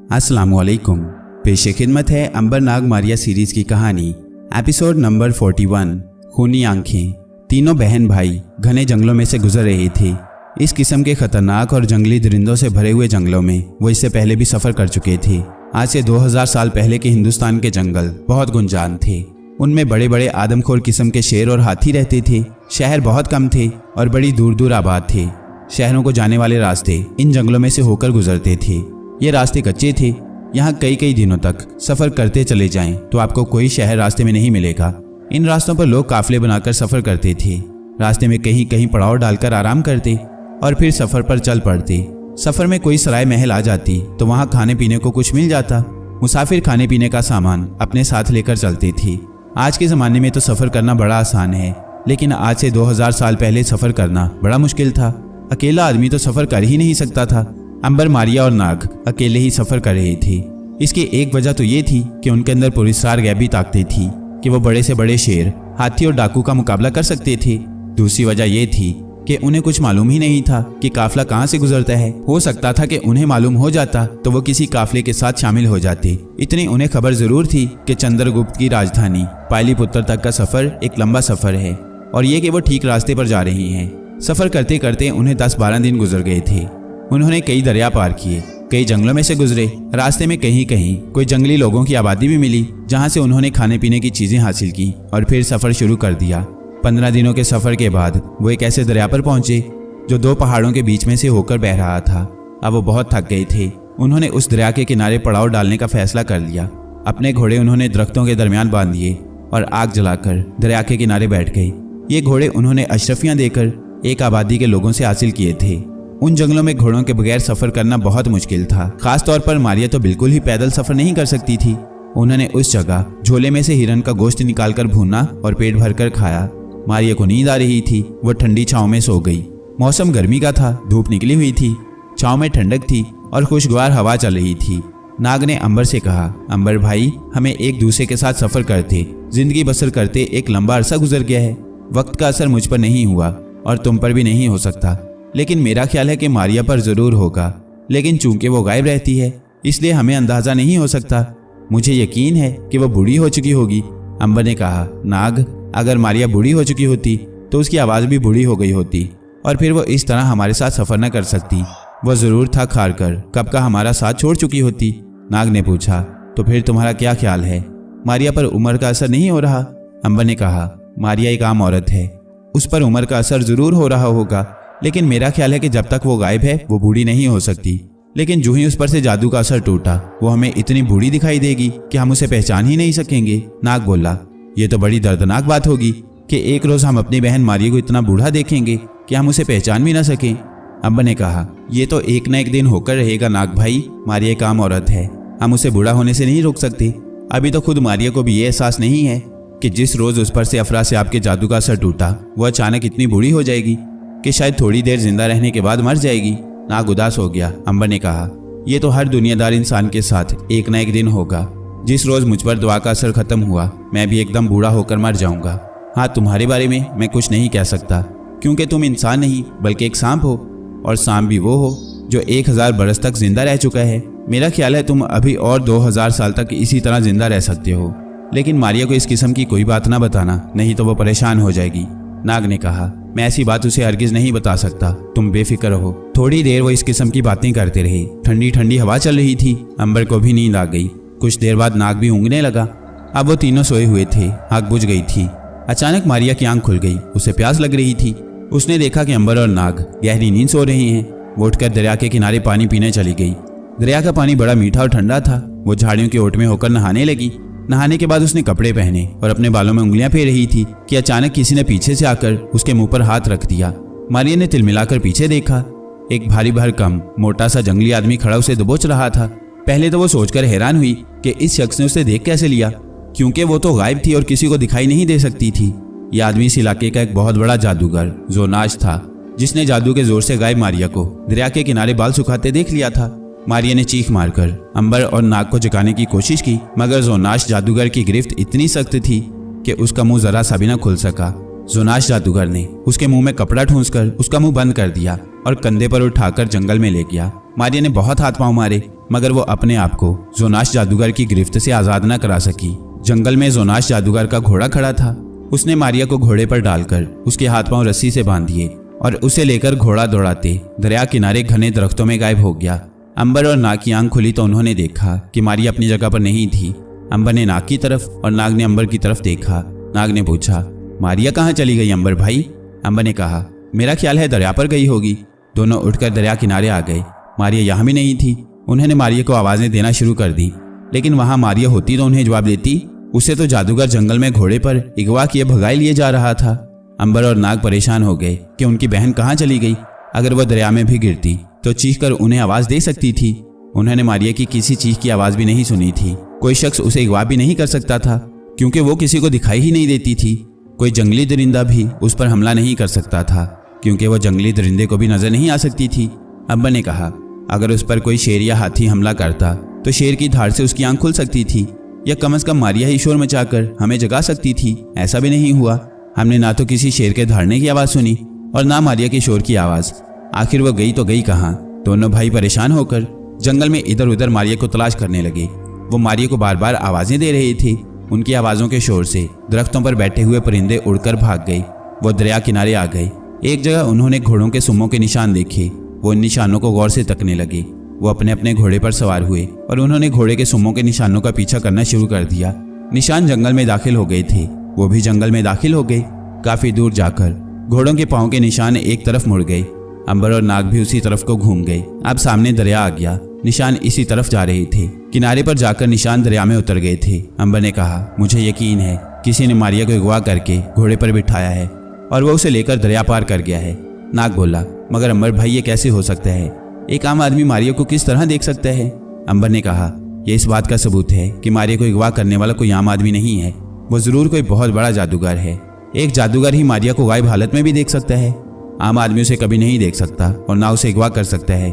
अस्सलामुअलैकुम। पेश खिदमत है अंबर नाग मारिया सीरीज की कहानी, एपिसोड नंबर 41, खूनी आंखें। तीनों बहन भाई घने जंगलों में से गुजर रहे थे। इस किस्म के खतरनाक और जंगली दरिंदों से भरे हुए जंगलों में वो इससे पहले भी सफ़र कर चुके थे। आज से 2000 साल पहले के हिंदुस्तान के जंगल बहुत गुंजान थे। उनमें बड़े बड़े आदमखोर किस्म के शेर और हाथी रहते थे। शहर बहुत कम थे और बड़ी दूर दूर आबाद थे। शहरों को जाने वाले रास्ते इन जंगलों में से होकर गुजरते थे। ये रास्ते कच्चे थे। यहाँ कई कई दिनों तक सफ़र करते चले जाएं तो आपको कोई शहर रास्ते में नहीं मिलेगा। इन रास्तों पर लोग काफिले बनाकर सफ़र करते थे। रास्ते में कहीं कहीं पड़ाव डालकर आराम करते और फिर सफ़र पर चल पड़ते। सफ़र में कोई सराय महल आ जाती तो वहाँ खाने पीने को कुछ मिल जाता। मुसाफिर खाने पीने का सामान अपने साथ लेकर चलते थे। आज के ज़माने में तो सफ़र करना बड़ा आसान है, लेकिन आज से 2000 साल पहले सफ़र करना बड़ा मुश्किल था। अकेला आदमी तो सफ़र कर ही नहीं सकता था। अंबर, मारिया और नाग अकेले ही सफ़र कर रहे थे। इसकी एक वजह तो ये थी कि उनके अंदर पुरस्कार गैबी ताकतें थी कि वो बड़े से बड़े शेर, हाथी और डाकू का मुकाबला कर सकते थे। दूसरी वजह ये थी कि उन्हें कुछ मालूम ही नहीं था कि काफिला कहाँ से गुजरता है। हो सकता था कि उन्हें मालूम हो जाता तो वो किसी काफिले के साथ शामिल हो जाते। इतनी उन्हें खबर जरूर थी कि चंद्रगुप्त की राजधानी पाटलिपुत्र तक का सफ़र एक लंबा सफ़र है और ये कि वो ठीक रास्ते पर जा रही हैं। सफ़र करते करते उन्हें 10-12 दिन गुजर गए थे। उन्होंने कई दरिया पार किए, कई जंगलों में से गुजरे। रास्ते में कहीं कहीं कोई जंगली लोगों की आबादी भी मिली, जहां से उन्होंने खाने पीने की चीजें हासिल की और फिर सफर शुरू कर दिया। 15 दिनों के सफर के बाद वो एक ऐसे दरिया पर पहुंचे जो 2 पहाड़ों के बीच में से होकर बह रहा था। अब वो बहुत थक गए थे। उन्होंने उस दरिया के किनारे पड़ाव डालने का फैसला कर लिया। अपने घोड़े उन्होंने दरख्तों के दरमियान बांध दिए और आग जलाकर दरिया के किनारे बैठ गए। ये घोड़े उन्होंने अशरफियां देकर एक आबादी के लोगों से हासिल किए थे। उन जंगलों में घोड़ों के बगैर सफर करना बहुत मुश्किल था। खास तौर पर मारिया तो बिल्कुल ही पैदल सफर नहीं कर सकती थी। उन्होंने उस जगह झोले में से हिरन का गोश्त निकालकर भूना और पेट भरकर खाया। मारिया को नींद आ रही थी। वो ठंडी छांव में सो गई। मौसम गर्मी का था, धूप निकली हुई थी, छांव में ठंडक थी और खुशगवार हवा चल रही थी। नाग ने अंबर से कहा, अंबर भाई, हमें एक दूसरे के साथ सफर करते, जिंदगी बसर करते एक लंबा अरसा गुजर गया है। वक्त का असर मुझ पर नहीं हुआ और तुम पर भी नहीं हो सकता, लेकिन मेरा ख्याल है कि मारिया पर जरूर होगा। लेकिन चूंकि वो गायब रहती है इसलिए हमें अंदाजा नहीं हो सकता। मुझे यकीन है कि वो बूढ़ी हो चुकी होगी। अंबर ने कहा, नाग, अगर मारिया बूढ़ी हो चुकी होती तो उसकी आवाज़ भी बूढ़ी हो गई होती और फिर वो इस तरह हमारे साथ सफ़र न कर सकती। वो ज़रूर थक हार कर कब का हमारा साथ छोड़ चुकी होती। नाग ने पूछा, तो फिर तुम्हारा क्या ख्याल है, मारिया पर उम्र का असर नहीं हो रहा? अंबर ने कहा, मारिया एक आम औरत है, उस पर उम्र का असर ज़रूर हो रहा होगा, लेकिन मेरा ख्याल है कि जब तक वो गायब है वो बूढ़ी नहीं हो सकती। लेकिन जो ही उस पर से जादू का असर टूटा वो हमें इतनी बूढ़ी दिखाई देगी कि हम उसे पहचान ही नहीं सकेंगे। नाग बोला, ये तो बड़ी दर्दनाक बात होगी कि एक रोज़ हम अपनी बहन मारिया को इतना बूढ़ा देखेंगे कि हम उसे पहचान भी ना सकें। अंबर ने कहा, ये तो एक न एक दिन होकर रहेगा नाग भाई। मारिया एक आम औरत है, हम उसे बूढ़ा होने से नहीं रोक सकते। अभी तो खुद मारिया को भी ये एहसास नहीं है कि जिस रोज़ उस पर से अफरा से आपके जादू का असर टूटा वो अचानक इतनी बूढ़ी हो जाएगी कि शायद थोड़ी देर जिंदा रहने के बाद मर जाएगी। नाग उदास हो गया। अंबर ने कहा, यह तो हर दुनियादार इंसान के साथ एक न एक दिन होगा। जिस रोज़ मुझ पर दुआ का असर खत्म हुआ मैं भी एकदम बूढ़ा होकर मर जाऊंगा। हाँ, तुम्हारे बारे में मैं कुछ नहीं कह सकता क्योंकि तुम इंसान नहीं बल्कि एक सांप हो, और सांप भी वो हो जो 1000 बरस तक जिंदा रह चुका है। मेरा ख्याल है तुम अभी और 2000 साल तक इसी तरह जिंदा रह सकते हो। लेकिन मारिया को इस किस्म की कोई बात ना बताना, नहीं तो वो परेशान हो जाएगी। नाग ने कहा, मैं ऐसी बात उसे हरगिज नहीं बता सकता, तुम बेफिक्र रहो। थोड़ी देर वो इस किस्म की बातें करते रहे। ठंडी ठंडी हवा चल रही थी। अंबर को भी नींद आ गई। कुछ देर बाद नाग भी ऊँघने लगा। अब वो तीनों सोए हुए थे। आग बुझ गई थी। अचानक मारिया की आंख खुल गई। उसे प्यास लग रही थी। उसने देखा कि अंबर और नाग गहरी नींद सो रहे हैं। वो उठकर दरिया के किनारे पानी पीने चली गई। दरिया का पानी बड़ा मीठा और ठंडा था। वो झाड़ियों के ओट में होकर नहाने लगी। नहाने के बाद उसने कपड़े पहने और अपने बालों में उंगलियां फेर रही थी कि अचानक किसी ने पीछे से आकर उसके मुंह पर हाथ रख दिया। मारिया ने तिलमिलाकर पीछे देखा। एक भारी भरकम मोटा सा जंगली आदमी खड़ा उसे दबोच रहा था। पहले तो वो सोचकर हैरान हुई कि इस शख्स ने उसे देख कैसे लिया, क्योंकि वो तो गायब थी और किसी को दिखाई नहीं दे सकती थी। यह आदमी इस इलाके का एक बहुत बड़ा जादूगर जोनाश था, जिसने जादू के जोर से गायब मारिया को दरिया के किनारे बाल सुखाते देख लिया था। मारिया ने चीख मारकर अंबर और नाग को जगाने की कोशिश की, मगर जोनाश जादूगर की गिरफ्त इतनी सख्त थी कि उसका मुंह जरा सा भी न खुल सका। जोनाश जादूगर ने उसके मुंह में कपड़ा ठूंसकर उसका मुंह बंद कर दिया और कंधे पर उठाकर जंगल में ले गया। मारिया ने बहुत हाथ पांव मारे मगर वो अपने आप को जोनास जादूगर की गिरफ्त से आज़ाद न करा सकी। जंगल में जोनास जादूगर का घोड़ा खड़ा था। उसने मारिया को घोड़े पर डालकर उसके हाथ पांव रस्सी से बांध दिए और उसे लेकर घोड़ा दौड़ाते दरिया किनारे घने दरख्तों में गायब हो गया। अंबर और नाग की आंख खुली तो उन्होंने देखा कि मारिया अपनी जगह पर नहीं थी। अंबर ने नाग की तरफ और नाग ने अंबर की तरफ देखा। नाग ने पूछा, मारिया कहाँ चली गई अंबर भाई? अंबर ने कहा, मेरा ख्याल है दरिया पर गई होगी। दोनों उठकर दरिया किनारे आ गए। मारिया यहाँ भी नहीं थी। उन्होंने मारिया को आवाज़ें देना शुरू कर दी, लेकिन वहाँ मारिया होती तो उन्हें जवाब देती। उसे तो जादूगर जंगल में घोड़े पर अगवा किए भगाए लिए जा रहा था। अंबर और नाग परेशान हो गए कि उनकी बहन कहाँ चली गई। अगर वह दरिया में भी गिरती तो चीख कर उन्हें आवाज़ दे सकती थी। उन्होंने मारिया की किसी चीख की आवाज़ भी नहीं सुनी थी। कोई शख्स उसे अगवा भी नहीं कर सकता था, क्योंकि वो किसी को दिखाई ही नहीं देती थी। कोई जंगली दरिंदा भी उस पर हमला नहीं कर सकता था, क्योंकि वह जंगली दरिंदे को भी नजर नहीं आ सकती थी। अंबर ने कहा, अगर उस पर कोई शेर या हाथी हमला करता तो शेर की धार से उसकी आंख खुल सकती थी, या कम से कम मारिया ही शोर मचाकर हमें जगा सकती थी। ऐसा भी नहीं हुआ। हमने ना तो किसी शेर के धाड़ने की आवाज़ सुनी और ना मारिया के शोर की आवाज़। आखिर वह गई तो गई कहाँ? दोनों भाई परेशान होकर जंगल में इधर उधर मारिया को तलाश करने लगे। वो मारिया को बार बार आवाज़ें दे रहे थे। उनकी आवाज़ों के शोर से दरख्तों पर बैठे हुए परिंदे उड़कर भाग गए। वो दरिया किनारे आ गए। एक जगह उन्होंने घोड़ों के सुम्मों के निशान देखे। वो इन निशानों को गौर से तकने लगे। वो अपने अपने घोड़े पर सवार हुए और उन्होंने घोड़े के सुम्मों के निशानों का पीछा करना शुरू कर दिया। निशान जंगल में दाखिल हो गए थे। वो भी जंगल में दाखिल हो गए। काफी दूर जाकर घोड़ों के पांव के निशान एक तरफ मुड़ गए। अंबर और नाग भी उसी तरफ को घूम गए। अब सामने दरिया आ गया। निशान इसी तरफ जा रहे थे। किनारे पर जाकर निशान दरिया में उतर गए थे। अंबर ने कहा, मुझे यकीन है किसी ने मारिया को अगवा करके घोड़े पर बिठाया है और वह उसे लेकर दरिया पार कर गया है। नाग बोला, मगर अंबर भाई ये कैसे हो सकता है? एक आम आदमी मारिया को किस तरह देख सकता है? अंबर ने कहा, यह इस बात का सबूत है कि मारिया को अगवा करने वाला कोई आम आदमी नहीं है। वो जरूर कोई बहुत बड़ा जादूगर है। एक जादूगर ही मारिया को गायब हालत में भी देख सकता है। आम आदमी उसे कभी नहीं देख सकता और ना उसे अगवा कर सकता है।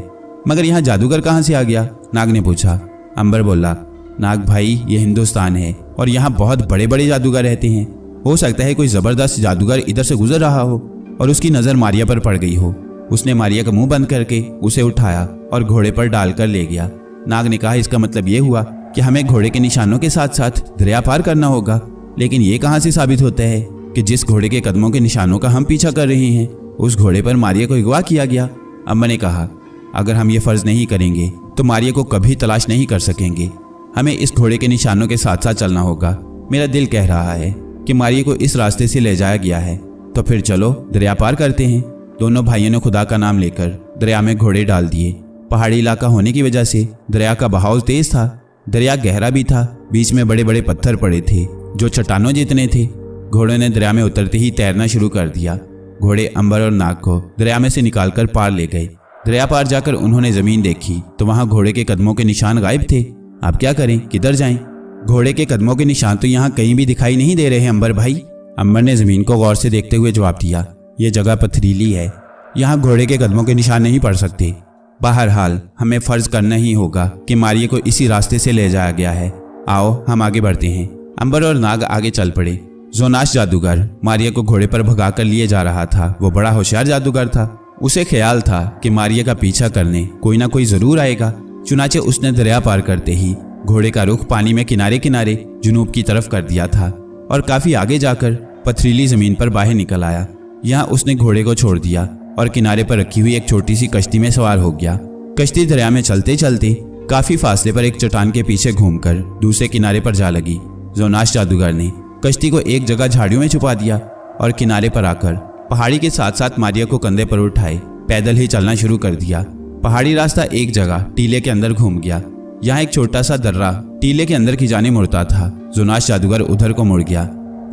मगर यहाँ जादूगर कहाँ से आ गया? नाग ने पूछा। अंबर बोला, नाग भाई ये हिंदुस्तान है और यहाँ बहुत बड़े बड़े जादूगर रहते हैं। हो सकता है कोई जबरदस्त जादूगर इधर से गुजर रहा हो और उसकी नज़र मारिया पर पड़ गई हो। उसने मारिया का मुंह बंद करके उसे उठाया और घोड़े पर डालकर ले गया। नाग ने कहा, इसका मतलब ये हुआ कि हमें घोड़े के निशानों के साथ साथ दरिया पार करना होगा। लेकिन ये कहाँ से साबित होता है कि जिस घोड़े के कदमों के निशानों का हम पीछा कर रहे हैं उस घोड़े पर मारिया को अगवा किया गया? अम्मा ने कहा, अगर हम ये फर्ज नहीं करेंगे तो मारिया को कभी तलाश नहीं कर सकेंगे। हमें इस घोड़े के निशानों के साथ साथ चलना होगा। मेरा दिल कह रहा है कि मारिया को इस रास्ते से ले जाया गया है, तो फिर चलो दरिया पार करते हैं। दोनों भाइयों ने खुदा का नाम लेकर दरिया में घोड़े डाल दिए। पहाड़ी इलाका होने की वजह से दरिया का बहाव तेज था। दरिया गहरा भी था। बीच में बड़े बड़े पत्थर पड़े थे जो चट्टानों जितने थे। घोड़े ने दरिया में उतरते ही तैरना शुरू कर दिया। घोड़े अंबर और नाग को दरिया में से निकालकर पार ले गए। दरिया पार जाकर उन्होंने जमीन देखी तो वहां घोड़े के कदमों के निशान गायब थे। अब क्या करें, किधर जाएं? घोड़े के कदमों के निशान तो यहाँ कहीं भी दिखाई नहीं दे रहे हैं अंबर भाई। अंबर ने जमीन को गौर से देखते हुए जवाब दिया, ये जगह पथरीली है, यहाँ घोड़े के कदमों के निशान नहीं पड़ सकते। बहरहाल हमें फर्ज करना ही होगा कि मारिया को इसी रास्ते से ले जाया गया है। आओ हम आगे बढ़ते हैं। अंबर और नाग आगे चल पड़े। जोनास जादूगर मारिया को घोड़े पर भगा कर लिए जा रहा था। वो बड़ा होशियार जादूगर था। उसे ख्याल था कि मारिया का पीछा करने कोई ना कोई जरूर आएगा। चुनाचे उसने दरिया पार करते ही घोड़े का रुख पानी में किनारे किनारे जुनूब की तरफ कर दिया था और काफी आगे जाकर पथरीली जमीन पर बाहर निकल आया। यहाँ उसने घोड़े को छोड़ दिया और किनारे पर रखी हुई एक छोटी सी कश्ती में सवार हो गया। कश्ती दरिया में चलते चलते काफी फासले पर एक चट्टान के पीछे घूमकर दूसरे किनारे पर जा लगी। जोनास जादूगर ने कश्ती को एक जगह झाड़ियों में छुपा दिया और किनारे पर आकर पहाड़ी के साथ साथ मारिया को कंधे पर उठाए पैदल ही चलना शुरू कर दिया। पहाड़ी रास्ता एक जगह टीले के अंदर घूम गया। यहाँ एक छोटा सा दर्रा टीले के अंदर की जाने मुड़ता था। जोनास जादूगर उधर को मुड़ गया।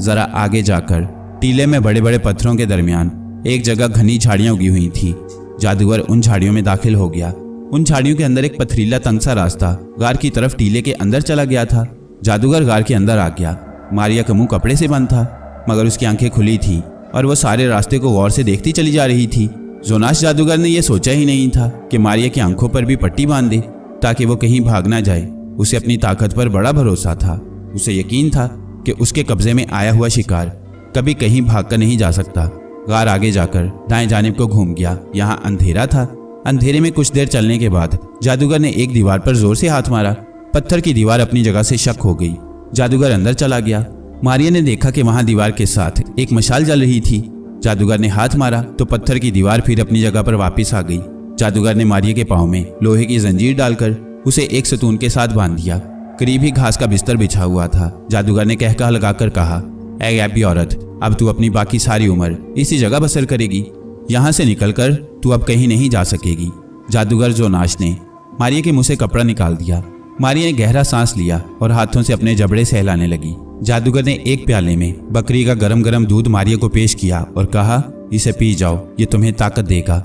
जरा आगे जाकर टीले में बड़े बड़े पत्थरों के दरमियान एक जगह घनी झाड़ियां उगी हुई थी। जादूगर उन झाड़ियों में दाखिल हो गया। उन झाड़ियों के अंदर एक पथरीला तंग सा रास्ता गार की तरफ टीले के अंदर चला गया था। जादूगर गार के अंदर आ गया। मारिया का मुंह कपड़े से बंद था, मगर उसकी आंखें खुली थी और वह सारे रास्ते को गौर से देखती चली जा रही थी। जोनास जादूगर ने यह सोचा ही नहीं था कि मारिया की आंखों पर भी पट्टी बांध दे ताकि वो कहीं भाग ना जाए। उसे अपनी ताकत पर बड़ा भरोसा था। उसे यकीन था कि उसके कब्जे में आया हुआ शिकार कभी कहीं भाग कर नहीं जा सकता। गार आगे जाकर दाएं जानिब को घूम गया। यहाँ अंधेरा था। अंधेरे में कुछ देर चलने के बाद जादूगर ने एक दीवार पर जोर से हाथ मारा। पत्थर की दीवार अपनी जगह से शक हो गई। जादूगर अंदर चला गया। मारिया ने देखा कि वहां दीवार के साथ एक मशाल जल रही थी। जादूगर ने हाथ मारा तो पत्थर की दीवार फिर अपनी जगह पर वापस आ गई। जादूगर ने मारिया के पाँव में लोहे की जंजीर डालकर उसे एक सतून के साथ बांध दिया। करीब ही घास का बिस्तर बिछा हुआ था। जादूगर ने कहका लगाकर कहा, ऐ गैपी औरत, अब तू अपनी बाकी सारी उम्र इसी जगह बसर करेगी। यहाँ से निकलकर तू अब कहीं नहीं जा सकेगी। जादूगर जोनास ने मारिया के मुंह से कपड़ा निकाल दिया। मारिया ने गहरा सांस लिया और हाथों से अपने जबड़े सहलाने लगी। जादूगर ने एक प्याले में बकरी का गरम गरम दूध मारिया को पेश किया और कहा, इसे पी जाओ, ये तुम्हें ताकत देगा।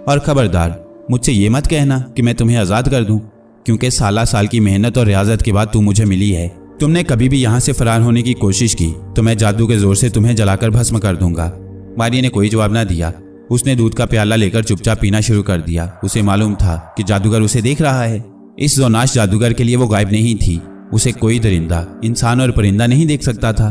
और खबरदार, मुझसे ये मत कहना कि मैं तुम्हें आज़ाद कर दूं, क्योंकि साल की मेहनत और रियाजत के बाद तू मुझे मिली है। तुमने कभी भी यहाँ से फरार होने की कोशिश की तो मैं जादू के जोर से तुम्हें जलाकर भस्म कर दूंगा। मारिया ने कोई जवाब न दिया। उसने दूध का प्याला लेकर चुपचाप पीना शुरू कर दिया। उसे मालूम था कि जादूगर उसे देख रहा है। इस जोनास जादूगर के लिए वो गायब नहीं थी। उसे कोई दरिंदा, इंसान और परिंदा नहीं देख सकता था,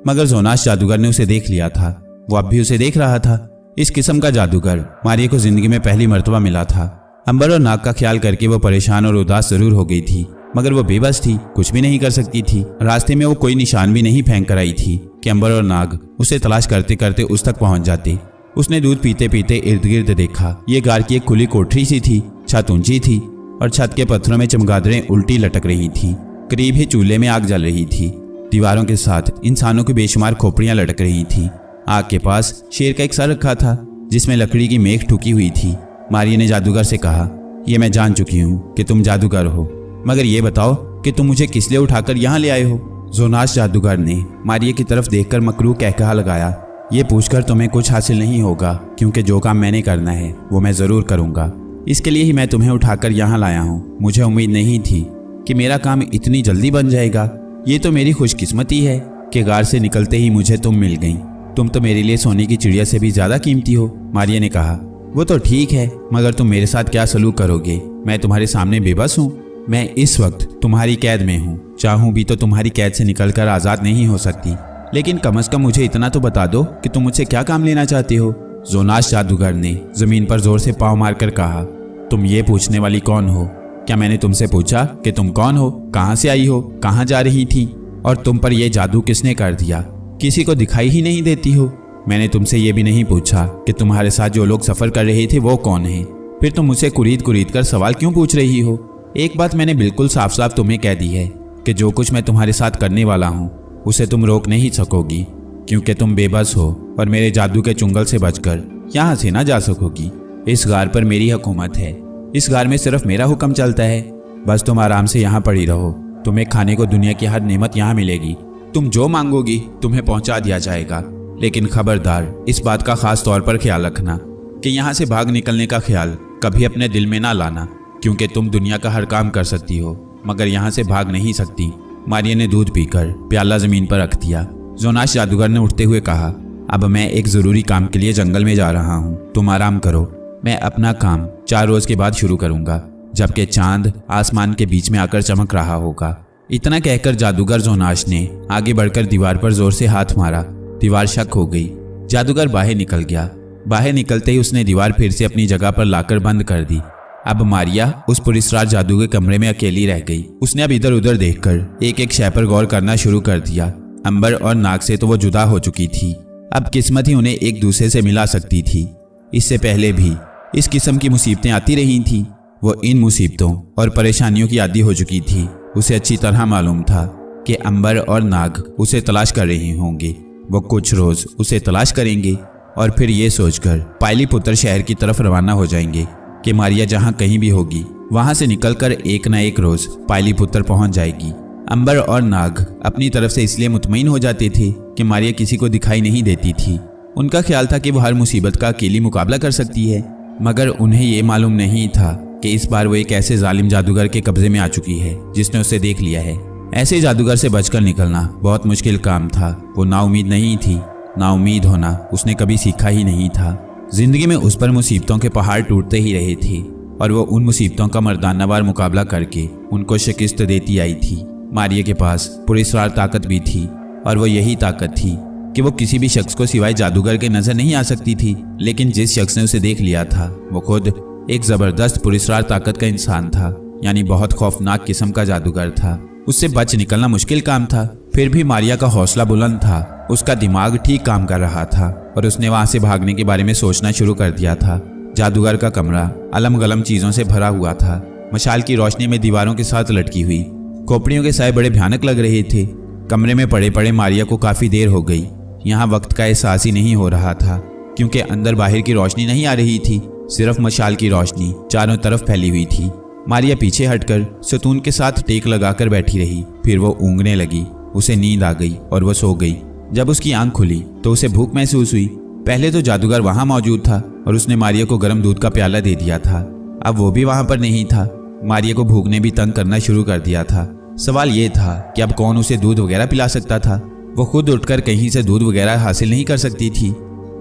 मगर जोनास जादूगर ने उसे देख लिया था। वो अब भी उसे देख रहा था। इस किस्म का जादूगर मारिया को जिंदगी में पहली मर्तबा मिला था। अंबर और नाग का ख्याल करके वो परेशान और उदास जरूर हो गई थी, मगर वो बेबस थी, कुछ भी नहीं कर सकती थी। रास्ते में वो कोई निशान भी नहीं फेंक कर आई थी कि अंबर और नाग उसे तलाश करते करते उस तक पहुंच जाते। उसने दूध पीते पीते इर्द गिर्द देखा। ये गार की एक खुली कोठरी सी थी। छत ऊंची थी और छत के पत्थरों में चमगादड़ें उल्टी लटक रही थी। करीब ही चूल्हे में आग जल रही थी। दीवारों के साथ इंसानों की बेशुमार खोपड़ियां लटक रही थीं। आग के पास शेर का एक सर रखा था जिसमें लकड़ी की मेख ठुकी हुई थी। मारिया ने जादूगर से कहा, ये मैं जान चुकी हूँ कि तुम जादूगर हो, मगर ये बताओ कि तुम मुझे किस लिए उठाकर यहाँ ले आए हो। जोनास जादूगर ने मारिया की तरफ देखकर मकरूह कहकहा लगाया, ये पूछकर तुम्हें कुछ हासिल नहीं होगा, क्योंकि जो काम मैंने करना है वो मैं ज़रूर करूँगा। इसके लिए ही मैं तुम्हें उठाकर यहाँ लाया हूँ। मुझे उम्मीद नहीं थी कि मेरा काम इतनी जल्दी बन जाएगा। ये तो मेरी खुशकिस्मती है कि गार से निकलते ही मुझे तुम मिल गई। तुम तो मेरे लिए सोने की चिड़िया से भी ज़्यादा कीमती हो। मारिया ने कहा, वो तो ठीक है, मगर तुम मेरे साथ क्या सलूक करोगे? मैं तुम्हारे सामने बेबस हूँ। मैं इस वक्त तुम्हारी कैद में हूँ। चाहूँ भी तो तुम्हारी कैद से निकलकर आज़ाद नहीं हो सकती। लेकिन कम से कम मुझे इतना तो बता दो कि तुम मुझसे क्या काम लेना चाहते हो। जोनास जादूगर ने जमीन पर जोर से पाँव मारकर कहा, तुम ये पूछने वाली कौन हो? क्या मैंने तुमसे पूछा कि तुम कौन हो, कहाँ से आई हो, कहाँ जा रही थी, और तुम पर यह जादू किसने कर दिया? किसी को दिखाई ही नहीं देती हो। मैंने तुमसे ये भी नहीं पूछा कि तुम्हारे साथ जो लोग सफ़र कर रहे थे वो कौन है। फिर तुम मुझसे कुरीद कुरीद कर सवाल क्यों पूछ रही हो? एक बात मैंने बिल्कुल साफ साफ तुम्हें कह दी है कि जो कुछ मैं तुम्हारे साथ करने वाला हूँ उसे तुम रोक नहीं सकोगी, क्योंकि तुम बेबस हो और मेरे जादू के चुंगल से बचकर यहाँ से ना जा सकोगी। इस गार पर मेरी हुकूमत है। इस गार में सिर्फ मेरा हुक्म चलता है। बस तुम आराम से यहाँ पड़ी रहो। तुम्हें खाने को दुनिया की हर नेमत यहाँ मिलेगी। तुम जो मांगोगी तुम्हें पहुँचा दिया जाएगा। लेकिन खबरदार, इस बात का खास तौर पर ख्याल रखना कि यहाँ से भाग निकलने का ख्याल कभी अपने दिल में ना लाना, क्योंकि तुम दुनिया का हर काम कर सकती हो मगर यहाँ से भाग नहीं सकती। मारिया ने दूध पीकर प्याला जमीन पर रख दिया। जोनास जादूगर ने उठते हुए कहा, अब मैं एक ज़रूरी काम के लिए जंगल में जा रहा हूँ। तुम आराम करो। मैं अपना काम 4 रोज़ के बाद शुरू करूँगा, जबकि चांद आसमान के बीच में आकर चमक रहा होगा। इतना कहकर जादूगर जोनास ने आगे बढ़कर दीवार पर जोर से हाथ मारा। दीवार शक हो गई। जादूगर बाहर निकल गया। बाहर निकलते ही उसने दीवार फिर से अपनी जगह पर लाकर बंद कर दी। अब मारिया उस पुरस्कार जादू के कमरे में अकेली रह गई। उसने अब इधर उधर देखकर एक एक शय पर गौर करना शुरू कर दिया। अंबर और नाग से तो वो जुदा हो चुकी थी। अब किस्मत ही उन्हें एक दूसरे से मिला सकती थी। इससे पहले भी इस किस्म की मुसीबतें आती रही थीं। वो इन मुसीबतों और परेशानियों की आदी हो चुकी थी। उसे अच्छी तरह मालूम था कि अंबर और नाग उसे तलाश कर रहे होंगे। वो कुछ रोज उसे तलाश करेंगे और फिर ये सोचकर पाटलिपुत्र शहर की तरफ रवाना हो जाएंगे कि मारिया जहाँ कहीं भी होगी वहाँ से निकलकर एक न एक रोज पाटलिपुत्र पहुँच जाएगी। अंबर और नाग अपनी तरफ से इसलिए मुतमईन हो जाते थे कि मारिया किसी को दिखाई नहीं देती थी। उनका ख्याल था कि वो हर मुसीबत का अकेली मुकाबला कर सकती है, मगर उन्हें ये मालूम नहीं था कि इस बार वो एक ऐसे जालिम जादूगर के कब्जे में आ चुकी है जिसने उसे देख लिया है। ऐसे जादूगर से बचकर निकलना बहुत मुश्किल काम था। वो नाउमीद नहीं थी। नाउमीद होना उसने कभी सीखा ही नहीं था। जिंदगी में उस पर मुसीबतों के पहाड़ टूटते ही रहे थे और वो उन मुसीबतों का मर्दानावार मुकाबला करके उनको शिकस्त देती आई थी। मारिया के पास पुरस्कार ताकत भी थी और वो यही ताकत थी कि वो किसी भी शख्स को सिवाय जादूगर के नजर नहीं आ सकती थी। लेकिन जिस शख्स ने उसे देख लिया था वो खुद एक जबरदस्त पुरस्कार ताकत का इंसान था, यानी बहुत खौफनाक किस्म का जादूगर था। उससे बच निकलना मुश्किल काम था। फिर भी मारिया का हौसला बुलंद था, उसका दिमाग ठीक काम कर रहा था और उसने वहां से भागने के बारे में सोचना शुरू कर दिया था। जादूगर का कमरा अलम गलम चीजों से भरा हुआ था। मशाल की रोशनी में दीवारों के साथ लटकी हुई खोपड़ियों के साए बड़े भयानक लग रहे थे। कमरे में पड़े पड़े मारिया को काफी देर हो गई। यहाँ वक्त का एहसास ही नहीं हो रहा था, क्योंकि अंदर बाहर की रोशनी नहीं आ रही थी, सिर्फ मशाल की रोशनी चारों तरफ फैली हुई थी। मारिया पीछे हटकर सतून के साथ टेक लगाकर बैठी रही। फिर वो ऊँगने लगी, उसे नींद आ गई और वो सो गई। जब उसकी आंख खुली तो उसे भूख महसूस हुई। पहले तो जादूगर वहां मौजूद था और उसने मारिया को गर्म दूध का प्याला दे दिया था। अब वो भी वहां पर नहीं था। मारिया को भूख ने भी तंग करना शुरू कर दिया था। सवाल ये था कि अब कौन उसे दूध वगैरह पिला सकता था। वो खुद उठकर कहीं से दूध वगैरह हासिल नहीं कर सकती थी।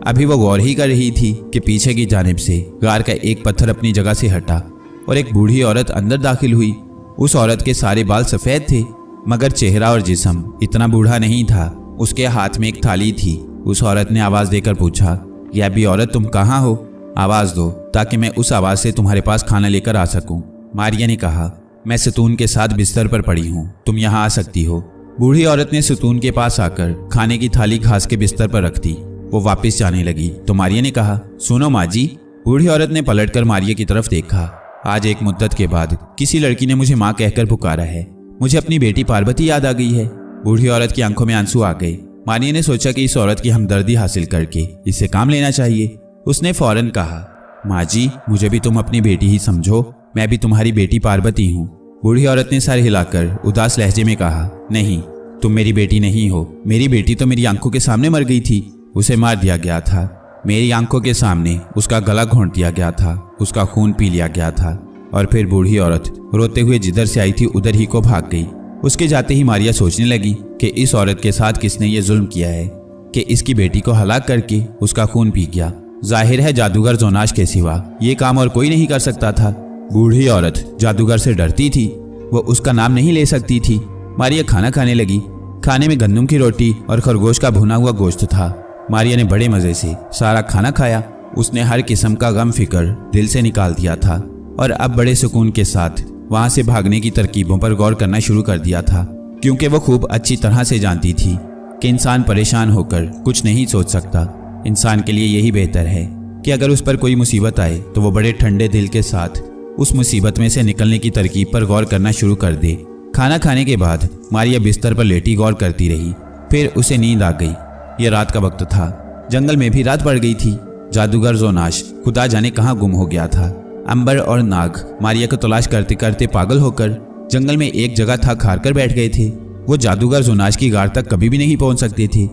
अभी वो गौर ही कर रही थी कि पीछे की जानिब से गार का एक पत्थर अपनी जगह से हटा और एक बूढ़ी औरत अंदर दाखिल हुई। उस औरत के सारे बाल सफेद थे, मगर चेहरा और जिस्म इतना बूढ़ा नहीं था। उसके हाथ में एक थाली थी। उस औरत ने आवाज देकर पूछा, यह भी औरत तुम कहाँ हो? आवाज दो ताकि मैं उस आवाज से तुम्हारे पास खाना लेकर आ सकूं। मारिया ने कहा, मैं सतून के साथ बिस्तर पर पड़ी हूँ, तुम यहाँ आ सकती हो। बूढ़ी औरत ने सतून के पास आकर खाने की थाली घास के बिस्तर पर रख दी। वो वापस जाने लगी तो मारिया ने कहा, सुनो माँ जी। बूढ़ी औरत ने पलटकर मारिया की तरफ देखा। आज एक मुद्दत के बाद किसी लड़की ने मुझे माँ कहकर पुकारा है। मुझे अपनी बेटी पार्वती याद आ गई है। बूढ़ी औरत की आंखों में आंसू आ गए। मारिया ने सोचा कि इस औरत की हमदर्दी हासिल करके इससे काम लेना चाहिए। उसने फौरन कहा, माँ जी मुझे भी तुम अपनी बेटी ही समझो, मैं भी तुम्हारी बेटी पार्वती हूँ। बूढ़ी औरत ने सर हिलाकर उदास लहजे में कहा, नहीं तुम मेरी बेटी नहीं हो। मेरी बेटी तो मेरी आंखों के सामने मर गई थी, उसे मार दिया गया था। मेरी आंखों के सामने उसका गला घोंट दिया गया था, उसका खून पी लिया गया था। और फिर बूढ़ी औरत रोते हुए जिधर से आई थी उधर ही को भाग गई। उसके जाते ही मारिया सोचने लगी कि इस औरत के साथ किसने ये जुल्म किया है कि इसकी बेटी को हलाक करके उसका खून पी गया। जाहिर है जादूगर जोनाश के सिवा ये काम और कोई नहीं कर सकता था। बूढ़ी औरत जादूगर से डरती थी, वो उसका नाम नहीं ले सकती थी। मारिया खाना खाने लगी। खाने में गंदम की रोटी और खरगोश का भुना हुआ गोश्त था। मारिया ने बड़े मजे से सारा खाना खाया। उसने हर किस्म का गम फिक्र दिल से निकाल दिया था और अब बड़े सुकून के साथ वहां से भागने की तरकीबों पर गौर करना शुरू कर दिया था, क्योंकि वो खूब अच्छी तरह से जानती थी कि इंसान परेशान होकर कुछ नहीं सोच सकता। इंसान के लिए यही बेहतर है कि अगर उस पर कोई मुसीबत आए तो वो बड़े ठंडे दिल के साथ उस मुसीबत में से निकलने की तरकीब पर गौर करना शुरू कर दे। खाना खाने के बाद मारिया बिस्तर पर लेटी गौर करती रही। फिर उसे नींद आ गई। यह रात का वक्त था। जंगल में भी रात पड़ गई थी। जादूगर जोनाश खुदा जाने कहाँ गुम हो गया था। अंबर और नाग मारिया को तलाश करते करते पागल होकर जंगल में एक जगह थक हार कर बैठ गए थे। वो जादूगर जोनाश की गार तक कभी भी नहीं पहुंच सकते थे,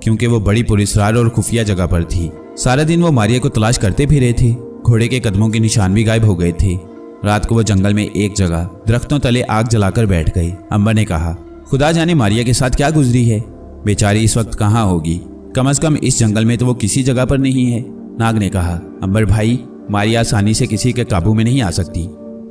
क्योंकि वो बड़ी पुरस्कार और खुफिया जगह पर थी। सारा दिन वो मारिया को तलाश करते फिरे थे। घोड़े के कदमों के निशान भी गायब हो गए थे। रात को वो जंगल में एक जगह दरख्तों तले आग जलाकर बैठ गए। अंबर ने कहा, खुदा जाने मारिया के साथ क्या गुजरी है। बेचारी इस वक्त कहाँ होगी। कम से कम इस जंगल में तो वो किसी जगह पर नहीं है। नाग ने कहा, अंबर भाई, मारिया आसानी से किसी के काबू में नहीं आ सकती।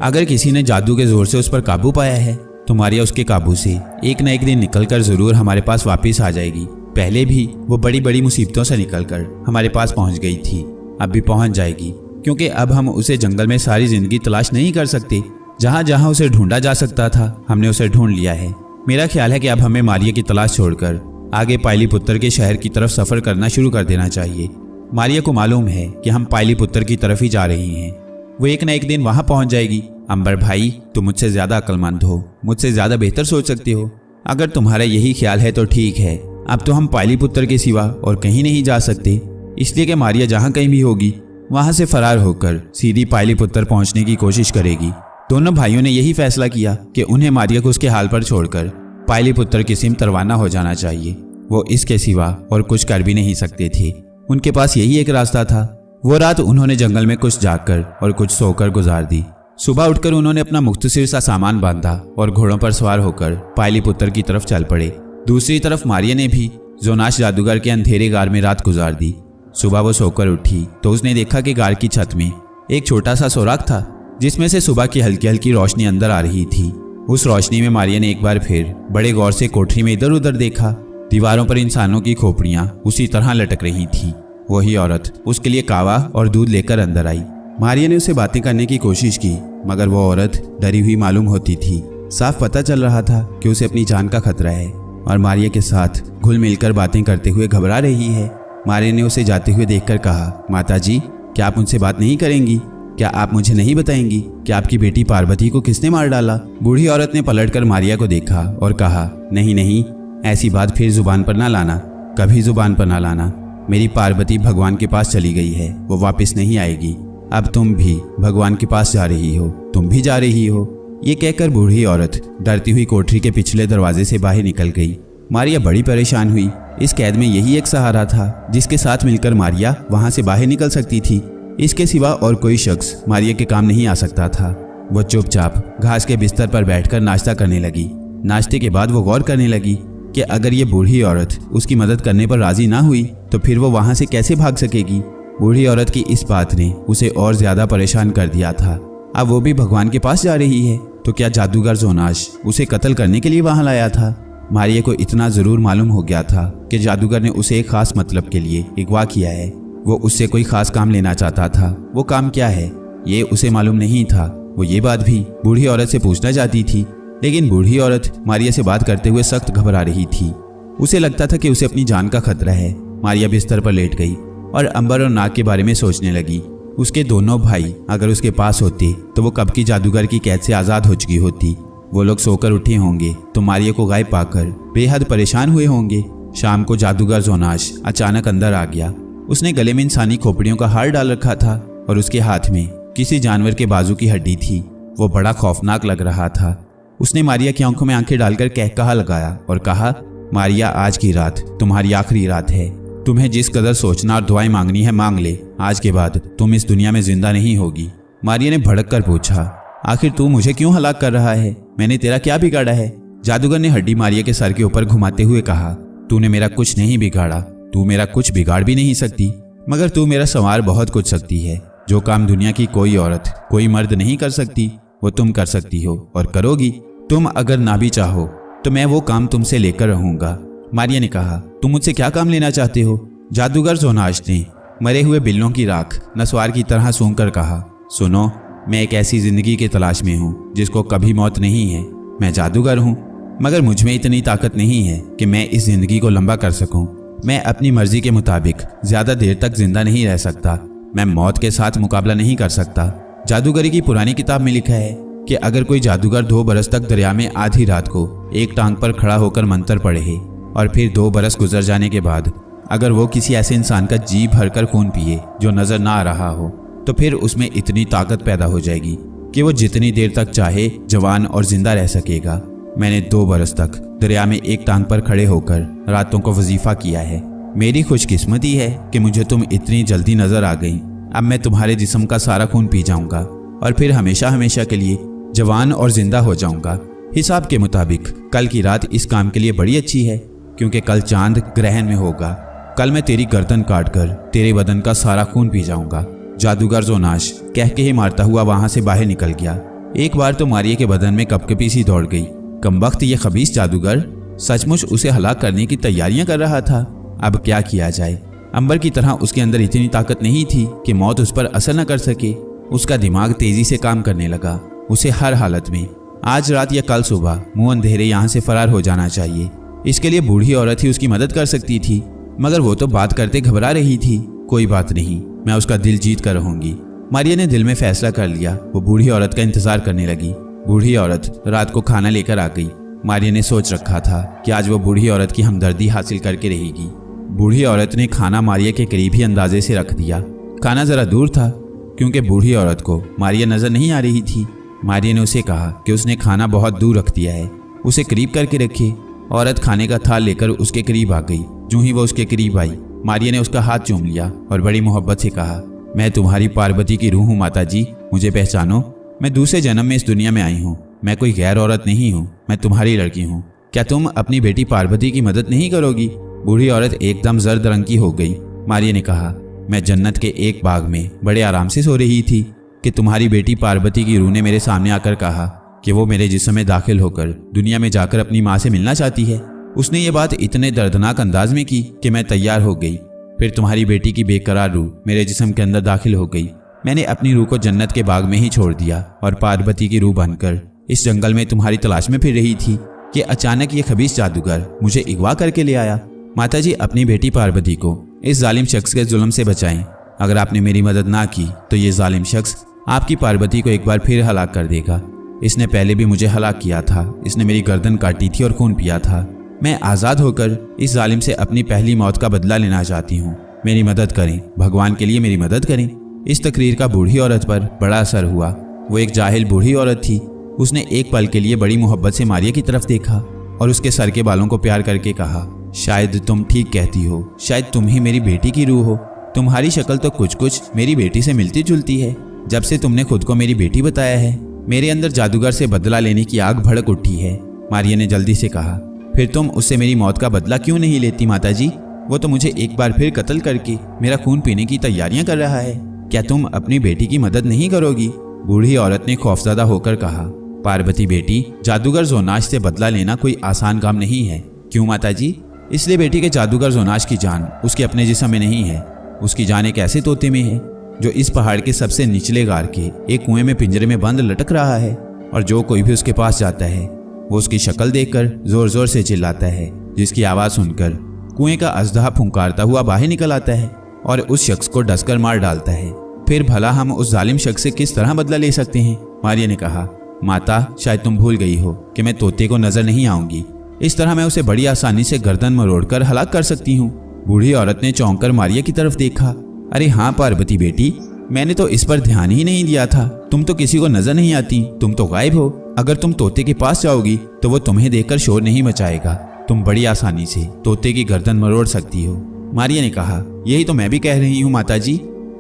अगर किसी ने जादू के जोर से उस पर काबू पाया है तो मारिया उसके काबू से एक न एक दिन निकलकर जरूर हमारे पास वापस आ जाएगी। पहले भी वो बड़ी बड़ी मुसीबतों से निकलकर हमारे पास पहुंच गई थी, अब भी पहुंच जाएगी, क्योंकि अब हम उसे जंगल में सारी जिंदगी तलाश नहीं कर सकते। जहां जहां उसे ढूंढा जा सकता था हमने उसे ढूंढ लिया है। मेरा ख्याल है कि अब हमें मारिया की तलाश छोड़कर आगे पायलीपुत्र के शहर की तरफ सफर करना शुरू कर देना चाहिए। मारिया को मालूम है कि हम पायलीपुत्र की तरफ ही जा रहे हैं। वो एक न एक दिन वहां पहुंच जाएगी। अंबर भाई, तुम मुझसे ज्यादा अक्लमंद हो, मुझसे ज्यादा बेहतर सोच सकते हो। अगर तुम्हारा यही ख्याल है तो ठीक है। अब तो हम पायलीपुत्र के सिवा और कहीं नहीं जा सकते, इसलिए कि मारिया जहां कहीं भी होगी वहां से फरार होकर सीधी पायलीपुत्र पहुंचने की कोशिश करेगी। दोनों भाइयों ने यही फैसला किया कि उन्हें मारिया को उसके हाल पर छोड़कर पायलीपुत्र की सिमत रवाना हो जाना चाहिए। वो इसके सिवा और कुछ कर भी नहीं सकते थे। उनके पास यही एक रास्ता था। वो रात उन्होंने जंगल में कुछ जागकर और कुछ सोकर गुजार दी। सुबह उठकर उन्होंने अपना मुख्तसर सा सामान बांधा और घोड़ों पर सवार होकर पायलीपुत्र की तरफ चल पड़े। दूसरी तरफ मारिया ने भी जोनाश जादूगर के अंधेरे गार में रात गुजार दी। सुबह वो सोकर उठी तो उसने देखा कि गार की छत में एक छोटा सा सुराख था, जिसमें से सुबह की हल्की हल्की रोशनी अंदर आ रही थी। उस रोशनी में मारिया ने एक बार फिर बड़े गौर से कोठरी में इधर उधर देखा। दीवारों पर इंसानों की खोपड़ियां उसी तरह लटक रही थी। वही औरत उसके लिए कावा और दूध लेकर अंदर आई। मारिया ने उससे बातें करने की कोशिश की, मगर वो औरत डरी हुई मालूम होती थी। साफ पता चल रहा था कि उसे अपनी जान का खतरा है और मारिया के साथ घुल मिलकर बातें करते हुए घबरा रही है। मारिया ने उसे जाते हुए देखकर कहा, माताजी, क्या आप मुझसे बात नहीं करेंगी? क्या आप मुझे नहीं बताएंगी कि आपकी बेटी पार्वती को किसने मार डाला? बूढ़ी औरत ने पलटकर मारिया को देखा और कहा, नहीं नहीं, ऐसी बात फिर जुबान पर ना लाना, कभी जुबान पर ना लाना। मेरी पार्वती भगवान के पास चली गई है, वो वापस नहीं आएगी। अब तुम भी भगवान के पास जा रही हो, तुम भी जा रही हो। ये कहकर बूढ़ी औरत डरती हुई कोठरी के पिछले दरवाजे से बाहर निकल गई। मारिया बड़ी परेशान हुई। इस कैद में यही एक सहारा था जिसके साथ मिलकर मारिया वहां से बाहर निकल सकती थी। इसके सिवा और कोई शख्स मारिया के काम नहीं आ सकता था। वो चुपचाप घास के बिस्तर पर बैठकर नाश्ता करने लगी। नाश्ते के बाद वो गौर करने लगी कि अगर ये बूढ़ी औरत उसकी मदद करने पर राजी ना हुई तो फिर वो वहां से कैसे भाग सकेगी। बूढ़ी औरत की इस बात ने उसे और ज्यादा परेशान कर दिया था। अब वो भी भगवान के पास जा रही है तो क्या जादूगर जोनास उसे कत्ल करने के लिए वहां लाया था? मारिया को इतना जरूर मालूम हो गया था कि जादूगर ने उसे एक खास मतलब के लिए अगवा किया है। वो उससे कोई खास काम लेना चाहता था। वो काम क्या है ये उसे मालूम नहीं था। वो ये बात भी बूढ़ी औरत से पूछना चाहती थी, लेकिन बूढ़ी औरत मारिया से बात करते हुए सख्त घबरा रही थी। उसे लगता था कि उसे अपनी जान का खतरा है। मारिया बिस्तर पर लेट गई और अंबर और नाग के बारे में सोचने लगी। उसके दोनों भाई अगर उसके पास होते तो वो कब की जादूगर की कैद से आज़ाद हो चुकी होती। वो लोग सोकर उठे होंगे तो मारिया को गायब पाकर बेहद परेशान हुए होंगे। शाम को जादूगर जोनास अचानक अंदर आ गया। उसने गले में इंसानी खोपड़ियों का हार डाल रखा था और उसके हाथ में किसी जानवर के बाजू की हड्डी थी। वो बड़ा खौफनाक लग रहा था। उसने मारिया की आंखों में आंखें डालकर कहकहा लगाया और कहा, मारिया, आज की रात तुम्हारी आखिरी रात है। तुम्हें जिस कदर सोचना और दुआएं मांगनी है मांग ले। आज के बाद तुम इस दुनिया में जिंदा नहीं होगी। मारिया ने भड़क कर पूछा, आखिर तू मुझे क्यों हलाक कर रहा है? मैंने तेरा क्या बिगाड़ा है? जादूगर ने हड्डी मारिया के सर के ऊपर घुमाते हुए कहा, तूने मेरा कुछ नहीं बिगाड़ा। तू मेरा कुछ बिगाड़ भी नहीं सकती, मगर तू मेरा संवार बहुत कुछ सकती है। जो काम दुनिया की कोई औरत, कोई मर्द नहीं कर सकती, वो तुम कर सकती हो और करोगी। तुम अगर ना भी चाहो तो मैं वो काम तुमसे लेकर रहूंगा। मारिया ने कहा, तुम मुझसे क्या काम लेना चाहते हो? जादूगर जोनास ने मरे हुए बिल्लों की राख नस्वार की तरह सूंघकर कहा, सुनो, मैं एक ऐसी जिंदगी की तलाश में हूँ जिसको कभी मौत नहीं है। मैं जादूगर हूँ, मगर मुझ में इतनी ताकत नहीं है कि मैं इस जिंदगी को लंबा कर सकूं। मैं अपनी मर्जी के मुताबिक ज्यादा देर तक जिंदा नहीं रह सकता। मैं मौत के साथ मुकाबला नहीं कर सकता। जादूगरी की पुरानी किताब में लिखा है कि अगर कोई जादूगर 2 बरस तक दरिया में आधी रात को एक टांग पर खड़ा होकर मंत्र पढ़े और फिर 2 बरस गुजर जाने के बाद अगर वो किसी ऐसे इंसान का जी भरकर खून पिए जो नजर ना आ रहा हो, तो फिर उसमें इतनी ताकत पैदा हो जाएगी कि वो जितनी देर तक चाहे जवान और जिंदा रह सकेगा। मैंने 2 बरस तक दरिया में एक टांग पर खड़े होकर रातों को वजीफा किया है। मेरी खुशकिस्मती है कि मुझे तुम इतनी जल्दी नजर आ गई। अब मैं तुम्हारे जिस्म का सारा खून पी जाऊंगा और फिर हमेशा हमेशा के लिए जवान और जिंदा हो जाऊंगा। हिसाब के मुताबिक कल की रात इस काम के लिए बड़ी अच्छी है, क्योंकि कल चांद ग्रहण में होगा। कल मैं तेरी गर्दन काटकर तेरे बदन का सारा खून पी जाऊंगा। जादूगर जोनास कह के ही मारता हुआ वहां से बाहर निकल गया। एक बार तो मारिया के बदन में कपकपी सी दौड़ गई। कमबख्त ये खबीस जादूगर सचमुच उसे हलाक करने की तैयारियां कर रहा था। अब क्या किया जाए? अंबर की तरह उसके अंदर इतनी ताकत नहीं थी कि मौत उस पर असर न कर सके। उसका दिमाग तेजी से काम करने लगा। उसे हर हालत में आज रात या कल सुबह मुंह अंधेरे यहाँ से फरार हो जाना चाहिए। इसके लिए बूढ़ी औरत ही उसकी मदद कर सकती थी, मगर वो तो बात करते घबरा रही थी। कोई बात नहीं, मैं उसका दिल जीत कर रहूंगी। मारिया ने दिल में फैसला कर लिया। वो बूढ़ी औरत का इंतजार करने लगी। बूढ़ी औरत रात को खाना लेकर आ गई। मारिया ने सोच रखा था कि आज वो बूढ़ी औरत की हमदर्दी हासिल करके रहेगी। बूढ़ी औरत ने खाना मारिया के करीब ही अंदाजे से रख दिया। खाना जरा दूर था क्योंकि बूढ़ी औरत को मारिया नजर नहीं आ रही थी। मारिया ने उसे कहा कि उसने खाना बहुत दूर रख दिया है, उसे करीब करके रखे। औरत खाने का थाल लेकर उसके करीब आ गई। जो ही वो उसके करीब आई, मारिया ने उसका हाथ चूम लिया और बड़ी मोहब्बत से कहा, मैं तुम्हारी पार्वती की रूह हूँ माता जी, मुझे पहचानो। मैं दूसरे जन्म में इस दुनिया में आई हूँ। मैं कोई गैर औरत नहीं हूँ, मैं तुम्हारी लड़की हूँ। क्या तुम अपनी बेटी पार्वती की मदद नहीं करोगी? बूढ़ी औरत एकदम जर्द रंग की हो गई। मारिया ने कहा, मैं जन्नत के एक बाग में बड़े आराम से सो रही थी कि तुम्हारी बेटी पार्वती की रूह ने मेरे सामने आकर कहा कि वो मेरे जिस्म में दाखिल होकर दुनिया में जाकर अपनी माँ से मिलना चाहती है। उसने ये बात इतने दर्दनाक अंदाज में की कि मैं तैयार हो गई। फिर तुम्हारी बेटी की बेकरार रूह मेरे जिस्म के अंदर दाखिल हो गई। मैंने अपनी रूह को जन्नत के बाग में ही छोड़ दिया और पार्वती की रूह बनकर इस जंगल में तुम्हारी तलाश में फिर रही थी कि अचानक ये खबीस जादूगर मुझे अगवा करके ले आया। माताजी, अपनी बेटी पार्वती को इस जालिम शख्स के जुल्म से बचाएं। अगर आपने मेरी मदद ना की तो ये जालिम शख्स आपकी पार्वती को एक बार फिर हलाक कर देगा। इसने पहले भी मुझे हलाक किया था। इसने मेरी गर्दन काटी थी और खून पिया था। मैं आज़ाद होकर इस जालिम से अपनी पहली मौत का बदला लेना चाहती हूँ। मेरी मदद करें, भगवान के लिए मेरी मदद करें। इस तकरीर का बूढ़ी औरत पर बड़ा असर हुआ। वो एक जाहिल बूढ़ी औरत थी। उसने एक पल के लिए बड़ी मोहब्बत से मारिया की तरफ देखा और उसके सर के बालों को प्यार करके कहा, शायद तुम ठीक कहती हो, शायद तुम ही मेरी बेटी की रूह हो। तुम्हारी शक्ल तो कुछ कुछ मेरी बेटी से मिलती जुलती है। जब से तुमने खुद को मेरी बेटी बताया है, मेरे अंदर जादूगर से बदला लेने की आग भड़क उठी है। मारिया ने जल्दी से कहा, फिर तुम उससे मेरी मौत का बदला क्यों नहीं लेती माताजी? वो तो मुझे एक बार फिर कत्ल करके मेरा खून पीने की तैयारियां कर रहा है। क्या तुम अपनी बेटी की मदद नहीं करोगी? बूढ़ी औरत ने खौफजदा होकर कहा, पार्वती बेटी, जादूगर जोनाश से बदला लेना कोई आसान काम नहीं है। क्यों माताजी? इसलिए बेटी के जादूगर जोनाश की जान उसके अपने जिस्म में नहीं है। उसकी जान एक ऐसे तोते में है जो इस पहाड़ के सबसे निचले गार के एक कुएं में पिंजरे में बंद लटक रहा है, और जो कोई भी उसके पास जाता है वो उसकी शक्ल देखकर जोर जोर से चिल्लाता है, जिसकी आवाज़ सुनकर कुएं का अजदहा फुंकारता हुआ बाहर निकल आता है और उस शख्स को डसकर मार डालता है। फिर भला हम उस जालिम शख्स से किस तरह बदला ले सकते हैं? मारिया ने कहा, माता, शायद तुम भूल गई हो कि मैं तोते को नजर नहीं आऊंगी। इस तरह मैं उसे बड़ी आसानी से गर्दन मरोड़कर हलाक कर सकती हूँ। बूढ़ी औरत ने चौंक कर मारिया की तरफ देखा। अरे हाँ पार्वती बेटी, मैंने तो इस पर ध्यान ही नहीं दिया था। तुम तो किसी को नजर नहीं आती, तुम तो गायब हो। अगर तुम तोते के पास जाओगी तो वो तुम्हें देखकर शोर नहीं मचाएगा। तुम बड़ी आसानी से तोते की गर्दन मरोड़ सकती हो। मारिया ने कहा, यही तो मैं भी कह रही हूँ माताजी।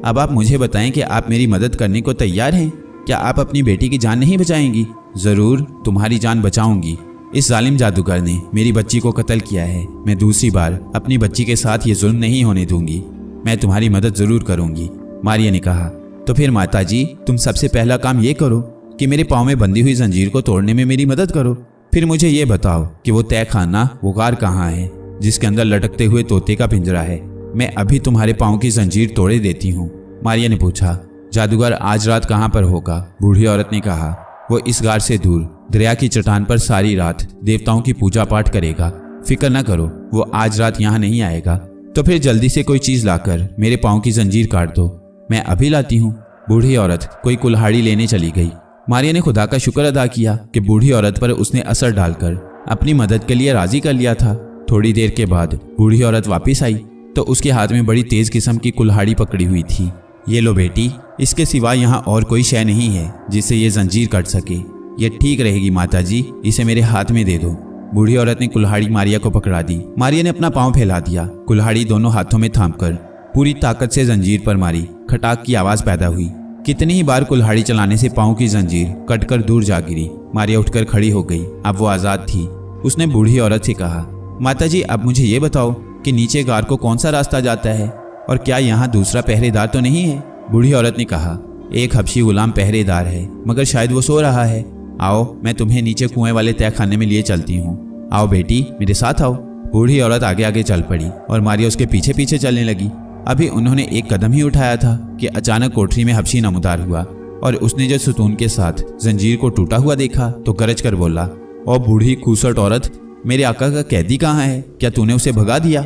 अब आप मुझे बताएं कि आप मेरी मदद करने को तैयार हैं? क्या आप अपनी बेटी की जान नहीं बचाएंगी? जरूर तुम्हारी जान बचाऊंगी। इस जालिम जादूगर ने मेरी बच्ची को कत्ल किया है। मैं दूसरी बार अपनी बच्ची के साथ ये जुल्म नहीं होने दूंगी। मैं तुम्हारी मदद जरूर करूंगी। मारिया ने कहा, तो फिर माताजी, तुम सबसे पहला काम ये करो कि मेरे पाँव में बंधी हुई जंजीर को तोड़ने में मेरी मदद करो। फिर मुझे ये बताओ कि वो तय खाना, वो गार कहाँ है जिसके अंदर लटकते हुए तोते का पिंजरा है। मैं अभी तुम्हारे पाँव की जंजीर तोड़े देती हूँ। मारिया ने पूछा, जादूगर आज रात कहाँ पर होगा? बूढ़ी औरत ने कहा, वो इस गार से दूर दरिया की चट्टान पर सारी रात देवताओं की पूजा पाठ करेगा। फिक्र न करो, वो आज रात यहाँ नहीं आएगा। तो फिर जल्दी से कोई चीज लाकर मेरे पाँव की जंजीर काट दो। मैं अभी लाती हूँ। बूढ़ी औरत कोई कुल्हाड़ी लेने चली गई। मारिया ने खुदा का शुक्र अदा किया कि बूढ़ी औरत पर उसने असर डालकर अपनी मदद के लिए राजी कर लिया था। थोड़ी देर के बाद बूढ़ी औरत वापस आई तो उसके हाथ में बड़ी तेज किस्म की कुल्हाड़ी पकड़ी हुई थी। ये लो बेटी, इसके सिवा यहाँ और कोई शय नहीं है जिससे ये जंजीर कट सके। ये ठीक रहेगी माताजी, इसे मेरे हाथ में दे दो। बूढ़ी औरत ने कुल्हाड़ी मारिया को पकड़ा दी। मारिया ने अपना पाँव फैला दिया। कुल्हाड़ी दोनों हाथों में थामकर पूरी ताकत से जंजीर पर मारी। खटाक की आवाज पैदा हुई। कितनी ही बार कुल्हाड़ी चलाने से पाँव की जंजीर कटकर दूर जा गिरी। मारिया उठकर खड़ी हो गई। अब वो आजाद थी। उसने बूढ़ी औरत से कहा, माताजी, अब मुझे ये बताओ कि नीचे गार को कौन सा रास्ता जाता है और क्या यहाँ दूसरा पहरेदार तो नहीं है? बूढ़ी औरत ने कहा, एक हबशी गुलाम पहरेदार है, मगर शायद वो सो रहा है। आओ, मैं तुम्हें नीचे कुएं वाले तहखाने में लिए चलती हूँ। आओ बेटी, मेरे साथ आओ। बूढ़ी औरत आगे आगे चल पड़ी और मारिया उसके पीछे पीछे चलने लगी। अभी उन्होंने एक कदम ही उठाया था कि अचानक कोठरी में हबशी नमूदार हुआ और उसने जो सुतून के साथ जंजीर को टूटा हुआ देखा तो गरज कर बोला, और बूढ़ी खूसट औरत, मेरे आका का कैदी कहाँ है? क्या तूने उसे भगा दिया?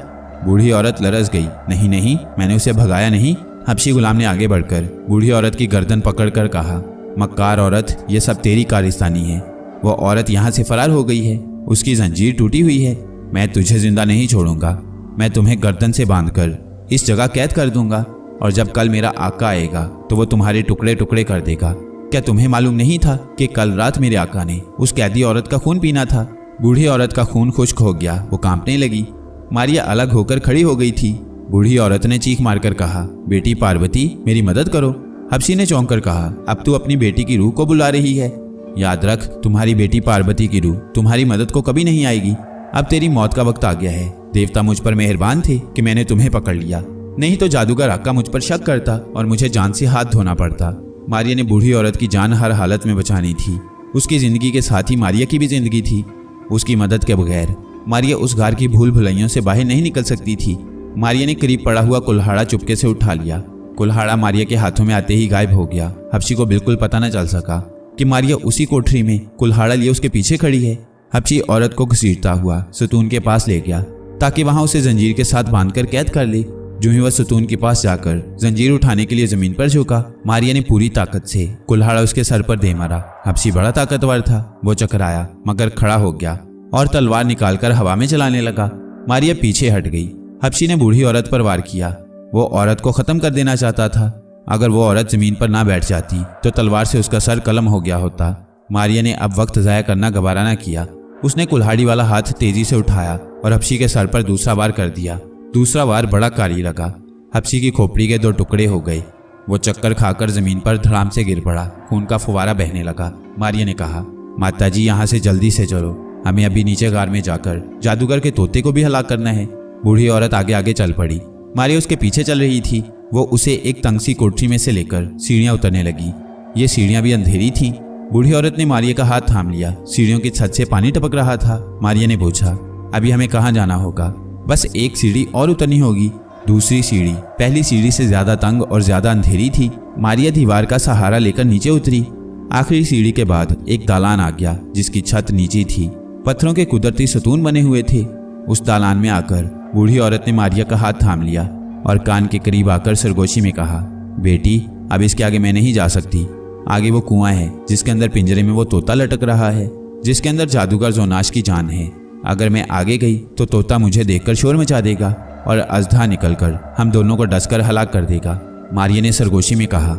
बूढ़ी औरत लरस गई। नहीं नहीं, मैंने उसे भगाया नहीं। हबशी गुलाम ने आगे बढ़कर बूढ़ी औरत की गर्दन पकड़कर कहा, मक्कार औरत, ये सब तेरी कारस्तानी है। वो औरत यहाँ से फरार हो गई है। उसकी जंजीर टूटी हुई है। मैं तुझे जिंदा नहीं छोड़ूंगा। मैं तुम्हें गर्दन से बांधकर इस जगह कैद कर दूंगा और जब कल मेरा आका आएगा तो वो तुम्हारे टुकड़े टुकड़े कर देगा। क्या तुम्हें मालूम नहीं था कि कल रात मेरे आका ने उस कैदी औरत का खून पीना था? बूढ़ी औरत का खून खुश्क हो गया। वो कांपने लगी। मारिया अलग होकर खड़ी हो गई थी। बूढ़ी औरत ने चीख मारकर कहा, बेटी पार्वती, मेरी मदद करो। हबशी ने चौंक कर कहा, अब तू अपनी बेटी की रूह को बुला रही है। याद रख, तुम्हारी बेटी पार्वती की रूह तुम्हारी मदद को कभी नहीं आएगी। अब तेरी मौत का वक्त आ गया है। देवता मुझ पर मेहरबान थे कि मैंने तुम्हें पकड़ लिया, नहीं तो जादूगर आका मुझ पर शक करता और मुझे जान से हाथ धोना पड़ता। मारिया ने बूढ़ी औरत की जान हर हालत में बचानी थी। उसकी जिंदगी के साथ ही मारिया की भी जिंदगी थी। उसकी मदद के बगैर मारिया उस गार की भूल भुलैयों से बाहर नहीं निकल सकती थी। मारिया ने करीब पड़ा हुआ कुल्हाड़ा चुपके से उठा लिया। कुल्हाड़ा मारिया के हाथों में आते ही गायब हो गया। हप्सी को बिल्कुल पता न चल सका कि मारिया उसी कोठरी में कुल्हाड़ा लिए उसके पीछे खड़ी है। हप्सी औरत को घसीटता हुआ सतून के पास ले गया ताकि वहां उसे जंजीर के साथ बांधकर कैद कर ले। जो ही वह सतून के पास जाकर जंजीर उठाने के लिए जमीन पर झुका, मारिया ने पूरी ताकत से कुल्हाड़ा उसके सर पर दे मारा। हप्सी बड़ा ताकतवर था, वो चकराया मगर खड़ा हो गया और तलवार निकालकर हवा में चलाने लगा। मारिया पीछे हट गई। हप्सी ने बूढ़ी औरत पर वार किया। वो औरत को खत्म कर देना चाहता था। अगर वो औरत जमीन पर ना बैठ जाती तो तलवार से उसका सर कलम हो गया होता। मारिया ने अब वक्त ज़ाया करना गवारा न किया। उसने कुल्हाड़ी वाला हाथ तेजी से उठाया और हप्सी के सर पर दूसरा वार कर दिया। दूसरा वार बड़ा कारी लगा। हप्सी की खोपड़ी के 2 टुकड़े हो गए। वो चक्कर खाकर जमीन पर धड़ाम से गिर पड़ा। खून का फुवारा बहने लगा। मारिया ने कहा, माताजी यहाँ से जल्दी से चलो, हमें अभी नीचे गार में जाकर जादूगर के तोते को भी हलाक करना है। बूढ़ी औरत आगे आगे चल पड़ी। मारिया उसके पीछे चल रही थी। वो उसे एक तंग सी कोठरी में से लेकर सीढ़ियां उतरने लगी। ये सीढ़ियां भी अंधेरी थीं। बूढ़ी औरत ने मारिया का हाथ थाम लिया। सीढ़ियों की छत से पानी टपक रहा था। मारिया ने पूछा, अभी हमें कहाँ जाना होगा? बस एक सीढ़ी और उतरनी होगी। दूसरी सीढ़ी पहली सीढ़ी से ज्यादा तंग और ज्यादा अंधेरी थी। मारिया दीवार का सहारा लेकर नीचे उतरी। आखिरी सीढ़ी के बाद एक दालान आ गया जिसकी छत नीची थी। पत्थरों के कुदरती सतून बने हुए थे। उस दालान में आकर बूढ़ी औरत ने मारिया का हाथ थाम लिया और कान के करीब आकर सरगोशी में कहा, बेटी, अब इसके आगे मैं नहीं जा सकती। आगे वो कुआं है जिसके अंदर पिंजरे में वो तोता लटक रहा है, जिसके अंदर जादूगर जोनाश की जान है। अगर मैं आगे गई तो तोता मुझे देखकर शोर मचा देगा और अजधा निकलकर हम दोनों को डसकर हलाक कर देगा। मारिया ने सरगोशी में कहा,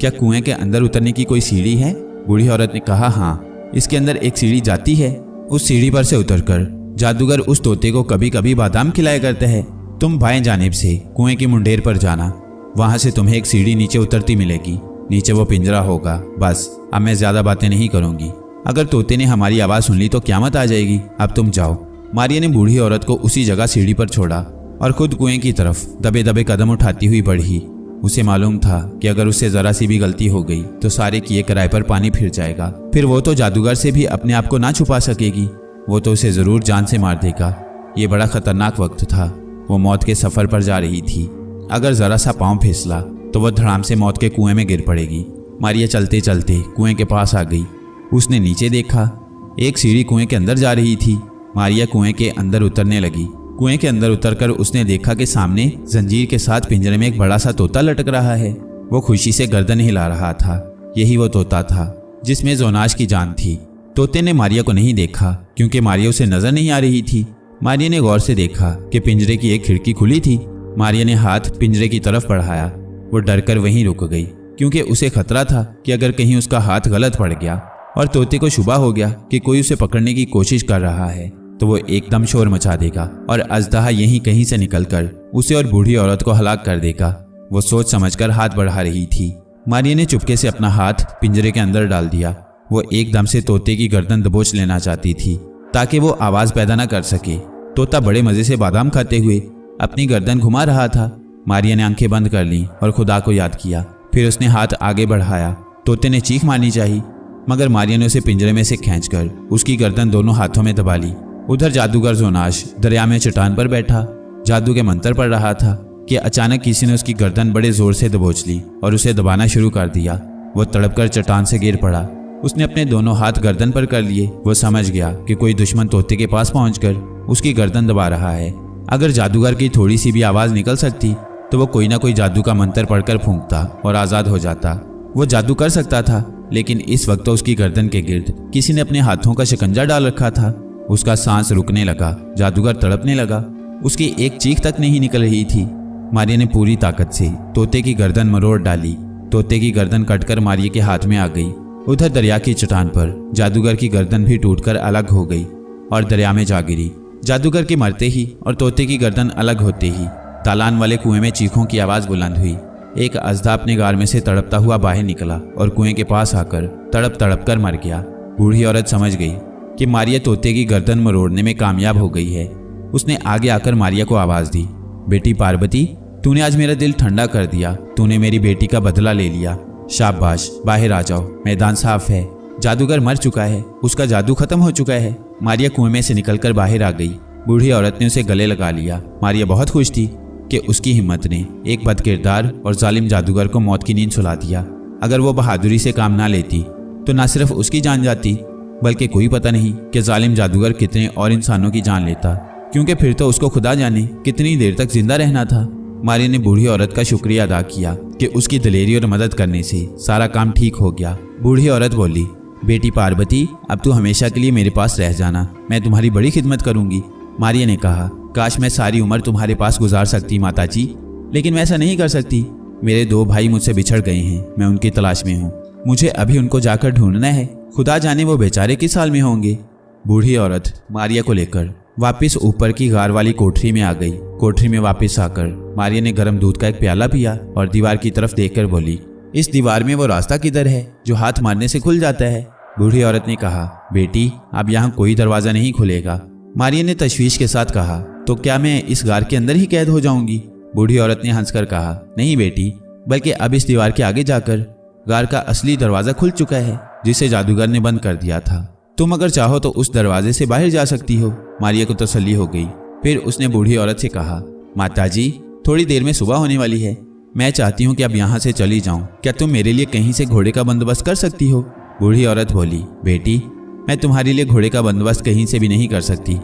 क्या कुएं के अंदर उतरने की कोई सीढ़ी है? बूढ़ी औरत ने कहा, हाँ, इसके अंदर एक सीढ़ी जाती है। उस सीढ़ी पर से उतरकर जादूगर उस तोते को कभी कभी बादाम खिलाया करते हैं। तुम बाएं जानिब से कुएं की मुंडेर पर जाना, वहां से तुम्हें एक सीढ़ी नीचे उतरती मिलेगी। नीचे वो पिंजरा होगा। बस अब मैं ज्यादा बातें नहीं करूंगी। अगर तोते ने हमारी आवाज सुन ली तो क्यामत आ जाएगी। अब तुम जाओ। मारिया ने बूढ़ी औरत को उसी जगह सीढ़ी पर छोड़ा और खुद कुएं की तरफ दबे दबे कदम उठाती हुई बढ़ी। उसे मालूम था कि अगर उससे जरा सी भी गलती हो गई तो सारे किए कराए पर पानी फिर जाएगा। फिर वो तो जादूगर से भी अपने आप को ना छुपा सकेगी। वो तो उसे जरूर जान से मार देगा। ये बड़ा खतरनाक वक्त था। वो मौत के सफर पर जा रही थी। अगर जरा सा पांव फिसला तो वह धड़ाम से मौत के कुएं में गिर पड़ेगी। मारिया चलते चलते कुएं के पास आ गई। उसने नीचे देखा, एक सीढ़ी कुएं के अंदर जा रही थी। मारिया कुएं के अंदर उतरने लगी। कुएं के अंदर उतरकर उसने देखा कि सामने जंजीर के साथ पिंजरे में एक बड़ा सा तोता लटक रहा है। वो खुशी से गर्दन हिला रहा था। यही वो तोता था जिसमें जोनाश की जान थी। तोते ने मारिया को नहीं देखा क्योंकि मारिया उसे नजर नहीं आ रही थी। मारिया ने गौर से देखा कि पिंजरे की एक खिड़की खुली थी। मारिया ने हाथ पिंजरे की तरफ बढ़ाया। वो डरकर वहीं रुक गई क्योंकि उसे खतरा था कि अगर कहीं उसका हाथ गलत पड़ गया और तोते को शुबा हो गया कि कोई उसे पकड़ने की कोशिश कर रहा है तो वो एकदम शोर मचा देगा और अजदहा यहीं कहीं से निकलकर उसे और बूढ़ी औरत को हलाक कर देगा। वो सोच समझकर हाथ बढ़ा रही थी। मारिया ने चुपके से अपना हाथ पिंजरे के अंदर डाल दिया। वो एकदम से तोते की गर्दन दबोच लेना चाहती थी ताकि वो आवाज पैदा न कर सके। तोता बड़े मजे से बादाम खाते हुए अपनी गर्दन घुमा रहा था। मारिया ने आंखें बंद कर ली और खुदा को याद किया। फिर उसने हाथ आगे बढ़ाया। तोते ने चीख मारनी चाहिए मगर मारिया ने उसे पिंजरे में से खींचकर उसकी गर्दन दोनों हाथों में दबा ली। उधर जादूगर जोनाश दरिया में चट्टान पर बैठा जादू के मंत्र पढ़ रहा था कि अचानक किसी ने उसकी गर्दन बड़े जोर से दबोच ली और उसे दबाना शुरू कर दिया। वो तड़पकर चट्टान से गिर पड़ा। उसने अपने दोनों हाथ गर्दन पर कर लिए। वो समझ गया कि कोई दुश्मन तोते के पास पहुंचकर उसकी गर्दन दबा रहा है। अगर जादूगर की थोड़ी सी भी आवाज निकल सकती तो वो कोई ना कोई जादू का मंत्र पढ़कर फूंकता और आजाद हो जाता। वो जादू कर सकता था लेकिन इस वक्त तो उसकी गर्दन के गिर्द किसी ने अपने हाथों का शिकंजा डाल रखा था। उसका सांस रुकने लगा। जादूगर तड़पने लगा। उसकी एक चीख तक नहीं निकल रही थी। मारिया ने पूरी ताकत से तोते की गर्दन मरोड़ डाली। तोते की गर्दन कटकर मारिया के हाथ में आ गई। उधर दरिया की चट्टान पर जादूगर की गर्दन भी टूटकर अलग हो गई और दरिया में जा गिरी। जादूगर के मरते ही और तोते की गर्दन अलग होते ही तालान वाले कुएं में चीखों की आवाज बुलंद हुई। एक अजदा अपने गार में से तड़पता हुआ बाहर निकला और कुएं के पास आकर तड़प तड़प कर मर गया। बूढ़ी औरत समझ गई कि मारिया तोते की गर्दन मरोड़ने में कामयाब हो गई है। उसने आगे आकर मारिया को आवाज दी, बेटी पार्वती, तूने आज मेरा दिल ठंडा कर दिया। तूने मेरी बेटी का बदला ले लिया। शाबाश, बाहर आ जाओ, मैदान साफ है। जादूगर मर चुका है, उसका जादू खत्म हो चुका है। मारिया कुएं में से निकलकर बाहर आ गई। बूढ़ी औरत ने उसे गले लगा लिया। मारिया बहुत खुश थी। कि उसकी हिम्मत ने एक बदकिरदार और जालिम जादूगर को मौत की नींद सुला दिया। अगर वो बहादुरी से काम ना लेती तो न सिर्फ उसकी जान जाती, बल्कि कोई पता नहीं कि जालिम जादूगर कितने और इंसानों की जान लेता, क्योंकि फिर तो उसको खुदा जाने कितनी देर तक जिंदा रहना था। मारिया ने बूढ़ी औरत का शुक्रिया अदा किया कि उसकी दिलेरी और मदद करने से सारा काम ठीक हो गया। बूढ़ी औरत बोली, बेटी पार्वती, अब तू हमेशा के लिए मेरे पास रह जाना, मैं तुम्हारी बड़ी खिदमत करूंगी। मारिया ने कहा, काश मैं सारी उम्र तुम्हारे पास गुजार सकती माताजी, लेकिन मैं ऐसा नहीं कर सकती। मेरे 2 भाई मुझसे बिछड़ गए हैं, मैं उनकी तलाश में हूँ। मुझे अभी उनको जाकर ढूंढना है, खुदा जाने वो बेचारे किस हाल में होंगे। बूढ़ी औरत मारिया को लेकर वापस ऊपर की गार वाली कोठरी में आ गई। कोठरी में वापस आकर मारिया ने गर्म दूध का एक प्याला पिया और दीवार की तरफ देखकर बोली, इस दीवार में वो रास्ता किधर है जो हाथ मारने से खुल जाता है? बूढ़ी औरत ने कहा, बेटी, अब यहाँ कोई दरवाजा नहीं खुलेगा। मारिया ने तशवीश के साथ कहा, तो क्या मैं इस गार के अंदर ही कैद हो जाऊंगी? बूढ़ी औरत ने हंसकर कहा, नहीं बेटी, बल्कि अब इस दीवार के आगे जाकर गार का असली दरवाजा खुल चुका है, जिसे जादूगर ने बंद कर दिया था। तुम अगर चाहो तो उस दरवाजे से बाहर जा सकती हो। मारिया को तसल्ली हो गई। फिर उसने बूढ़ी औरत से कहा, माताजी, थोड़ी देर में सुबह होने वाली है, मैं चाहती हूँ कि अब यहाँ से चली जाऊँ। क्या तुम मेरे लिए कहीं से घोड़े का बंदोबस्त कर सकती हो? बूढ़ी औरत बोली, बेटी, मैं तुम्हारे लिए घोड़े का बंदोबस्त कहीं से भी नहीं कर सकती।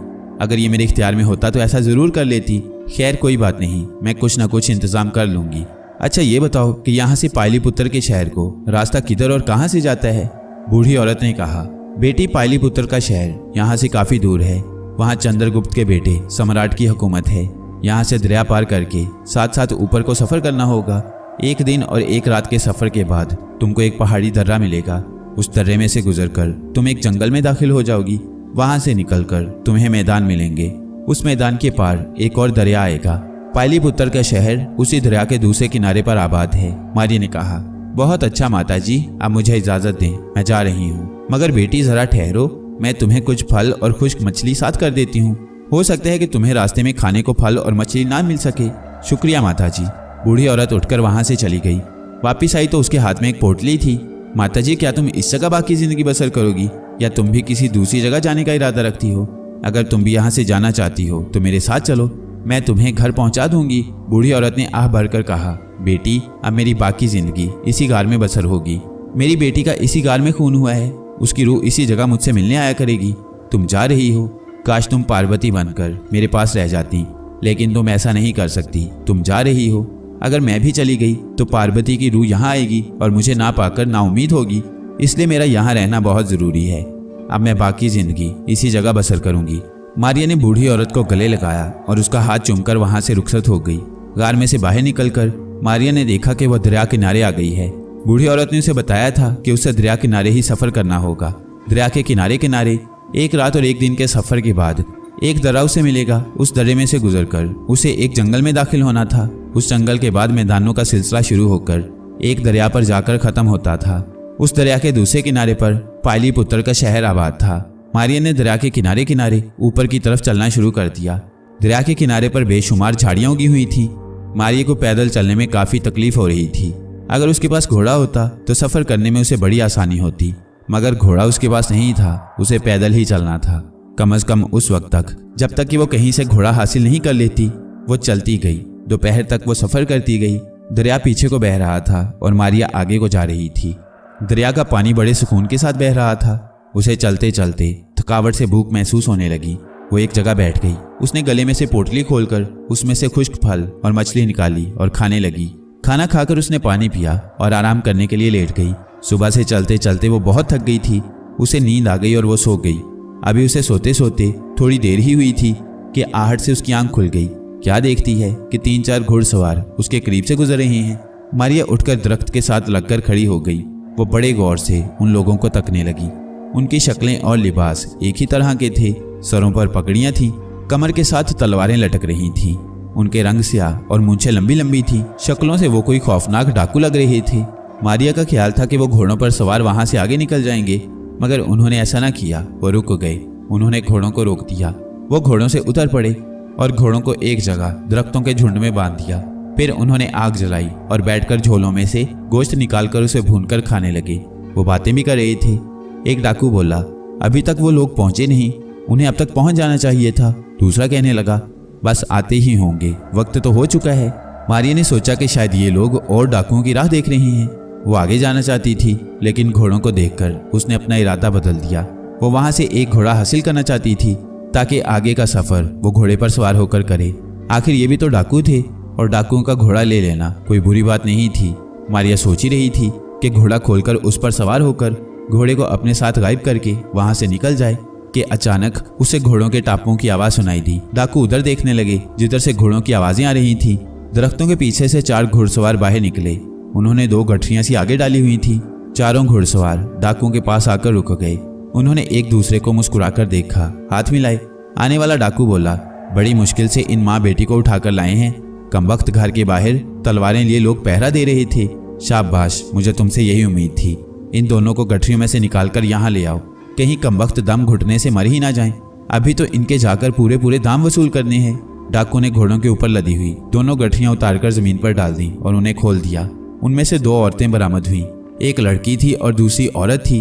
अगर ये मेरे इख्तियार में होता तो ऐसा जरूर कर लेती। खैर कोई बात नहीं, मैं कुछ न कुछ इंतजाम कर लूंगी। अच्छा ये बताओ कि यहाँ से पायलीपुत्र के शहर को रास्ता किधर और कहाँ से जाता है? बूढ़ी औरत ने कहा, बेटी, पायलीपुत्र का शहर यहाँ से काफी दूर है। वहाँ चंद्रगुप्त के बेटे सम्राट की हुकूमत है। यहाँ से दरिया पार करके साथ साथ ऊपर को सफर करना होगा। 1 दिन और 1 रात के सफर के बाद तुमको एक पहाड़ी दर्रा मिलेगा। उस दर्रे में से गुजरकर तुम एक जंगल में दाखिल हो जाओगी। वहां से निकलकर तुम्हें मैदान मिलेंगे। उस मैदान के पार एक और दरिया आएगा। पायलीपुत्र का शहर उसी दरिया के दूसरे किनारे पर आबाद है। मारिया ने कहा, बहुत अच्छा माताजी, अब मुझे इजाजत दें, मैं जा रही हूँ। मगर बेटी जरा ठहरो, मैं तुम्हें कुछ फल और खुश्क मछली साथ कर देती हूँ। हो सकता है कि तुम्हें रास्ते में खाने को फल और मछली ना मिल सके। शुक्रिया माताजी। बूढ़ी औरत उठकर वहां से चली गई। वापिस आई तो उसके हाथ में एक पोटली थी। माताजी, क्या तुम इस जगह बाकी जिंदगी बसर करोगी या तुम भी किसी दूसरी जगह जाने का इरादा रखती हो? अगर तुम भी यहाँ से जाना चाहती हो तो मेरे साथ चलो, मैं तुम्हें घर पहुंचा दूंगी। बूढ़ी औरत ने आह भरकर कहा, बेटी, अब मेरी बाकी जिंदगी इसी गार में बसर होगी। मेरी बेटी का इसी गार में खून हुआ है, उसकी रूह इसी जगह मुझसे मिलने आया करेगी। तुम जा रही हो, काश तुम पार्वती बनकर मेरे पास रह जाती, लेकिन तुम ऐसा नहीं कर सकती। तुम जा रही हो। अगर मैं भी चली गई तो पार्वती की रूह यहाँ आएगी और मुझे ना पाकर नाउमीद होगी। इसलिए मेरा यहाँ रहना बहुत जरूरी है। अब मैं बाकी जिंदगी इसी जगह बसर करूंगी। मारिया ने बूढ़ी औरत को गले लगाया और उसका हाथ चूमकर वहां से रुखसत हो गई। गार में से बाहर निकलकर मारिया ने देखा कि वह दरिया किनारे आ गई है। बूढ़ी औरत ने उसे बताया था कि उसे दरिया किनारे ही सफर करना होगा। दरिया के किनारे किनारे 1 रात और 1 दिन के सफर के बाद एक दर्रा उसे मिलेगा। उस दर्रे में से गुजरकर उसे एक जंगल में दाखिल होना था। उस जंगल के बाद मैदानों का सिलसिला शुरू होकर एक दरिया पर जाकर खत्म होता था। उस दरिया के दूसरे किनारे पर पायलीपुत्र का शहर आबाद था। मारिया ने दरिया के किनारे किनारे ऊपर की तरफ चलना शुरू कर दिया। दरिया के किनारे पर बेशुमार झाड़ियां उगी हुई थी। मारिया को पैदल चलने में काफी तकलीफ हो रही थी। अगर उसके पास घोड़ा होता तो सफर करने में उसे बड़ी आसानी होती, मगर घोड़ा उसके पास नहीं था। उसे पैदल ही चलना था, कम से कम उस वक्त तक जब तक कि वो कहीं से घोड़ा हासिल नहीं कर लेती। वो चलती गई। दोपहर तक वो सफर करती गई। दरिया पीछे को बह रहा था और मारिया आगे को जा रही थी। दरिया का पानी बड़े सुकून के साथ बह रहा था। उसे चलते चलते थकावट से भूख महसूस होने लगी। वो एक जगह बैठ गई। उसने गले में से पोटली खोलकर उसमें से खुश्क फल और मछली निकाली और खाने लगी। खाना खाकर उसने पानी पिया और आराम करने के लिए लेट गई। सुबह से चलते चलते वो बहुत थक गई थी। उसे नींद आ गई और वो सो गई। अभी उसे सोते सोते थोड़ी देर ही हुई थी कि आहट से उसकी आंख खुल गई। क्या देखती है कि 3-4 घुड़सवार उसके करीब से गुजर रहे हैं। मारिया उठकर दरख्त के साथ लगकर खड़ी हो गई। वो बड़े गौर से उन लोगों को तकने लगी। उनकी शक्लें और लिबास एक ही तरह के थे। सरों पर पगड़ियां थीं, कमर के साथ तलवारें लटक रही थीं। उनके रंग स्याह और मूंछें लंबी लंबी थीं। शक्लों से वो कोई खौफनाक डाकू लग रहे थे। मारिया का ख्याल था कि वो घोड़ों पर सवार वहां से आगे निकल जाएंगे, मगर उन्होंने ऐसा ना किया। वो रुक गए। उन्होंने घोड़ों को रोक दिया। वो घोड़ों से उतर पड़े और घोड़ों को एक जगह दरख्तों के झुंड में बांध दिया। फिर उन्होंने आग जलाई और बैठकर झोलों में से गोश्त निकालकर उसे भूनकर खाने लगे। वो बातें भी कर रहे थे। एक डाकू बोला, अभी तक वो लोग पहुंचे नहीं, उन्हें अब तक पहुंच जाना चाहिए था। दूसरा कहने लगा, बस आते ही होंगे, वक्त तो हो चुका है। मारिया ने सोचा कि शायद ये लोग और डाकुओं की राह देख रहे हैं। वो आगे जाना चाहती थी, लेकिन घोड़ों को देखकर उसने अपना इरादा बदल दिया। वो वहां से एक घोड़ा हासिल करना चाहती थी ताकि आगे का सफर वो घोड़े पर सवार होकर करे। आखिर ये भी तो डाकू थे और डाकुओं का घोड़ा ले लेना कोई बुरी बात नहीं थी। मारिया सोच ही रही थी कि घोड़ा खोलकर उस पर सवार होकर घोड़े को अपने साथ गायब करके वहां से निकल जाए कि अचानक उसे घोड़ों के टापों की आवाज सुनाई दी। डाकू उधर देखने लगे जिधर से घोड़ों की आवाजें आ रही थी। दरख्तों के पीछे से 4 घुड़सवार बाहर निकले। उन्होंने 2 गठरियां सी आगे डाली हुई थी। चारों घुड़सवार डाकुओं के पास आकर रुक गए। उन्होंने एक दूसरे को मुस्कुराकर देखा, हाथ मिलाए। आने वाला डाकू बोला, बड़ी मुश्किल से इन माँ बेटी को उठाकर लाए हैं। कमबख्त घर के बाहर तलवारें लिए लोग पहरा दे रहे थे। शाबाश, मुझे तुमसे यही उम्मीद थी। इन दोनों को गठरियों में से निकालकर यहाँ ले आओ, कहीं कमबख्त दम घुटने से मर ही ना जाएं। अभी तो इनके जाकर पूरे दाम वसूल करने हैं। डाकू ने घोड़ों के ऊपर लदी हुई 2 गठरियां उतारकर जमीन पर डाल दी और उन्हें खोल दिया। उनमें से 2 औरतें बरामद हुई। एक लड़की थी और दूसरी औरत थी।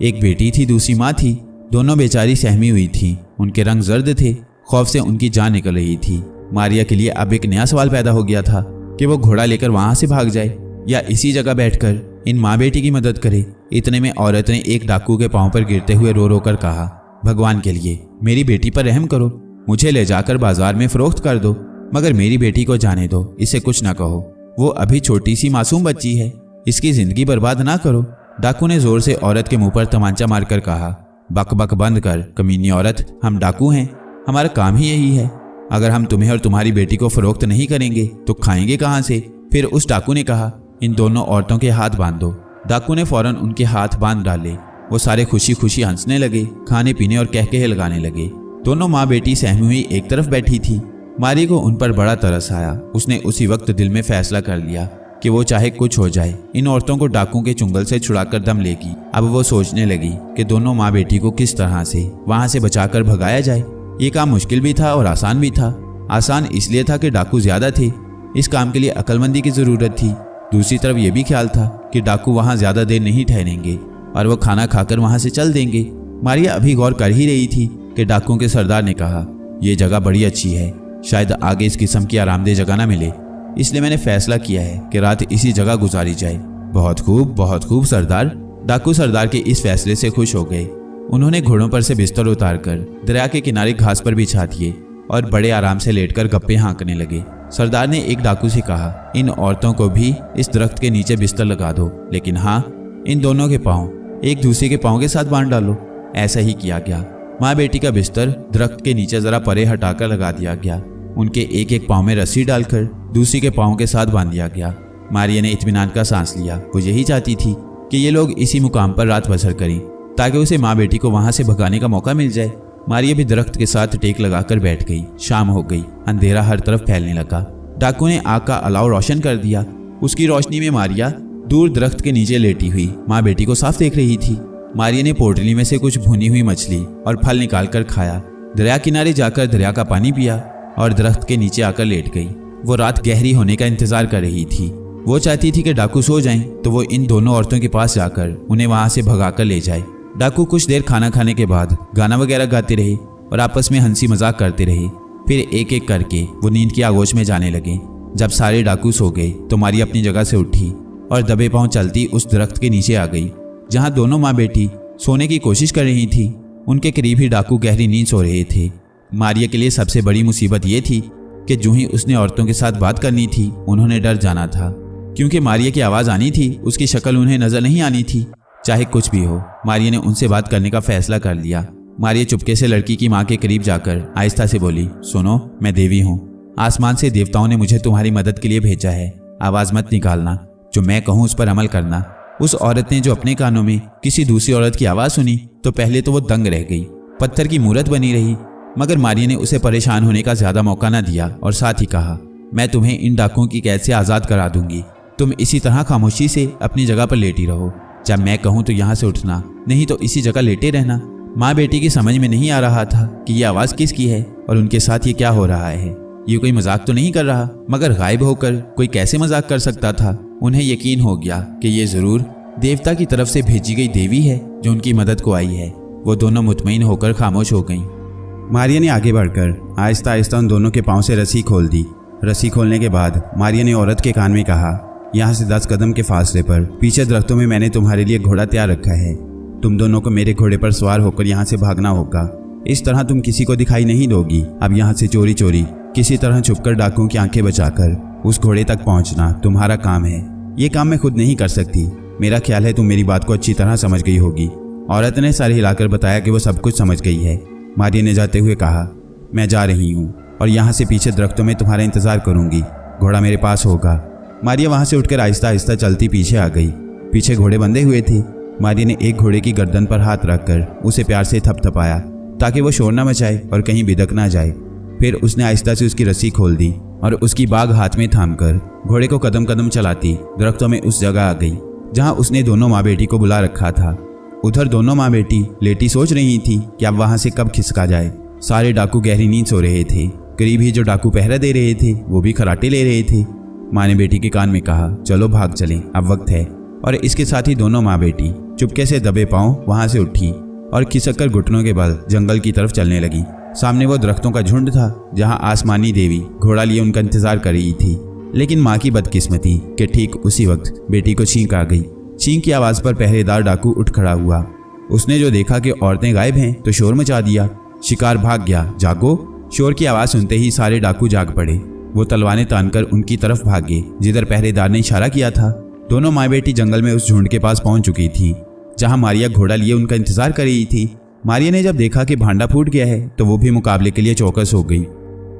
एक बेटी थी, दूसरी माँ थी। दोनों बेचारी सहमी हुई थी। उनके रंग जर्द थे, खौफ से उनकी जान निकल रही थी। मारिया के लिए अब एक नया सवाल पैदा हो गया था कि वो घोड़ा लेकर वहां से भाग जाए या इसी जगह बैठकर इन माँ बेटी की मदद करे। इतने में औरत ने एक डाकू के पांव पर गिरते हुए रो रो कर कहा, भगवान के लिए मेरी बेटी पर रहम करो, मुझे ले जाकर बाजार में फरोख्त कर दो, मगर मेरी बेटी को जाने दो, इसे कुछ ना कहो। वो अभी छोटी सी मासूम बच्ची है, इसकी जिंदगी बर्बाद ना करो। डाकू ने जोर से औरत के मुंह पर तमांचा मारकर कहा, बक बक बंद कर कमीनी औरत, हम डाकू हैं, हमारा काम ही यही है। अगर हम तुम्हें और तुम्हारी बेटी को फरोख्त नहीं करेंगे तो खाएंगे कहाँ से? फिर उस डाकू ने कहा, इन दोनों औरतों के हाथ बांध दो। डाकू ने फौरन उनके हाथ बांध डाले। वो सारे खुशी खुशी हंसने लगे, खाने पीने और कहकहे लगाने लगे। दोनों माँ बेटी सहमी हुई एक तरफ बैठी थी। मारी को उन पर बड़ा तरस आया। उसने उसी वक्त दिल में फैसला कर लिया कि वो चाहे कुछ हो जाए इन औरतों को डाकुओं के चुंगल से छुड़ाकर दम लेगी। अब वो सोचने लगी कि दोनों माँ बेटी को किस तरह से वहां से बचाकर भगाया जाए। ये काम मुश्किल भी था और आसान भी था। आसान इसलिए था कि डाकू ज्यादा थे, इस काम के लिए अक्लमंदी की जरूरत थी। दूसरी तरफ यह भी ख्याल था कि डाकू वहां ज्यादा देर नहीं ठहरेंगे और वो खाना खाकर वहां से चल देंगे। मारिया अभी गौर कर ही रही थी कि डाकुओं के सरदार ने कहा, यह जगह बड़ी अच्छी है, शायद आगे इस किस्म की आरामदेह जगह ना मिले, इसलिए मैंने फैसला किया है कि रात इसी जगह गुजारी जाए। बहुत खूब सरदार। डाकू सरदार के इस फैसले से खुश हो गए। उन्होंने घोड़ों पर से बिस्तर उतारकर दरिया के किनारे घास पर बिछा दिए और बड़े आराम से लेटकर गप्पे हाँकने लगे। सरदार ने एक डाकू से कहा, इन औरतों को भी इस दरख्त के नीचे बिस्तर लगा दो, लेकिन हाँ, इन दोनों के पाँव एक दूसरे के पाँव के साथ बांध डालो। ऐसा ही किया गया। माँ बेटी का बिस्तर दरख्त के नीचे जरा परे हटाकर लगा दिया गया। उनके एक एक पाँव में रस्सी डालकर दूसरी के पाँव के साथ बांध दिया गया। मारिया ने इत्मीनान का सांस लिया। वो यही चाहती थी कि ये लोग इसी मुकाम पर रात बसर करें ताकि उसे माँ बेटी को वहां से भगाने का मौका मिल जाए। मारिया भी दरख्त के साथ टेक लगाकर बैठ गई। शाम हो गई, अंधेरा हर तरफ फैलने लगा। डाकू ने आग का अलाव रोशन कर दिया। उसकी रोशनी में मारिया दूर दरख्त के नीचे लेटी हुई माँ बेटी को साफ देख रही थी। मारिया ने पोटली में से कुछ भुनी हुई मछली और फल निकालकर खाया। दरिया किनारे जाकर दरिया का पानी पिया और दरख्त के नीचे आकर लेट गई। वो रात गहरी होने का इंतजार कर रही थी। वो चाहती थी कि डाकू सो जाएं तो वो इन दोनों औरतों के पास जाकर उन्हें वहां से भगाकर ले जाए। डाकू कुछ देर खाना खाने के बाद गाना वगैरह गाते रहे और आपस में हंसी मजाक करते रहे। फिर एक एक करके वो नींद की आगोश में जाने लगे। जब सारे डाकू सो गए तो मारिया अपनी जगह से उठी और दबे पांव चलती उस दरख्त के नीचे आ गई जहां दोनों माँ बेटी सोने की कोशिश कर रही थी। उनके करीब ही डाकू गहरी नींद सो रहे थे। मारिया के लिए सबसे बड़ी मुसीबत ये थी कि जो ही उसने औरतों के साथ बात करनी थी उन्होंने डर जाना था, क्योंकि मारिया की आवाज़ आनी थी, उसकी शक्ल उन्हें नजर नहीं आनी थी। चाहे कुछ भी हो, मारिया ने उनसे बात करने का फैसला कर लिया। मारिया चुपके से लड़की की माँ के करीब जाकर आहिस्ता से बोली, सुनो, मैं देवी हूँ। आसमान से देवताओं ने मुझे तुम्हारी मदद के लिए भेजा है। आवाज़ मत निकालना, जो मैं कहूँ उस पर अमल करना। उस औरत ने जो अपने कानों में किसी दूसरी औरत की आवाज़ सुनी तो पहले तो वो दंग रह गई, पत्थर की मूरत बनी रही। मगर मारिया ने उसे परेशान होने का ज्यादा मौका न दिया और साथ ही कहा, मैं तुम्हें इन डाकुओं की कैद से आज़ाद करा दूंगी। तुम इसी तरह खामोशी से अपनी जगह पर लेटी रहो। जब मैं कहूँ तो यहाँ से उठना, नहीं तो इसी जगह लेटे रहना। माँ बेटी की समझ में नहीं आ रहा था कि ये आवाज़ किसकी है और उनके साथ ये क्या हो रहा है। ये कोई मजाक तो नहीं कर रहा, मगर गायब होकर कोई कैसे मजाक कर सकता था। उन्हें यकीन हो गया कि ये जरूर देवता की तरफ से भेजी गई देवी है जो उनकी मदद को आई है। वो दोनों मुतमईन होकर खामोश हो गईं। मारिया ने आगे बढ़कर आहिस्ता आहिस्ता उन दोनों के पांव से रस्सी खोल दी। रस्सी खोलने के बाद मारिया ने औरत के कान में कहा, यहाँ से 10 कदम के फासले पर पीछे दरख्तों में मैंने तुम्हारे लिए घोड़ा तैयार रखा है। तुम दोनों को मेरे घोड़े पर सवार होकर यहाँ से भागना होगा। इस तरह तुम किसी को दिखाई नहीं दोगी। अब यहाँ से चोरी चोरी किसी तरह छुपकर डाकुओं की आंखें बचाकर उस घोड़े तक पहुँचना तुम्हारा काम है। ये काम मैं खुद नहीं कर सकती। मेरा ख्याल है तुम मेरी बात को अच्छी तरह समझ गई होगी। औरत ने सर हिलाकर बताया कि वो सब कुछ समझ गई है। मारिया ने जाते हुए कहा, मैं जा रही हूँ और यहाँ से पीछे दरख्तों में तुम्हारा इंतजार करूंगी। घोड़ा मेरे पास होगा। मारिया वहाँ से उठकर आहिस्ता आहिस्ता चलती पीछे आ गई। पीछे घोड़े बंधे हुए थे। मारिया ने एक घोड़े की गर्दन पर हाथ रखकर उसे प्यार से थपथपाया ताकि वो शोर न मचाए और कहीं बिदक ना जाए। फिर उसने आहिस्ता से उसकी रस्सी खोल दी और उसकी बाग हाथ में थामकर घोड़े को कदम कदम चलाती दरख्तों में उस जगह आ गई जहाँ उसने दोनों माँ बेटी को बुला रखा था। उधर दोनों माँ बेटी लेटी सोच रही थी कि अब वहाँ से कब खिसका जाए। सारे डाकू गहरी नींद सो रहे थे। करीब ही जो डाकू पहरा दे रहे थे वो भी खराटे ले रहे थे। माँ ने बेटी के कान में कहा, चलो भाग चलें, अब वक्त है। और इसके साथ ही दोनों माँ बेटी चुपके से दबे पांव वहां से उठी और खिसककर घुटनों के बल जंगल की तरफ चलने लगी। सामने वो दरख्तों का झुंड था जहां आसमानी देवी घोड़ा लिए उनका इंतजार कर रही थी। लेकिन माँ की बदकिस्मती कि ठीक उसी वक्त बेटी को छींक आ गई। छींक की आवाज पर पहरेदार डाकू उठ खड़ा हुआ। उसने जो देखा कि औरतें गायब हैं तो शोर मचा दिया। शिकार भाग गया। जागो। शोर की आवाज सुनते ही सारे डाकू जाग पड़े। वो तलवारें तानकर उनकी तरफ भागे जिधर पहरेदार ने इशारा किया था। दोनों माँ बेटी जंगल में उस झुंड के पास पहुंच चुकी थी जहां मारिया घोड़ा लिए उनका इंतजार कर रही थी। मारिया ने जब देखा कि भांडा फूट गया है तो वो भी मुकाबले के लिए चौकस हो गई।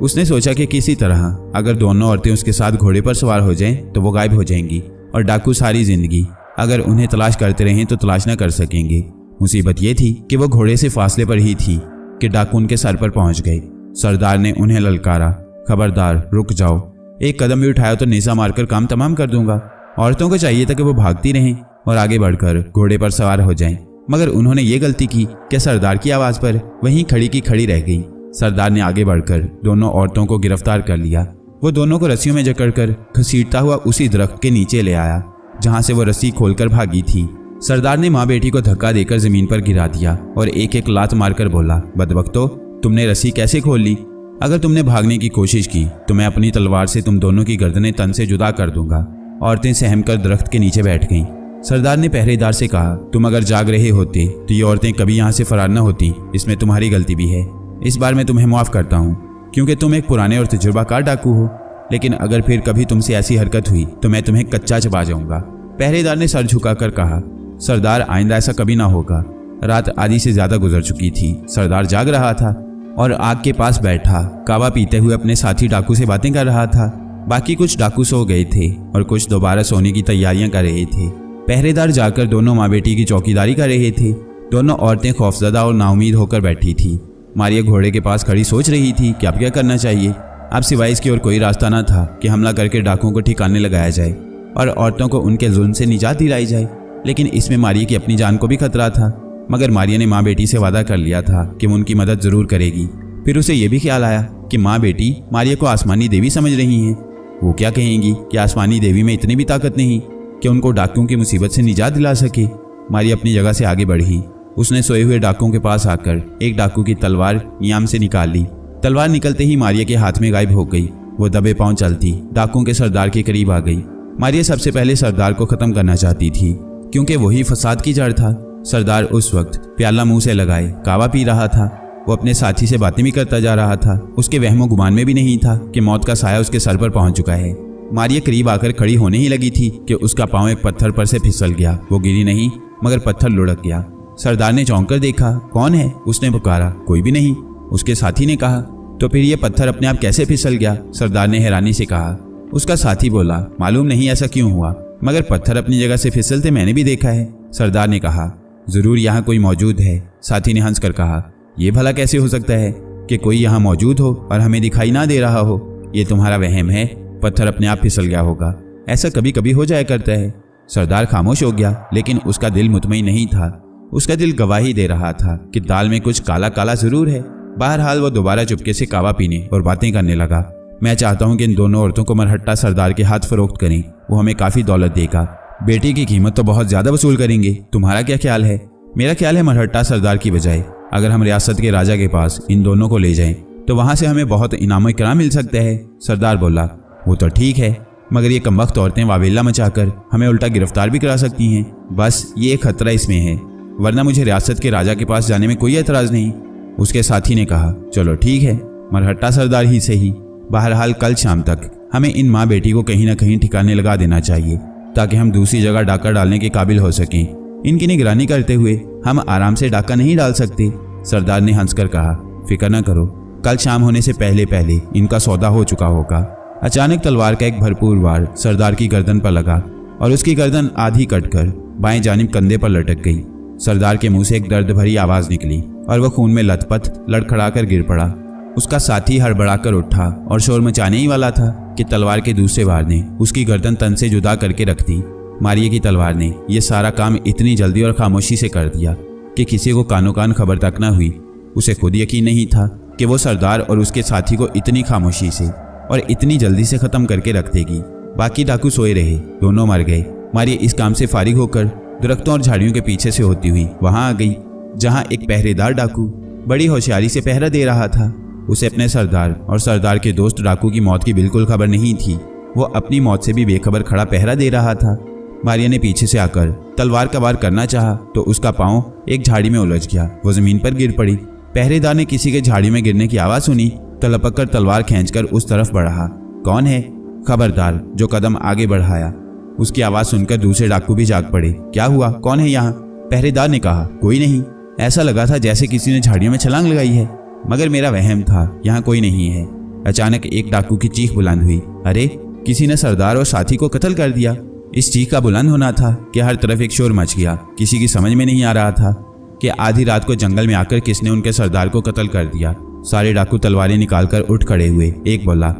उसने सोचा कि किसी तरह अगर दोनों औरतें उसके साथ घोड़े पर सवार हो जाएं तो वो गायब हो जाएंगी और डाकू सारी जिंदगी अगर उन्हें तलाश करते रहें तो तलाश न कर सकेंगे। मुसीबत ये थी कि वो घोड़े से फासले पर ही थी कि डाकू उनके सर पर पहुंच गए। सरदार ने उन्हें ललकारा, खबरदार रुक जाओ, एक कदम भी उठाया तो नेजा मारकर काम तमाम कर दूंगा। औरतों को चाहिए था कि वो भागती रहें और आगे बढ़कर घोड़े पर सवार हो जाएं, मगर उन्होंने ये गलती की कि सरदार की आवाज पर वहीं खड़ी की खड़ी रह गई। सरदार ने आगे बढ़कर दोनों औरतों को गिरफ्तार कर लिया। वो दोनों को रस्सियों में जकड़कर घसीटता हुआ उसी दरख्त के नीचे ले आया जहां से वो रस्सी खोलकर भागी थी। सरदार ने माँ बेटी को धक्का देकर जमीन पर गिरा दिया और एक एक लात मारकर बोला, बदबख्तो, तुमने रस्सी कैसे खोल ली? अगर तुमने भागने की कोशिश की तो मैं अपनी तलवार से तुम दोनों की गर्दनें तन से जुदा कर दूंगा। औरतें सहम कर दरख्त के नीचे बैठ गईं। सरदार ने पहरेदार से कहा, तुम अगर जाग रहे होते तो ये औरतें कभी यहाँ से फरार न होती। इसमें तुम्हारी गलती भी है। इस बार मैं तुम्हें माफ़ करता हूँ क्योंकि तुम एक पुराने और तजुर्बाकार डाकू हो, लेकिन अगर फिर कभी तुमसे ऐसी हरकत हुई तो मैं तुम्हें कच्चा चबा जाऊंगा। पहरेदार ने सर झुकाकर कहा, सरदार आइंदा ऐसा कभी ना होगा। रात आधी से ज्यादा गुजर चुकी थी। सरदार जाग रहा था और आग के पास बैठा कावा पीते हुए अपने साथी डाकू से बातें कर रहा था। बाकी कुछ डाकू सो गए थे और कुछ दोबारा सोने की तैयारियां कर रहे थे। पहरेदार जाकर दोनों माँ बेटी की चौकीदारी कर रहे थे। दोनों औरतें खौफजदा और नाउमीद होकर बैठी थी। मारिया घोड़े के पास खड़ी सोच रही थी कि अब क्या करना चाहिए। अब सिवाय इसकी और कोई रास्ता न था कि हमला करके डाकुओं को ठिकाने लगाया जाए और औरतों को उनके जुल्म से निजात दिलाई जाए। लेकिन इसमें मारिया की अपनी जान को भी खतरा था। मगर मारिया ने माँ बेटी से वादा कर लिया था कि वो उनकी मदद जरूर करेगी। फिर उसे यह भी ख्याल आया कि माँ बेटी मारिया को आसमानी देवी समझ रही हैं। वो क्या कहेंगी कि आसमानी देवी में इतनी भी ताकत नहीं कि उनको डाकुओं की मुसीबत से निजात दिला सके। मारिया अपनी जगह से आगे बढ़ी। उसने सोए हुए डाकुओं के पास आकर एक डाकू की तलवार नियाम से निकाल ली। तलवार निकलते ही मारिया के हाथ में गायब हो गई। वो दबे पांव चलती डाकुओं के सरदार के करीब आ गई। मारिया सबसे पहले सरदार को खत्म करना चाहती थी क्योंकि वही फसाद की जड़ था। सरदार उस वक्त प्याला मुंह से लगाए कावा पी रहा था। वो अपने साथी से बातें भी करता जा रहा था। उसके वहमो गुमान में भी नहीं था कि मौत का साया उसके सर पर पहुंच चुका है। मारिया करीब आकर खड़ी होने ही लगी थी कि उसका पांव एक पत्थर पर से फिसल गया। वो गिरी नहीं मगर पत्थर लुढ़क गया। सरदार ने चौंक कर देखा। कौन है? उसने पुकारा। कोई भी नहीं, उसके साथी ने कहा। तो फिर ये पत्थर अपने आप कैसे फिसल गया? सरदार ने हैरानी से कहा। उसका साथी बोला, मालूम नहीं ऐसा क्यों हुआ, मगर पत्थर अपनी जगह से फिसलते मैंने भी देखा है। सरदार ने कहा, जरूर यहाँ कोई मौजूद है। साथी ने हंसकर कहा, यह भला कैसे हो सकता है कि कोई यहाँ मौजूद हो और हमें दिखाई ना दे रहा हो? ये तुम्हारा वहम है, पत्थर अपने आप फिसल गया होगा। ऐसा कभी कभी हो जाया करता है। सरदार खामोश हो गया, लेकिन उसका दिल मुतमईन नहीं था। उसका दिल गवाही दे रहा था कि दाल में कुछ काला काला जरूर है। बहरहाल वो दोबारा चुपके से कावा पीने और बातें करने लगा। मैं चाहता हूँ कि इन दोनों औरतों को मरहट्टा सरदार के हाथ फरोख्त करें। वो हमें काफ़ी दौलत देगा। बेटी की कीमत तो बहुत ज़्यादा वसूल करेंगे। तुम्हारा क्या ख्याल है? मेरा ख्याल है मरहट्टा सरदार की बजाय अगर हम रियासत के राजा के पास इन दोनों को ले जाएं तो वहां से हमें बहुत इनाम इकराम मिल सकते हैं। सरदार बोला, वो तो ठीक है, मगर ये कमबख्त औरतें वावेला मचाकर हमें उल्टा गिरफ्तार भी करा सकती हैं। बस ये एक खतरा इसमें है, वरना मुझे रियासत के राजा के पास जाने में कोई एतराज़ नहीं। उसके साथी ने कहा, चलो ठीक है, मरहट्टा सरदार ही सही। बहरहाल कल शाम तक हमें इन माँ बेटी को कहीं ना कहीं ठिकाने लगा देना चाहिए ताकि हम दूसरी जगह डाका डालने के काबिल हो सकें। इनकी निगरानी करते हुए हम आराम से डाका नहीं डाल सकते। सरदार ने हंसकर कहा, फिक्र न करो, कल शाम होने से पहले पहले इनका सौदा हो चुका होगा। अचानक तलवार का एक भरपूर वार सरदार की गर्दन पर लगा और उसकी गर्दन आधी कटकर बाएं जानिब कंधे पर लटक गई। सरदार के मुंह से एक दर्द भरी आवाज निकली और वह खून में लथपथ लड़खड़ाकर गिर पड़ा। उसका साथी हड़बड़ाकर उठा और शोर मचाने ही वाला था कि तलवार के दूसरे वार ने उसकी गर्दन तन से जुदा करके रख दी। मारिये की तलवार ने यह सारा काम इतनी जल्दी और खामोशी से कर दिया कि किसी को कानो कान खबर तक न हुई। उसे खुद यकीन नहीं था कि वो सरदार और उसके साथी को इतनी खामोशी से और इतनी जल्दी से खत्म करके रख देगी। बाकी डाकू सोए रहे, दोनों मर गए। मारिया इस काम से फारिग होकर दरख्तों और झाड़ियों के पीछे से होती हुई वहां आ गई जहां एक पहरेदार डाकू बड़ी होशियारी से पहरा दे रहा था। उसे अपने सरदार और सरदार के दोस्त डाकू की मौत की बिल्कुल खबर नहीं थी। वो अपनी मौत से भी बेखबर खड़ा पहरा दे रहा था। मारिया ने पीछे से आकर तलवार का वार करना चाहा तो उसका पांव एक झाड़ी में उलझ गया। वो जमीन पर गिर पड़ी। पहरेदार ने किसी के झाड़ी में गिरने की आवाज सुनी तो लपक कर तलवार खींचकर उस तरफ बढ़ा। कौन है? खबरदार जो कदम आगे बढ़ाया। उसकी आवाज सुनकर दूसरे डाकू भी जाग पड़े। क्या हुआ? कौन है यहाँ? पहरेदार ने कहा, कोई नहीं। ऐसा लगा था जैसे किसी ने झाड़ियों में छलांग लगाई है, मगर मेरा वहम था, यहाँ कोई नहीं है। अचानक एक डाकू की चीख बुलंद हुई, अरे किसी ने सरदार और साथी को कत्ल कर दिया। इस चीख का बुलंद होना था कि हर तरफ एक शोर मच गया। किसी की समझ में नहीं आ रहा था कि आधी रात को जंगल में आकर किसने उनके सरदार को कत्ल कर दिया। सारे डाकू तलवारें निकालकर उठ खड़े हुए। एक बोला,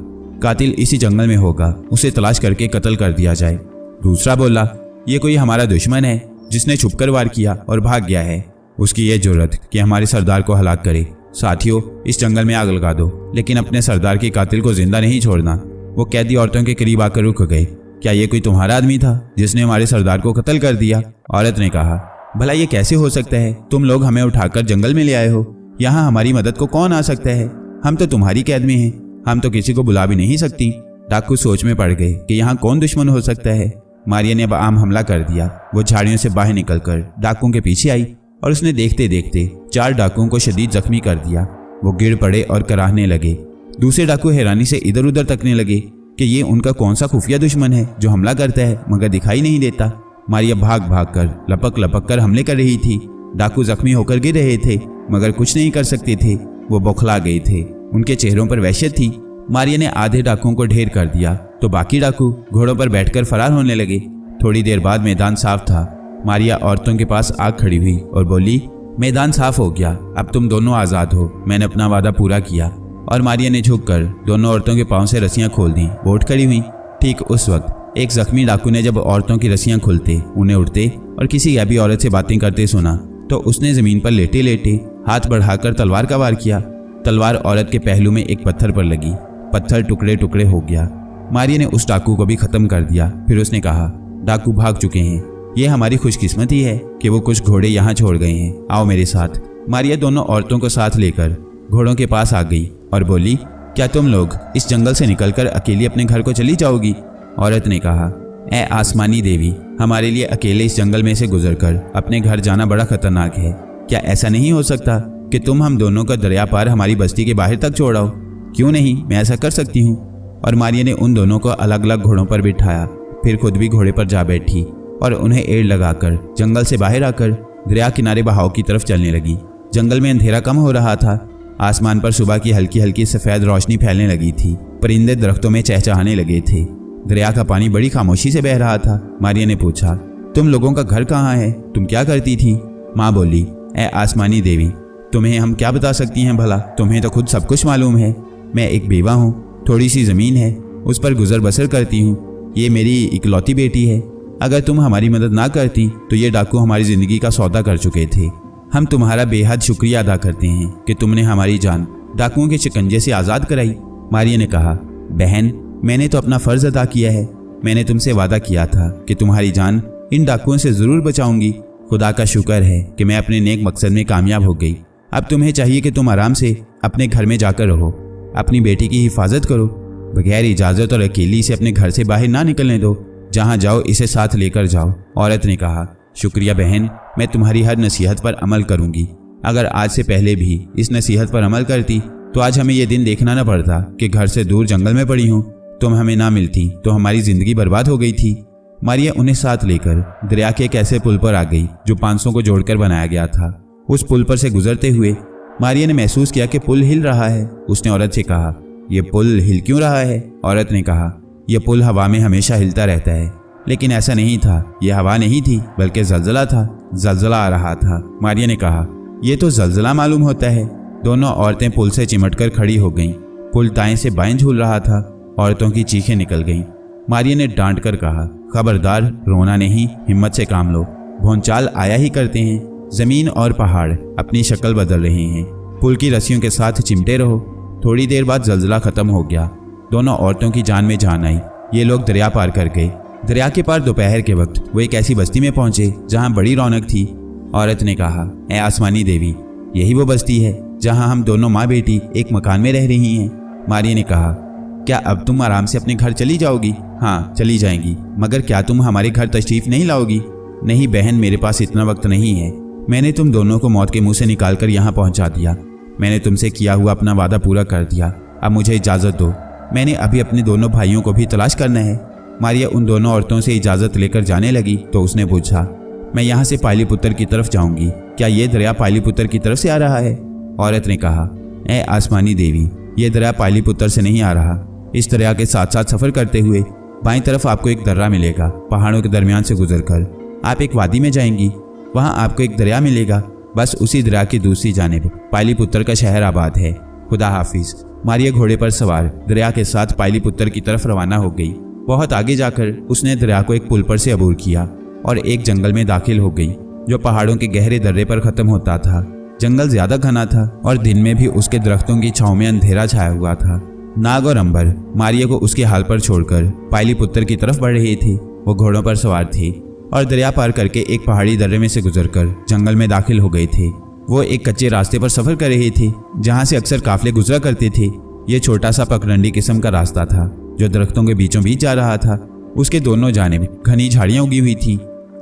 कातिल इसी जंगल में होगा, उसे तलाश करके कत्ल कर दिया जाए। दूसरा बोला, ये कोई हमारा दुश्मन है जिसने छुपकर वार किया और भाग गया है। उसकी ये जुर्रत कि हमारे सरदार को हलाक करे। साथियों, इस जंगल में आग लगा दो, लेकिन अपने सरदार के कातिल को जिंदा नहीं छोड़ना। वो कैदी औरतों के करीब आकर रुक गए। क्या ये कोई तुम्हारा आदमी था जिसने हमारे सरदार को कत्ल कर दिया? औरत ने कहा, भला ये कैसे हो सकता है? तुम लोग हमें उठाकर जंगल में ले आए हो, यहाँ हमारी मदद को कौन आ सकता है? हम तो तुम्हारी कैद में हैं, हम तो किसी को बुला भी नहीं सकती। डाकू सोच में पड़ गए कि यहाँ कौन दुश्मन हो सकता है। मारिया ने अब आम हमला कर दिया। वो झाड़ियों से बाहर निकलकर डाकुओं के पीछे आई और उसने देखते देखते 4 डाकुओं को शदीद जख्मी कर दिया। वो गिर पड़े और कराहने लगे। दूसरे डाकू हैरानी से इधर उधर तकने लगे कि ये उनका कौन सा खुफिया दुश्मन है जो हमला करता है मगर दिखाई नहीं देता। मारिया भाग भाग कर लपक लपक कर हमले कर रही थी। डाकू जख्मी होकर गिर रहे थे मगर कुछ नहीं कर सकते थे। वो बौखला गए थे, उनके चेहरों पर वहशत थी। मारिया ने आधे डाकुओं को ढेर कर दिया तो बाकी डाकू घोड़ों पर बैठकर फरार होने लगे। थोड़ी देर बाद मैदान साफ था। मारिया औरतों के पास आग खड़ी हुई और बोली, मैदान साफ हो गया, अब तुम दोनों आज़ाद हो। मैंने अपना वादा पूरा किया। और मारिया ने झुककर दोनों औरतों के पांव से रस्सियां खोल दी। वो उठ खड़ी हुई। ठीक उस वक्त एक जख्मी डाकू ने जब औरतों की रस्सियां खुलते, उन्हें उठते और किसी गैबी औरत से बातें करते सुना तो उसने जमीन पर लेटे लेटे हाथ बढ़ाकर तलवार का वार किया। तलवार औरत के पहलू में एक पत्थर पर लगी। पत्थर टुकड़े टुकड़े हो गया। मारिया ने उस डाकू को भी खत्म कर दिया। फिर उसने कहा, डाकू भाग चुके हैं, ये हमारी खुशकिस्मती है कि वो कुछ घोड़े यहाँ छोड़ गए हैं। आओ मेरे साथ। मारिया दोनों औरतों को साथ लेकर घोड़ों के पास आ गई और बोली, क्या तुम लोग इस जंगल से निकलकर अकेली अपने घर को चली जाओगी? औरत ने कहा, ए आसमानी देवी, हमारे लिए अकेले इस जंगल में से गुजरकर अपने घर जाना बड़ा खतरनाक है। क्या ऐसा नहीं हो सकता कि तुम हम दोनों का दरिया पार हमारी बस्ती के बाहर तक छोड़ाओ? क्यों नहीं, मैं ऐसा कर सकती हूँ। और मारिया ने उन दोनों को अलग अलग घोड़ों पर बिठाया। फिर खुद भी घोड़े पर जा बैठी और उन्हें एड़ लगाकर जंगल से बाहर आकर दरिया किनारे बहाव की तरफ चलने लगी। जंगल में अंधेरा कम हो रहा था। आसमान पर सुबह की हल्की हल्की सफ़ेद रोशनी फैलने लगी थी। परिंदे दरख्तों में चहचहाने लगे थे। दरिया का पानी बड़ी खामोशी से बह रहा था। मारिया ने पूछा, तुम लोगों का घर कहाँ है? तुम क्या करती थी? माँ बोली, ए आसमानी देवी, तुम्हें हम क्या बता सकती हैं भला? तुम्हें तो खुद सब कुछ मालूम है। मैं एक बेवा हूँ, थोड़ी सी ज़मीन है, उस पर गुजर बसर करती हूँ। ये मेरी इकलौती बेटी है। अगर तुम हमारी मदद ना करती तो ये डाकू हमारी ज़िंदगी का सौदा कर चुके थे। हम तुम्हारा बेहद शुक्रिया अदा करते हैं कि तुमने हमारी जान डाकुओं के शिकंजे से आज़ाद कराई। मारिया ने कहा, बहन, मैंने तो अपना फ़र्ज़ अदा किया है। मैंने तुमसे वादा किया था कि तुम्हारी जान इन डाकुओं से ज़रूर बचाऊंगी। खुदा का शुक्र है कि मैं अपने नेक मकसद में कामयाब हो गई। अब तुम्हें चाहिए कि तुम आराम से अपने घर में जाकर रहो, अपनी बेटी की हिफाजत करो, बगैर इजाज़त और अकेली इसे अपने घर से बाहर ना निकलने दो। जहाँ जाओ इसे साथ लेकर जाओ। औरत ने कहा, शुक्रिया बहन, मैं तुम्हारी हर नसीहत पर अमल करूंगी। अगर आज से पहले भी इस नसीहत पर अमल करती तो आज हमें यह दिन देखना न पड़ता कि घर से दूर जंगल में पड़ी हूँ। तुम हमें ना मिलती तो हमारी जिंदगी बर्बाद हो गई थी। मारिया उन्हें साथ लेकर दरिया के एक ऐसे पुल पर आ गई जो 500 को जोड़कर बनाया गया था। उस पुल पर से गुजरते हुए मारिया ने महसूस किया कि पुल हिल रहा है। उसने औरत से कहा, यह पुल हिल क्यों रहा है? औरत ने कहा, यह पुल हवा में हमेशा हिलता रहता है। लेकिन ऐसा नहीं था, यह हवा नहीं थी बल्कि जलजला था। जलजला आ रहा था। मारिया ने कहा, यह तो जलजला मालूम होता है। दोनों औरतें पुल से चिमटकर खड़ी हो गईं। पुल दाएं से बाएं झूल रहा था। औरतों की चीखें निकल गईं। मारिया ने डांट कर कहा, खबरदार, रोना नहीं, हिम्मत से काम लो। भौंचाल आया ही करते हैं। जमीन और पहाड़ अपनी शक्ल बदल रहे हैं। पुल की रस्सियों के साथ चिमटे रहो। थोड़ी देर बाद जलजला खत्म हो गया। दोनों औरतों की जान में जान आई। ये लोग दरिया पार कर गए। दरिया के पार दोपहर के वक्त वो एक ऐसी बस्ती में पहुंचे जहां बड़ी रौनक थी। औरत ने कहा, ए आसमानी देवी, यही वो बस्ती है जहां हम दोनों माँ बेटी एक मकान में रह रही हैं। मारिया ने कहा, क्या अब तुम आराम से अपने घर चली जाओगी? हाँ, चली जाएंगी, मगर क्या तुम हमारे घर तशरीफ नहीं लाओगी? नहीं बहन, मेरे पास इतना वक्त नहीं है। मैंने तुम दोनों को मौत के मुंह से निकालकर यहाँ पहुँचा दिया। मैंने तुमसे किया हुआ अपना वादा पूरा कर दिया। अब मुझे इजाज़त दो। मैंने अभी अपने दोनों भाइयों को भी तलाश करना है। मारिया उन दोनों औरतों से इजाज़त लेकर जाने लगी तो उसने पूछा, मैं यहाँ से पाटलिपुत्र की तरफ जाऊँगी, क्या ये दरिया पाटलिपुत्र की तरफ से आ रहा है? औरत ने कहा, ए आसमानी देवी, ये दरिया पाटलिपुत्र से नहीं आ रहा। इस दरिया के साथ साथ सफ़र करते हुए बाईं तरफ आपको एक दर्रा मिलेगा। पहाड़ों के दरमियान से गुजरकर आप एक वादी में जाएंगी। वहाँ आपको एक दरिया मिलेगा। बस उसी दरिया की दूसरी जानिब पाटलिपुत्र का शहर आबाद है। खुदा हाफिज। मारिया घोड़े पर सवार दरिया के साथ पाटलिपुत्र की तरफ रवाना हो गई। बहुत आगे जाकर उसने दरिया को एक पुल पर से अबूर किया और एक जंगल में दाखिल हो गई जो पहाड़ों के गहरे दर्रे पर खत्म होता था। जंगल ज्यादा घना था और दिन में भी उसके दरख्तों की छांव में अंधेरा छाया हुआ था। नाग और अंबर मारिया को उसके हाल पर छोड़कर पाटलिपुत्र की तरफ बढ़ रहे थे। वो घोड़ों पर सवार थे और दरिया पार करके एक पहाड़ी दर्रे में से गुजरकर जंगल में दाखिल हो गए थे। वो एक कच्चे रास्ते पर सफर कर रहे थे जहाँ से अक्सर काफले गुजरा करते थे। ये छोटा सा पगडंडी किस्म का रास्ता था जो दरख्तों के बीचों बीच जा रहा था। उसके दोनों जानिब घनी झाड़ियां उगी हुई थी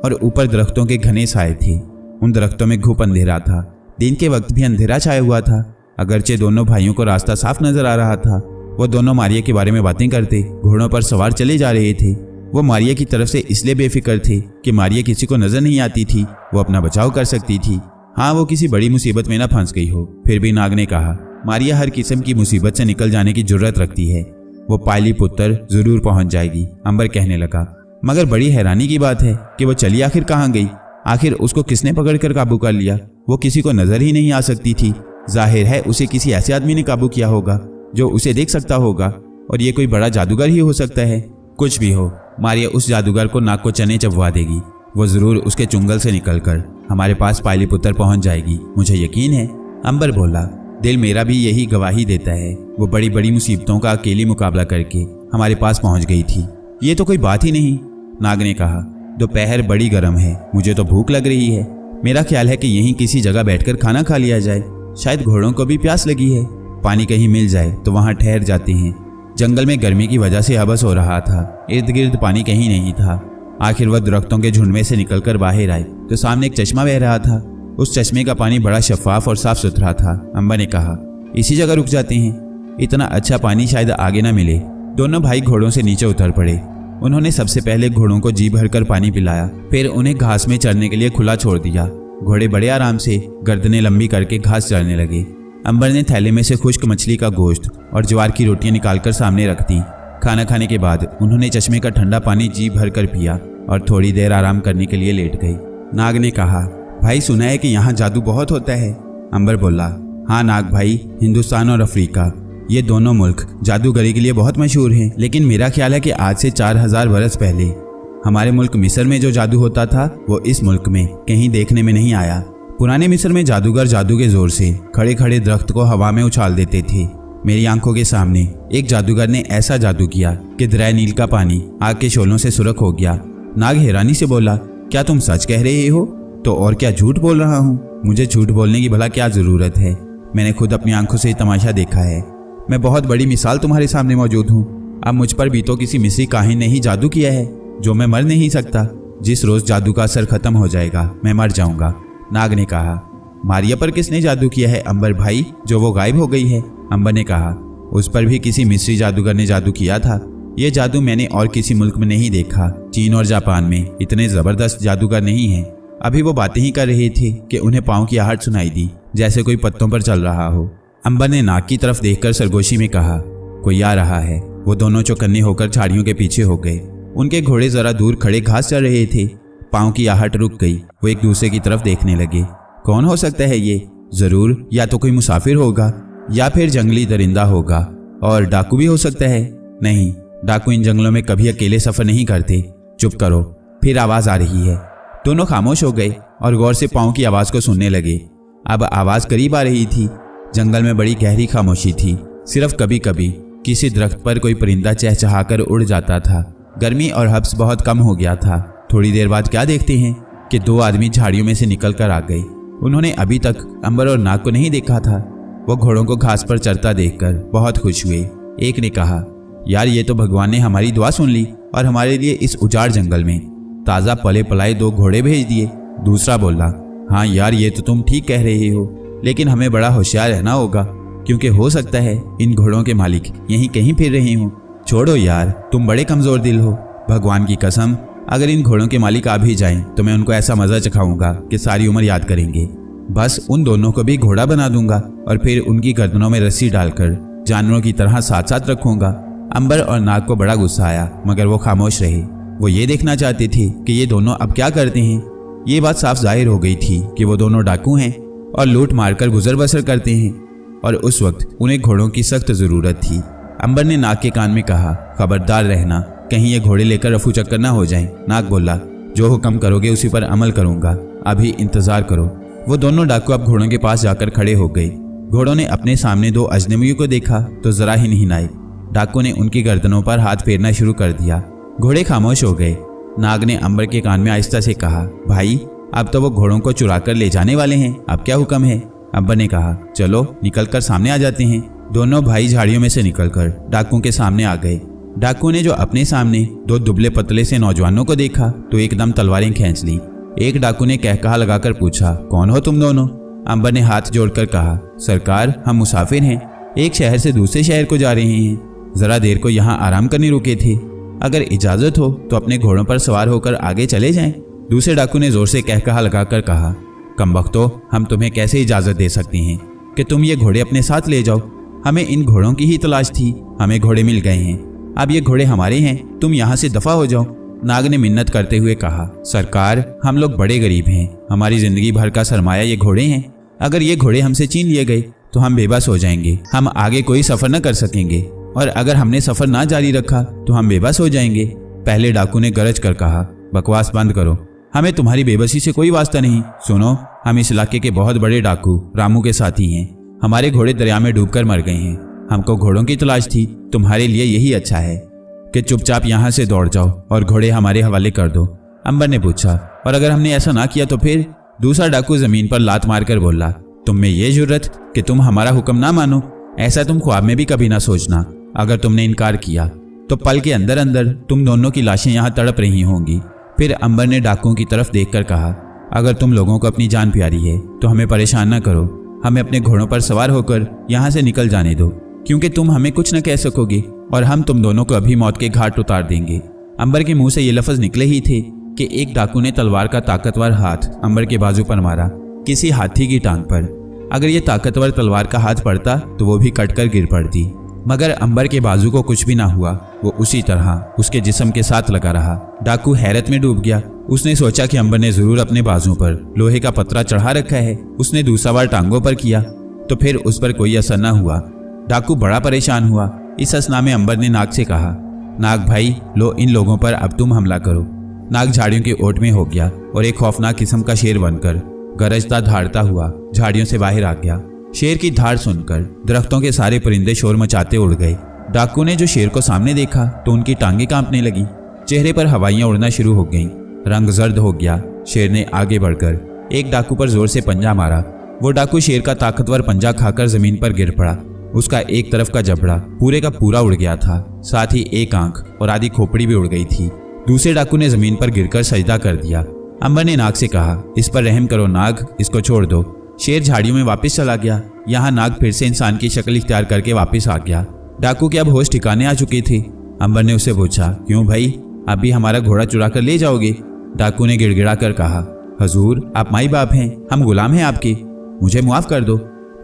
और ऊपर दरख्तों के घने साए थे। उन दरख्तों में घुप अंधेरा था। दिन के वक्त भी अंधेरा छाया हुआ था। अगरचे दोनों भाइयों को रास्ता साफ नजर आ रहा था। वो दोनों मारिया के बारे में बातें करते घोड़ों पर सवार चले जा रहे थे। वो मारिया की तरफ से इसलिए बेफिक्र थे कि मारिया किसी को नजर नहीं आती थी। वो अपना बचाव कर सकती थी। हाँ, वो किसी बड़ी मुसीबत में ना फंस गई हो। फिर भी नाग ने कहा, मारिया हर किस्म की मुसीबत से निकल जाने की जुर्रत रखती है। वो पाटलिपुत्र जरूर पहुंच जाएगी। अंबर कहने लगा, मगर बड़ी हैरानी की बात है कि वो चली आखिर कहाँ गई? आखिर उसको किसने पकड़कर काबू कर लिया? वो किसी को नजर ही नहीं आ सकती थी। जाहिर है उसे किसी ऐसे आदमी ने काबू किया होगा जो उसे देख सकता होगा, और ये कोई बड़ा जादूगर ही हो सकता है। कुछ भी हो, मारिया उस जादूगर को नाक को चने चबवा देगी। वो जरूर उसके चुंगल से निकलकर हमारे पास पाटलिपुत्र पहुंच जाएगी, मुझे यकीन है। अंबर बोला, दिल मेरा भी यही गवाही देता है। वो बड़ी बड़ी मुसीबतों का अकेली मुकाबला करके हमारे पास पहुंच गई थी। ये तो कोई बात ही नहीं। नाग ने कहा, दोपहर बड़ी गर्म है, मुझे तो भूख लग रही है। मेरा ख्याल है कि यहीं किसी जगह बैठकर खाना खा लिया जाए। शायद घोड़ों को भी प्यास लगी है। पानी कहीं मिल जाए तो वहां ठहर जाते हैं। जंगल में गर्मी की वजह से हबस हो रहा था। इर्द गिर्द पानी कहीं नहीं था। आखिर वह दरख्तों के झुंड में से निकलकर बाहर आए तो सामने एक चश्मा बह रहा था। उस चश्मे का पानी बड़ा शफाफ और साफ सुथरा था। अंबर ने कहा, इसी जगह रुक जाते हैं। इतना अच्छा पानी शायद आगे ना मिले। दोनों भाई घोड़ों से नीचे उतर पड़े। उन्होंने सबसे पहले घोड़ों को जी भरकर पानी पिलाया, फिर उन्हें घास में चरने के लिए खुला छोड़ दिया। घोड़े बड़े आराम से गर्दनें लंबी करके घास चरने लगे। अंबर ने थैले में से खुश्क मछली का गोश्त और ज्वार की रोटियां निकालकर सामने रख दी। खाना खाने के बाद उन्होंने चश्मे का ठंडा पानी जी भर कर पिया और थोड़ी देर आराम करने के लिए लेट गई। नाग ने कहा, भाई सुना है कि यहाँ जादू बहुत होता है। अंबर बोला, हाँ नाग भाई, हिंदुस्तान और अफ्रीका ये दोनों मुल्क जादूगरी के लिए बहुत मशहूर हैं। लेकिन मेरा ख्याल है कि आज से 4000 बरस पहले हमारे मुल्क मिस्र में जो जादू होता था वो इस मुल्क में कहीं देखने में नहीं आया। पुराने मिस्र में जादूगर जादू के जोर से खड़े खड़े दरख्त को हवा में उछाल देते थे। मेरी आंखों के सामने एक जादूगर ने ऐसा जादू किया कि दरिया नील का पानी आग के शोलों से सुरख हो गया। नाग हैरानी से बोला, क्या तुम सच कह रहे हो? तो और क्या झूठ बोल रहा हूँ? मुझे झूठ बोलने की भला क्या जरूरत है? मैंने खुद अपनी आंखों से तमाशा देखा है। मैं बहुत बड़ी मिसाल तुम्हारे सामने मौजूद हूँ। अब मुझ पर भी तो किसी मिस्री काहिन ने ही जादू किया है जो मैं मर नहीं सकता। जिस रोज जादू का असर खत्म हो जाएगा मैं मर जाऊंगा। नाग ने कहा। मारिया पर किसने जादू किया है अंबर भाई, जो वो गायब हो गई है? अंबर ने कहा। उस पर भी किसी मिस्री जादूगर ने जादू किया था। ये जादू मैंने और किसी मुल्क में नहीं देखा। चीन और जापान में इतने जबरदस्त जादूगर नहीं हैं। अभी वो बातें ही कर रहे थे कि उन्हें पाँव की आहट सुनाई दी, जैसे कोई पत्तों पर चल रहा हो। अंबर ने नाग की तरफ देखकर सरगोशी में कहा, कोई आ रहा है। वो दोनों चौकन्ने होकर झाड़ियों के पीछे हो गए। उनके घोड़े जरा दूर खड़े घास चल रहे थे। पाँव की आहट रुक गई। वो एक दूसरे की तरफ देखने लगे। कौन हो सकता है ये? जरूर या तो कोई मुसाफिर होगा या फिर जंगली दरिंदा होगा, और डाकू भी हो सकता है। नहीं, डाकू इन जंगलों में कभी अकेले सफर नहीं करते। चुप करो, फिर आवाज आ रही है। दोनों खामोश हो गए और गौर से पाँव की आवाज को सुनने लगे। अब आवाज करीब आ रही थी। जंगल में बड़ी गहरी खामोशी थी। सिर्फ कभी कभी किसी दरख्त पर कोई परिंदा चहचहाकर उड़ जाता था। गर्मी और हब्स बहुत कम हो गया था। थोड़ी देर बाद क्या देखते हैं कि दो आदमी झाड़ियों में से निकल कर आ गए। उन्होंने अभी तक अंबर और नाग को नहीं देखा था। वो घोड़ों को घास पर चरता देखकर बहुत खुश हुए। एक ने कहा, यार ये तो भगवान ने हमारी दुआ सुन ली और हमारे लिए इस उजाड़ जंगल में ताज़ा पले पलाए 2 घोड़े भेज दिए। दूसरा बोला, हाँ यार ये तो तुम ठीक कह रहे हो, लेकिन हमें बड़ा होशियार रहना होगा, क्योंकि हो सकता है इन घोड़ों के मालिक यहीं कहीं फिर रहे हों। छोड़ो यार, तुम बड़े कमज़ोर दिल हो। भगवान की कसम, अगर इन घोड़ों के मालिक आ भी जाएं तो मैं उनको ऐसा मज़ा चखाऊंगा कि सारी उम्र याद करेंगे। बस उन दोनों को भी घोड़ा बना दूंगा और फिर उनकी गर्दनों में रस्सी डालकर जानवरों की तरह साथ साथ रखूंगा। अंबर और नाग को बड़ा गुस्सा आया, मगर वो खामोश रहे। वो ये देखना चाहते थे कि ये दोनों अब क्या करते हैं। ये बात साफ जाहिर हो गई थी कि वो दोनों डाकू हैं और लूट मारकर गुजर बसर करते हैं, और उस वक्त उन्हें घोड़ों की सख्त ज़रूरत थी। अंबर ने नाग के कान में कहा, खबरदार रहना, कहीं ये घोड़े लेकर रफू चक्कर ना हो जाएं। नाग बोला, जो हुक्म करोगे उसी पर अमल करूंगा, अभी इंतजार करो। वो दोनों डाकू अब घोड़ों के पास जाकर खड़े हो गए। घोड़ों ने अपने सामने 2 अजनबियों को देखा तो जरा ही नहीं नाए। डाकू ने उनकी गर्दनों पर हाथ फेरना शुरू कर दिया। घोड़े खामोश हो गए। नाग ने अंबर के कान में आहिस्ता से कहा, भाई अब तो वो घोड़ों को चुरा कर ले जाने वाले हैं, अब क्या हुक्म है? अंबर ने कहा, चलो निकलकर सामने आ जाते हैं। दोनों भाई झाड़ियों में से निकलकर डाकू के सामने आ गए। डाकू ने जो अपने सामने 2 दुबले पतले से नौजवानों को देखा तो एकदम तलवारें खींच ली। एक डाकू ने कहकहा लगाकर पूछा, कौन हो तुम दोनों? अंबर ने हाथ जोड़कर कहा, सरकार हम मुसाफिर हैं, एक शहर से दूसरे शहर को जा रहे हैं, जरा देर को यहाँ आराम करने रुके थे, अगर इजाजत हो तो अपने घोड़ों पर सवार होकर आगे चले जाएं। दूसरे डाकू ने जोर से कहकहा लगाकर कहा, कमबख्तो, हम तुम्हें कैसे इजाजत दे सकते हैं कि तुम ये घोड़े अपने साथ ले जाओ? हमें इन घोड़ों की ही तलाश थी, हमें घोड़े मिल गए हैं, अब ये घोड़े हमारे हैं, तुम यहाँ से दफा हो जाओ। नाग ने मिन्नत करते हुए कहा, सरकार हम लोग बड़े गरीब हैं, हमारी जिंदगी भर का सरमाया ये घोड़े हैं, अगर ये घोड़े हमसे छीन लिए गए तो हम बेबस हो जाएंगे, हम आगे कोई सफर न कर सकेंगे, और अगर हमने सफर ना जारी रखा तो हम बेबस हो जाएंगे। पहले डाकू ने गरज कर कहा, बकवास बंद करो, हमें तुम्हारी बेबसी से कोई वास्ता नहीं। सुनो, हम इस इलाके के बहुत बड़े डाकू रामू के साथी हैं, हमारे घोड़े दरिया में डूबकर मर गए हैं, हमको घोड़ों की तलाश थी, तुम्हारे लिए यही अच्छा है कि चुपचाप यहाँ से दौड़ जाओ और घोड़े हमारे हवाले कर दो। अंबर ने पूछा, और अगर हमने ऐसा ना किया तो फिर? दूसरा डाकू जमीन पर लात मारकर बोला, तुम में ये जुर्रत कि तुम हमारा हुक्म ना मानो, ऐसा तुम ख्वाब में भी कभी ना सोचना। अगर तुमने इनकार किया तो पल के अंदर अंदर तुम दोनों की लाशें यहाँ तड़प रही होंगी। फिर अंबर ने डाकुओं की तरफ देखकर कहा, अगर तुम लोगों को अपनी जान प्यारी है तो हमें परेशान न करो, हमें अपने घोड़ों पर सवार होकर यहाँ से निकल जाने दो, क्योंकि तुम हमें कुछ न कह सकोगे और हम तुम दोनों को अभी मौत के घाट उतार देंगे। अंबर के मुंह से ये लफ्ज निकले ही थे कि एक डाकू ने तलवार का ताकतवर हाथ अंबर के बाजू पर मारा, किसी हाथी की टांग पर। अगर ये ताकतवर तलवार का हाथ पड़ता तो वो भी कटकर गिर पड़ती, मगर अंबर के बाजू को कुछ भी ना हुआ, वो उसी तरह उसके जिस्म के साथ लगा रहा। डाकू हैरत में डूब गया। उसने सोचा कि अंबर ने जरूर अपने बाजू पर लोहे का पतरा चढ़ा रखा है। उसने दूसरा बार टांगों पर किया तो फिर उस पर कोई असर न हुआ। डाकू बड़ा परेशान हुआ। इस असना में अंबर ने नाग से कहा, नाग भाई लो, इन लोगों पर अब तुम हमला करो। नाग झाड़ियों के ओट में हो गया और एक खौफनाक किस्म का शेर बनकर गरजता धाड़ता हुआ झाड़ियों से बाहर आ गया। शेर की धाड़ सुनकर दरख्तों के सारे परिंदे शोर मचाते उड़ गए। डाकू ने जो शेर को सामने देखा तो उनकी टांगें कांपने लगी, चेहरे पर हवाइयां उड़ना शुरू हो गईं, रंग जर्द हो गया। शेर ने आगे बढ़कर एक डाकू पर जोर से पंजा मारा। वो डाकू शेर का ताकतवर पंजा खाकर जमीन पर गिर पड़ा। उसका एक तरफ का जबड़ा पूरे का पूरा उड़ गया था, साथ ही एक आंख और आधी खोपड़ी भी उड़ गई थी। दूसरे डाकू ने जमीन पर गिरकर सजदा कर दिया। अंबर ने नाग से कहा, इस पर रहम करो नाग, इसको छोड़ दो। शेर झाड़ियों में वापस चला गया। यहाँ नाग फिर से इंसान की शक्ल इख्तियार करके वापस आ गया। डाकू के अब होश ठिकाने आ चुके थे। अंबर ने उससे पूछा, क्यों भाई, आप भी हमारा घोड़ा चुरा कर ले जाओगे? डाकू ने गिड़गिड़ा कर कहा, हजूर आप माई बाप हैं, हम गुलाम हैं आपके, मुझे मुआफ कर दो।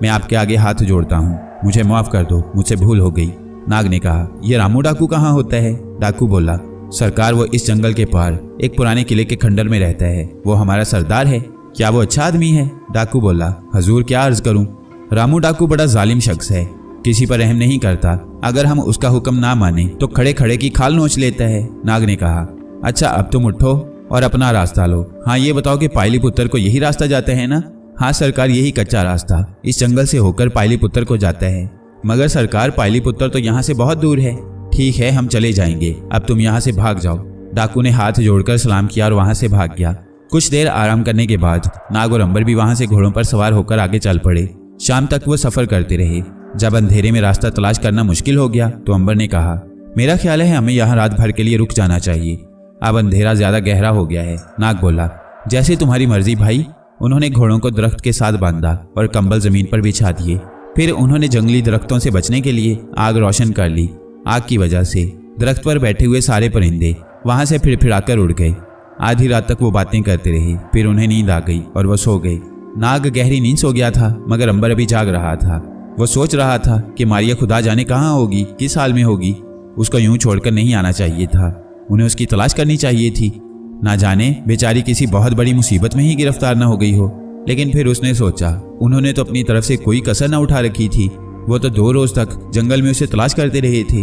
मैं आपके आगे हाथ जोड़ता हूँ, मुझे माफ कर दो, मुझसे भूल हो गई। नाग ने कहा, यह रामू डाकू कहाँ होता है? डाकू बोला, सरकार वो इस जंगल के पार एक पुराने किले के खंडर में रहता है, वो हमारा सरदार है। क्या वो अच्छा आदमी है? डाकू बोला, हजूर क्या अर्ज करूं, रामू डाकू बड़ा जालिम शख्स है, किसी पर रहम नहीं करता। अगर हम उसका हुक्म ना माने तो खड़े खड़े की खाल नोच लेता है। नाग ने कहा, अच्छा अब तुम उठो और अपना रास्ता लो। हाँ ये बताओ कि पायलीपुत्र को यही रास्ता जाता है ना? हाँ सरकार, यही कच्चा रास्ता इस जंगल से होकर पायलीपुत्र को जाता है। मगर सरकार पायलीपुत्र तो यहाँ से बहुत दूर है। ठीक है हम चले जाएंगे, अब तुम यहाँ से भाग जाओ। डाकू ने हाथ जोड़कर सलाम किया और वहाँ से भाग गया। कुछ देर आराम करने के बाद नाग और अंबर भी वहाँ से घोड़ों पर सवार होकर आगे चल पड़े। शाम तक वो सफर करते रहे। जब अंधेरे में रास्ता तलाश करना मुश्किल हो गया तो अंबर ने कहा, मेरा ख्याल है हमें यहाँ रात भर के लिए रुक जाना चाहिए, अब अंधेरा ज्यादा गहरा हो गया है। नाग बोला, जैसे तुम्हारी मर्जी भाई। उन्होंने घोड़ों को दरख्त के साथ बांधा और कंबल जमीन पर बिछा दिए। फिर उन्होंने जंगली दरख्तों से बचने के लिए आग रोशन कर ली। आग की वजह से दरख्त पर बैठे हुए सारे परिंदे वहां से फिड़फिड़ाकर उड़ गए। आधी रात तक वो बातें करते रहे, फिर उन्हें नींद आ गई और वो सो गए। नाग गहरी नींद सो गया था, मगर अंबर अभी जाग रहा था। वो सोच रहा था कि मारिया खुदा जाने कहाँ होगी, किस हाल में होगी। उसको यूं छोड़कर नहीं आना चाहिए था, उन्हें उसकी तलाश करनी चाहिए थी। ना जाने बेचारी किसी बहुत बड़ी मुसीबत में ही गिरफ्तार न हो गई हो। लेकिन फिर उसने सोचा, उन्होंने तो अपनी तरफ से कोई कसर न उठा रखी थी। वो तो 2 रोज तक जंगल में उसे तलाश करते रहे थे।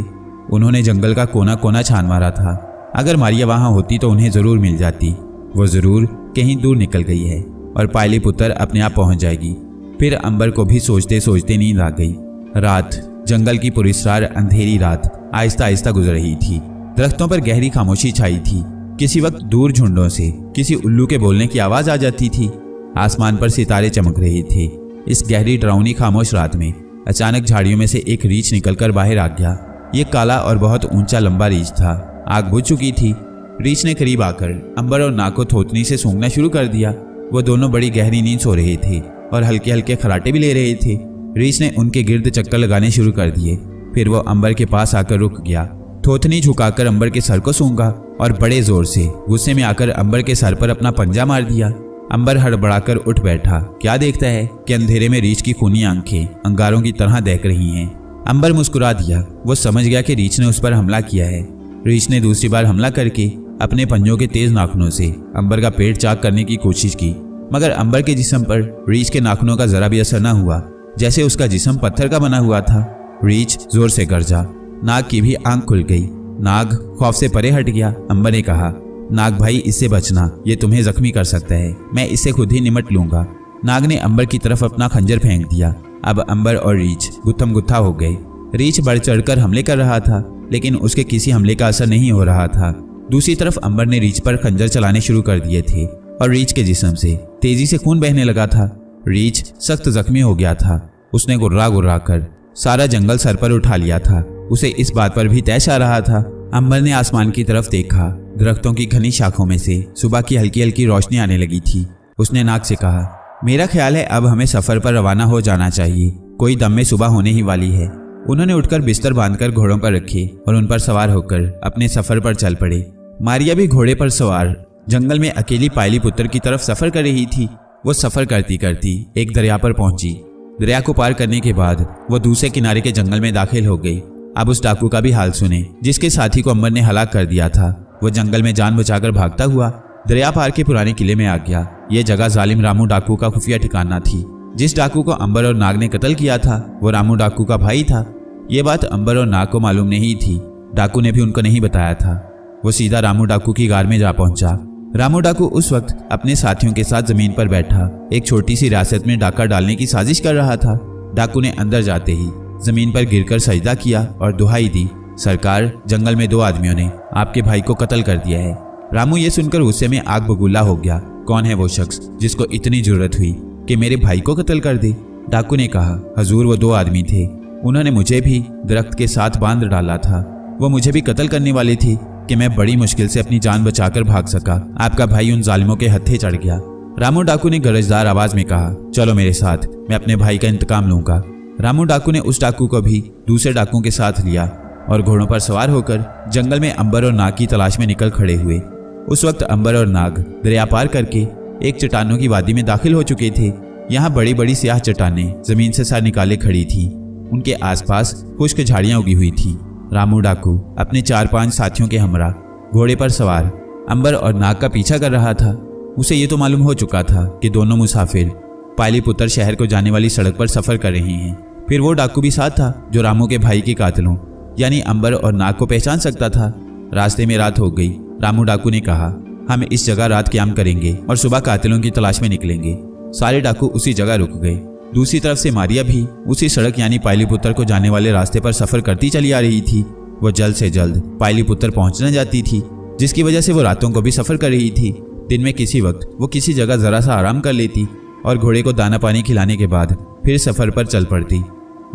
उन्होंने जंगल का कोना कोना छान मारा था। अगर मारिया वहां होती तो उन्हें जरूर मिल जाती। वो जरूर कहीं दूर निकल गई है और पायलीपुत्र अपने आप पहुंच जाएगी। फिर अंबर को भी सोचते सोचते नींद आ गई। रात, जंगल की पुरस्कार अंधेरी रात आहिस्ता आहिस्ता गुजर रही थी। दरख्तों पर गहरी खामोशी छाई थी। किसी वक्त दूर झुंडों से किसी उल्लू के बोलने की आवाज आ जाती थी। आसमान पर सितारे चमक रहे थे। इस गहरी डरावनी खामोश रात में अचानक झाड़ियों में से एक रीछ निकलकर बाहर आ गया। ये काला और बहुत ऊंचा लंबा रीछ था। आग बुझ चुकी थी। रीछ ने करीब आकर अंबर और नाग को थोतनी से सूंघना शुरू कर दिया। वो दोनों बड़ी गहरी नींद सो रहे थे और हल्के हल्के खराटे भी ले रहे थे। रीछ ने उनके गिर्द चक्कर लगाने शुरू कर दिए। फिर वो अंबर के पास आकर रुक गया। थोतनी झुकाकर अंबर के सर को सूंघा और बड़े जोर से गुस्से में आकर अंबर के सर पर अपना पंजा मार दिया। अंबर हड़बड़ाकर उठ बैठा। क्या देखता है कि अंधेरे में रीछ की खूनी आंखें अंगारों की तरह देख रही हैं। अंबर मुस्कुरा दिया। वो समझ गया कि रीछ ने उस पर हमला किया है। रीछ ने दूसरी बार हमला करके अपने पंजों के तेज नाखूनों से अंबर का पेट चाक करने की कोशिश की, मगर अंबर के जिस्म पर रीछ के नाखूनों का जरा भी असर न हुआ, जैसे उसका जिस्म पत्थर का बना हुआ था। रीछ जोर से गरजा। नाग की भी आंख खुल गई। नाग खौफ से परे हट गया। अंबर ने कहा, नाग भाई इससे बचना, ये तुम्हें जख्मी कर सकता है, मैं इससे खुद ही निमट लूंगा। नाग ने अंबर की तरफ अपना खंजर फेंक दिया। अब अंबर और रीछ गुत्थम गुत्था हो गए। रीछ बढ़ चढ़कर हमले कर रहा था, लेकिन उसके किसी हमले का असर नहीं हो रहा था। दूसरी तरफ अंबर ने रीछ पर खंजर चलाने शुरू कर दिए थे और रीछ के जिस्म से तेजी से खून बहने लगा था। रीछ सख्त जख्मी हो गया था। उसने गुर्रा गुर्रा कर सारा जंगल सर पर उठा लिया था। उसे इस बात पर भी तैश आ रहा था। अंबर ने आसमान की तरफ देखा। दरख्तों की घनी शाखों में से सुबह की हल्की हल्की रोशनी आने लगी थी। उसने नाग से कहा, मेरा ख्याल है अब हमें सफर पर रवाना हो जाना चाहिए, कोई दम में सुबह होने ही वाली है। उन्होंने उठकर बिस्तर बांधकर घोड़ों पर रखे और उन पर सवार होकर अपने सफर पर चल पड़े। मारिया भी घोड़े पर सवार जंगल में अकेली पायलीपुत्र की तरफ सफर कर रही थी। वो सफर करती करती एक दरिया पर पहुंची। दरिया को पार करने के बाद वो दूसरे किनारे के जंगल में दाखिल हो गई। अब उस डाकू का भी हाल सुने जिसके साथी को अंबर ने हलाक कर दिया था। वो जंगल में जान बचाकर भागता हुआ दरिया पार के पुराने किले में आ गया। ये जगह जालिम रामू डाकू का खुफिया ठिकाना थी। जिस डाकू को अंबर और नाग ने कत्ल किया था वो रामू डाकू का भाई था। ये बात अंबर और नाग को मालूम नहीं थी। डाकू ने भी उनको नहीं बताया था। वो सीधा रामू डाकू की गार में जा पहुंचा। रामू डाकू उस वक्त अपने साथियों के साथ जमीन पर बैठा एक छोटी सी रियासत में डाका डालने की साजिश कर रहा था। डाकू ने अंदर जाते ही जमीन पर गिरकर सजदा किया और दुहाई दी, सरकार, जंगल में 2 आदमियों ने आपके भाई को कत्ल कर दिया है। रामू ये सुनकर गुस्से में आग बबूला हो गया। कौन है वो शख्स जिसको इतनी जरूरत हुई कि मेरे भाई को कत्ल कर दे? डाकू ने कहा, हजूर वो 2 आदमी थे, उन्होंने मुझे भी दरख्त के साथ बांध डाला था। वो मुझे भी कत्ल करने वाले थे कि मैं बड़ी मुश्किल से अपनी जान बचाकर भाग सका। आपका भाई उन जालिमों के हत्थे चढ़ गया। रामू डाकू ने गरजदार आवाज में कहा, चलो मेरे साथ, मैं अपने भाई का इंतकाम लूंगा। रामू डाकू ने उस डाकू को भी दूसरे डाकुओं के साथ लिया और घोड़ों पर सवार होकर जंगल में अंबर और नाग की तलाश में निकल खड़े हुए। उस वक्त अंबर और नाग दरिया पार करके एक चट्टानों की वादी में दाखिल हो चुके थे। यहाँ बड़ी बड़ी स्याह चट्टानें जमीन से सर निकाले खड़ी थी। उनके आसपास खुश्क झाड़ियां उगी हुई थी। रामू डाकू अपने 4-5 साथियों के हमरा घोड़े पर सवार अंबर और नाग का पीछा कर रहा था। उसे ये तो मालूम हो चुका था कि दोनों मुसाफिर पालीपुत्र शहर को जाने वाली सड़क पर सफर कर रहे हैं। फिर वो डाकू भी साथ था जो रामू के भाई के कातिलों यानी अंबर और नाग को पहचान सकता था। रास्ते में रात हो गई। रामू डाकू ने कहा, हम इस जगह रात क्याम करेंगे और सुबह कातिलों की तलाश में निकलेंगे। सारे डाकू उसी जगह रुक गए। दूसरी तरफ से मारिया भी उसी सड़क यानी पालीपुत्र को जाने वाले रास्ते पर सफर करती चली आ रही थी। वो जल्द से जल्द पालीपुत्र पहुंचना चाहती थी, जिसकी वजह से वो रातों को भी सफर कर रही थी। दिन में किसी वक्त वो किसी जगह जरा सा आराम कर लेती और घोड़े को दाना पानी खिलाने के बाद फिर सफर पर चल पड़ती।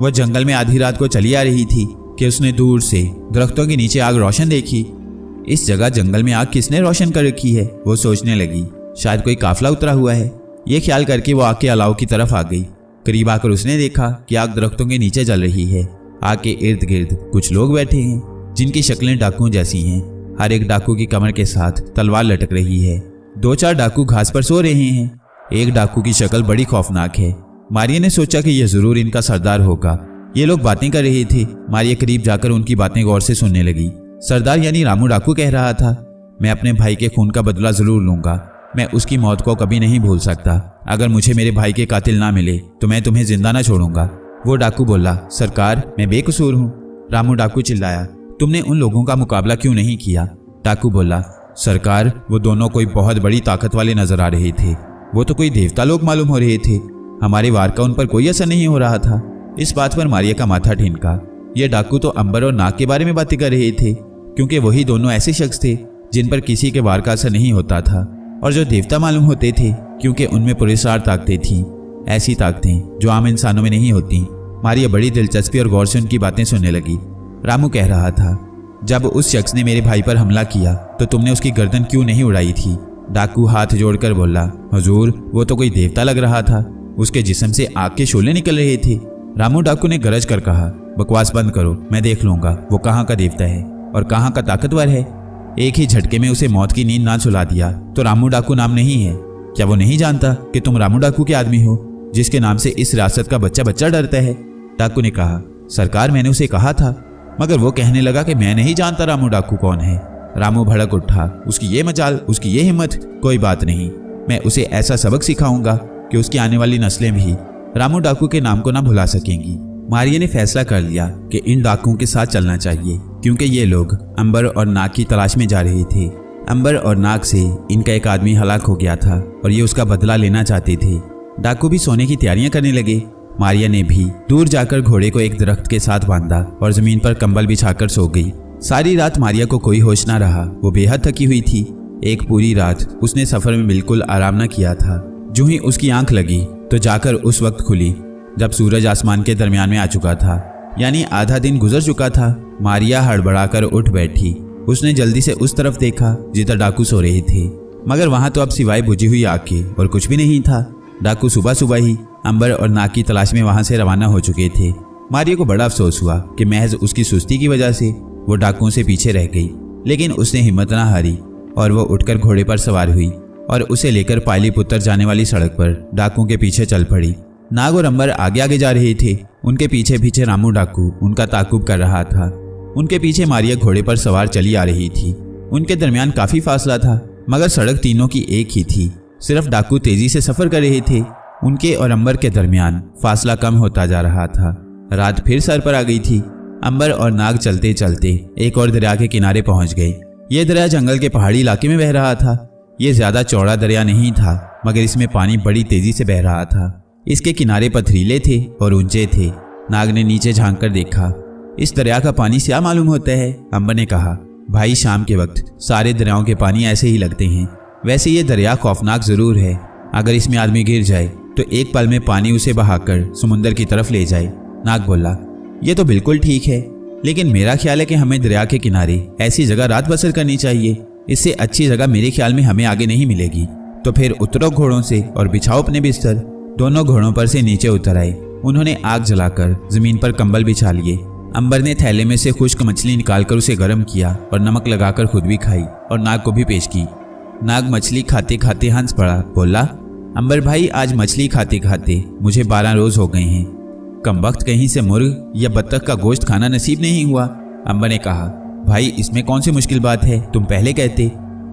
वह जंगल में आधी रात को चली आ रही थी कि उसने दूर से दरख्तों के नीचे आग रोशन देखी। इस जगह जंगल में आग किसने रोशन कर रखी है? वो सोचने लगी, शायद कोई काफिला उतरा हुआ है। ये ख्याल करके वो आग के अलाव की तरफ आ गई। करीब आकर उसने देखा कि आग दरख्तों के नीचे जल रही है। आग के इर्द गिर्द कुछ लोग बैठे हैं जिनकी शक्लें डाकुओं जैसी हैं। हर एक डाकू की कमर के साथ तलवार लटक रही है। 2-4 डाकू घास पर सो रहे हैं। एक डाकू की शक्ल बड़ी खौफनाक है। मारिया ने सोचा कि यह जरूर इनका सरदार होगा। ये लोग बातें कर रहे थे। मारिया करीब जाकर उनकी बातें गौर से सुनने लगी। सरदार यानी रामू डाकू कह रहा था, मैं अपने भाई के खून का बदला जरूर लूंगा। मैं उसकी मौत को कभी नहीं भूल सकता। अगर मुझे मेरे भाई के कातिल ना मिले तो मैं तुम्हें जिंदा ना छोड़ूंगा। वो डाकू बोला, सरकार मैं बेकसूर हूँ। रामू डाकू चिल्लाया, तुमने उन लोगों का मुकाबला क्यों नहीं किया? डाकू बोला, सरकार वो दोनों कोई बहुत बड़ी ताकत वाले नजर आ रहे थे। वो तो कोई देवता लोग मालूम हो रहे थे। हमारे वार का उन पर कोई असर नहीं हो रहा था। इस बात पर मारिया का माथा ठिनका। ये डाकू तो अंबर और नाग के बारे में बातें कर रहे थे, क्योंकि वही दोनों ऐसे शख्स थे जिन पर किसी के वार का असर नहीं होता था और जो देवता मालूम होते थे, क्योंकि उनमें पुरेसार ताकतें थीं, ऐसी ताकतें जो आम इंसानों में नहीं होती। मारिया बड़ी दिलचस्पी और गौर से उनकी बातें सुनने लगी। रामू कह रहा था, जब उस शख्स ने मेरे भाई पर हमला किया तो तुमने उसकी गर्दन क्यों नहीं उड़ाई थी? डाकू हाथ जोड़कर बोला, हुजूर वो तो कोई देवता लग रहा था। उसके जिस्म से आग के शोले निकल रहे थे। रामू डाकू ने गरज कर कहा, बकवास बंद करो, मैं देख लूंगा वो कहाँ का देवता है और कहाँ का ताकतवर है। एक ही झटके में उसे मौत की नींद ना सुला दिया तो रामू डाकू नाम नहीं है? क्या वो नहीं जानता कि तुम रामू डाकू के आदमी हो, जिसके नाम से इस रियासत का बच्चा बच्चा डरता है? डाकू ने कहा, सरकार मैंने उसे कहा था, मगर वो कहने लगा कि मैं नहीं जानता रामू डाकू कौन है। रामू भड़क उठा, उसकी ये मजाल, उसकी ये हिम्मत। कोई बात नहीं, मैं उसे ऐसा सबक सिखाऊंगा कि उसकी आने वाली नस्लें भी रामू डाकू के नाम को ना भुला सकेंगी। मारिया ने फैसला कर लिया कि इन डाकुओं के साथ चलना चाहिए, क्योंकि ये लोग अंबर और नाग की तलाश में जा रहे थे। अंबर और नाग से इनका एक आदमी हलाक हो गया था और ये उसका बदला लेना चाहते थे। डाकू भी सोने की तैयारियां करने लगे। मारिया ने भी दूर जाकर घोड़े को एक दरख्त के साथ बांधा और जमीन पर कंबल बिछाकर सो गई। सारी रात मारिया को कोई होश ना रहा। वो बेहद थकी हुई थी। एक पूरी रात उसने सफर में बिल्कुल आराम न किया था। जो ही उसकी आंख लगी तो जाकर उस वक्त खुली जब सूरज आसमान के दरमियान में आ चुका था, यानी आधा दिन गुजर चुका था। मारिया हड़बड़ाकर उठ बैठी। उसने जल्दी से उस तरफ देखा जिधर डाकू सो रहे थे, मगर वहां तो अब सिवाय बुझी हुई आग के और कुछ भी नहीं था। डाकू सुबह सुबह ही अंबर और नाग की तलाश में वहां से रवाना हो चुके थे। मारिया को बड़ा अफसोस हुआ कि महज उसकी सुस्ती की वजह से वो डाकुओं से पीछे रह गई, लेकिन उसने हिम्मत ना हारी और वो उठकर घोड़े पर सवार हुई और उसे लेकर पालीपुत्र जाने वाली सड़क पर डाकुओं के पीछे चल पड़ी। नाग और अंबर आगे आगे जा रहे थे। उनके पीछे पीछे रामू डाकू उनका ताकुब कर रहा था। उनके पीछे मारिया घोड़े पर सवार चली आ रही थी। उनके दरमियान काफी फासला था, मगर सड़क तीनों की एक ही थी। सिर्फ डाकू तेजी से सफर कर रहे थे। उनके और अंबर के दरमियान फासला कम होता जा रहा था। रात फिर सर पर आ गई थी। अंबर और नाग चलते चलते एक और दरिया के किनारे पहुंच गए। यह दरिया जंगल के पहाड़ी इलाके में बह रहा था। यह ज्यादा चौड़ा दरिया नहीं था, मगर इसमें पानी बड़ी तेजी से बह रहा था। इसके किनारे पथरीले थे और ऊंचे थे। नाग ने नीचे झांक कर देखा। इस दरिया का पानी स्याह मालूम होता है। अंबर ने कहा, भाई शाम के वक्त सारे दरियाओं के पानी ऐसे ही लगते हैं। वैसे ये दरिया खौफनाक जरूर है। अगर इसमें आदमी गिर जाए तो एक पल में पानी उसे बहाकर समुंदर की तरफ ले जाए। नाग बोला, ये तो बिल्कुल ठीक है, लेकिन मेरा ख्याल है कि हमें दरिया के किनारे ऐसी जगह रात बसर करनी चाहिए। इससे अच्छी जगह मेरे ख्याल में हमें आगे नहीं मिलेगी। तो फिर उतरो घोड़ों से और बिछाओ अपने बिस्तर। दोनों घोड़ों पर से नीचे उतर आए। उन्होंने आग जलाकर जमीन पर कंबल बिछा लिए। अंबर ने थैले में से खुश्क मछली निकालकर उसे गर्म किया और नमक लगाकर खुद भी खाई और नाग को भी पेश की। नाग मछली खाते खाते हंस पड़ा, बोला, अंबर भाई, आज मछली खाते खाते मुझे 12 रोज हो गए हैं। कमबख्त कहीं से मुर्ग या बत्तख का गोश्त खाना नसीब नहीं हुआ। अंबर ने कहा, भाई इसमें कौन सी मुश्किल बात है, तुम पहले कहते।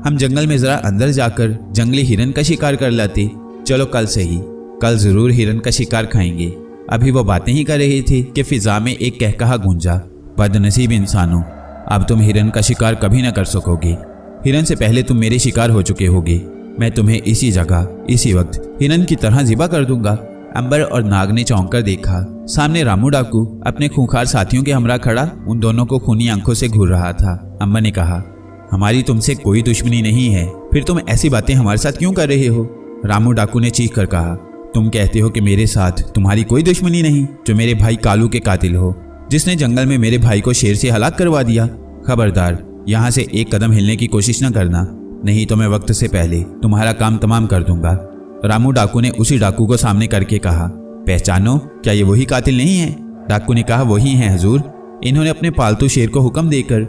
हम जंगल में जरा अंदर जाकर जंगली हिरन का शिकार कर लाते। चलो कल से ही, कल जरूर हिरन का शिकार खाएंगे। अभी वो बातें ही कर रहे थे कि फिजा में एक कहकहा गूंजा, बदनसीब इंसानों, अब तुम हिरन का शिकार कभी न कर सकोगे। हिरन से पहले तुम मेरे शिकार हो चुके होगे। मैं तुम्हें इसी जगह इसी वक्त हिरन की तरह ज़िबा कर दूंगा। अंबर और नाग ने चौंक कर देखा। सामने रामू डाकू अपने खूंखार साथियों के हमरा खड़ा उन दोनों को खूनी आंखों से घूर रहा था। अंबर ने कहा, हमारी तुमसे कोई दुश्मनी नहीं है, फिर तुम ऐसी बातें हमारे साथ क्यों कर रहे हो? रामू डाकू ने चीख कर कहा, तुम कहते हो कि मेरे साथ तुम्हारी कोई दुश्मनी नहीं, जो मेरे भाई कालू के कातिल हो, जिसने जंगल में मेरे भाई को शेर से हलाक करवा दिया। खबरदार, यहाँ से एक कदम हिलने की कोशिश न करना, नहीं तो मैं वक्त से पहले तुम्हारा काम तमाम कर दूंगा। रामू डाकू ने उसी डाकू को सामने करके कहा, पहचानो, क्या ये वही कातिल नहीं है? डाकू ने कहा, वही हैं हुजूर। इन्होंने अपने पालतू शेर को हुक्म देकर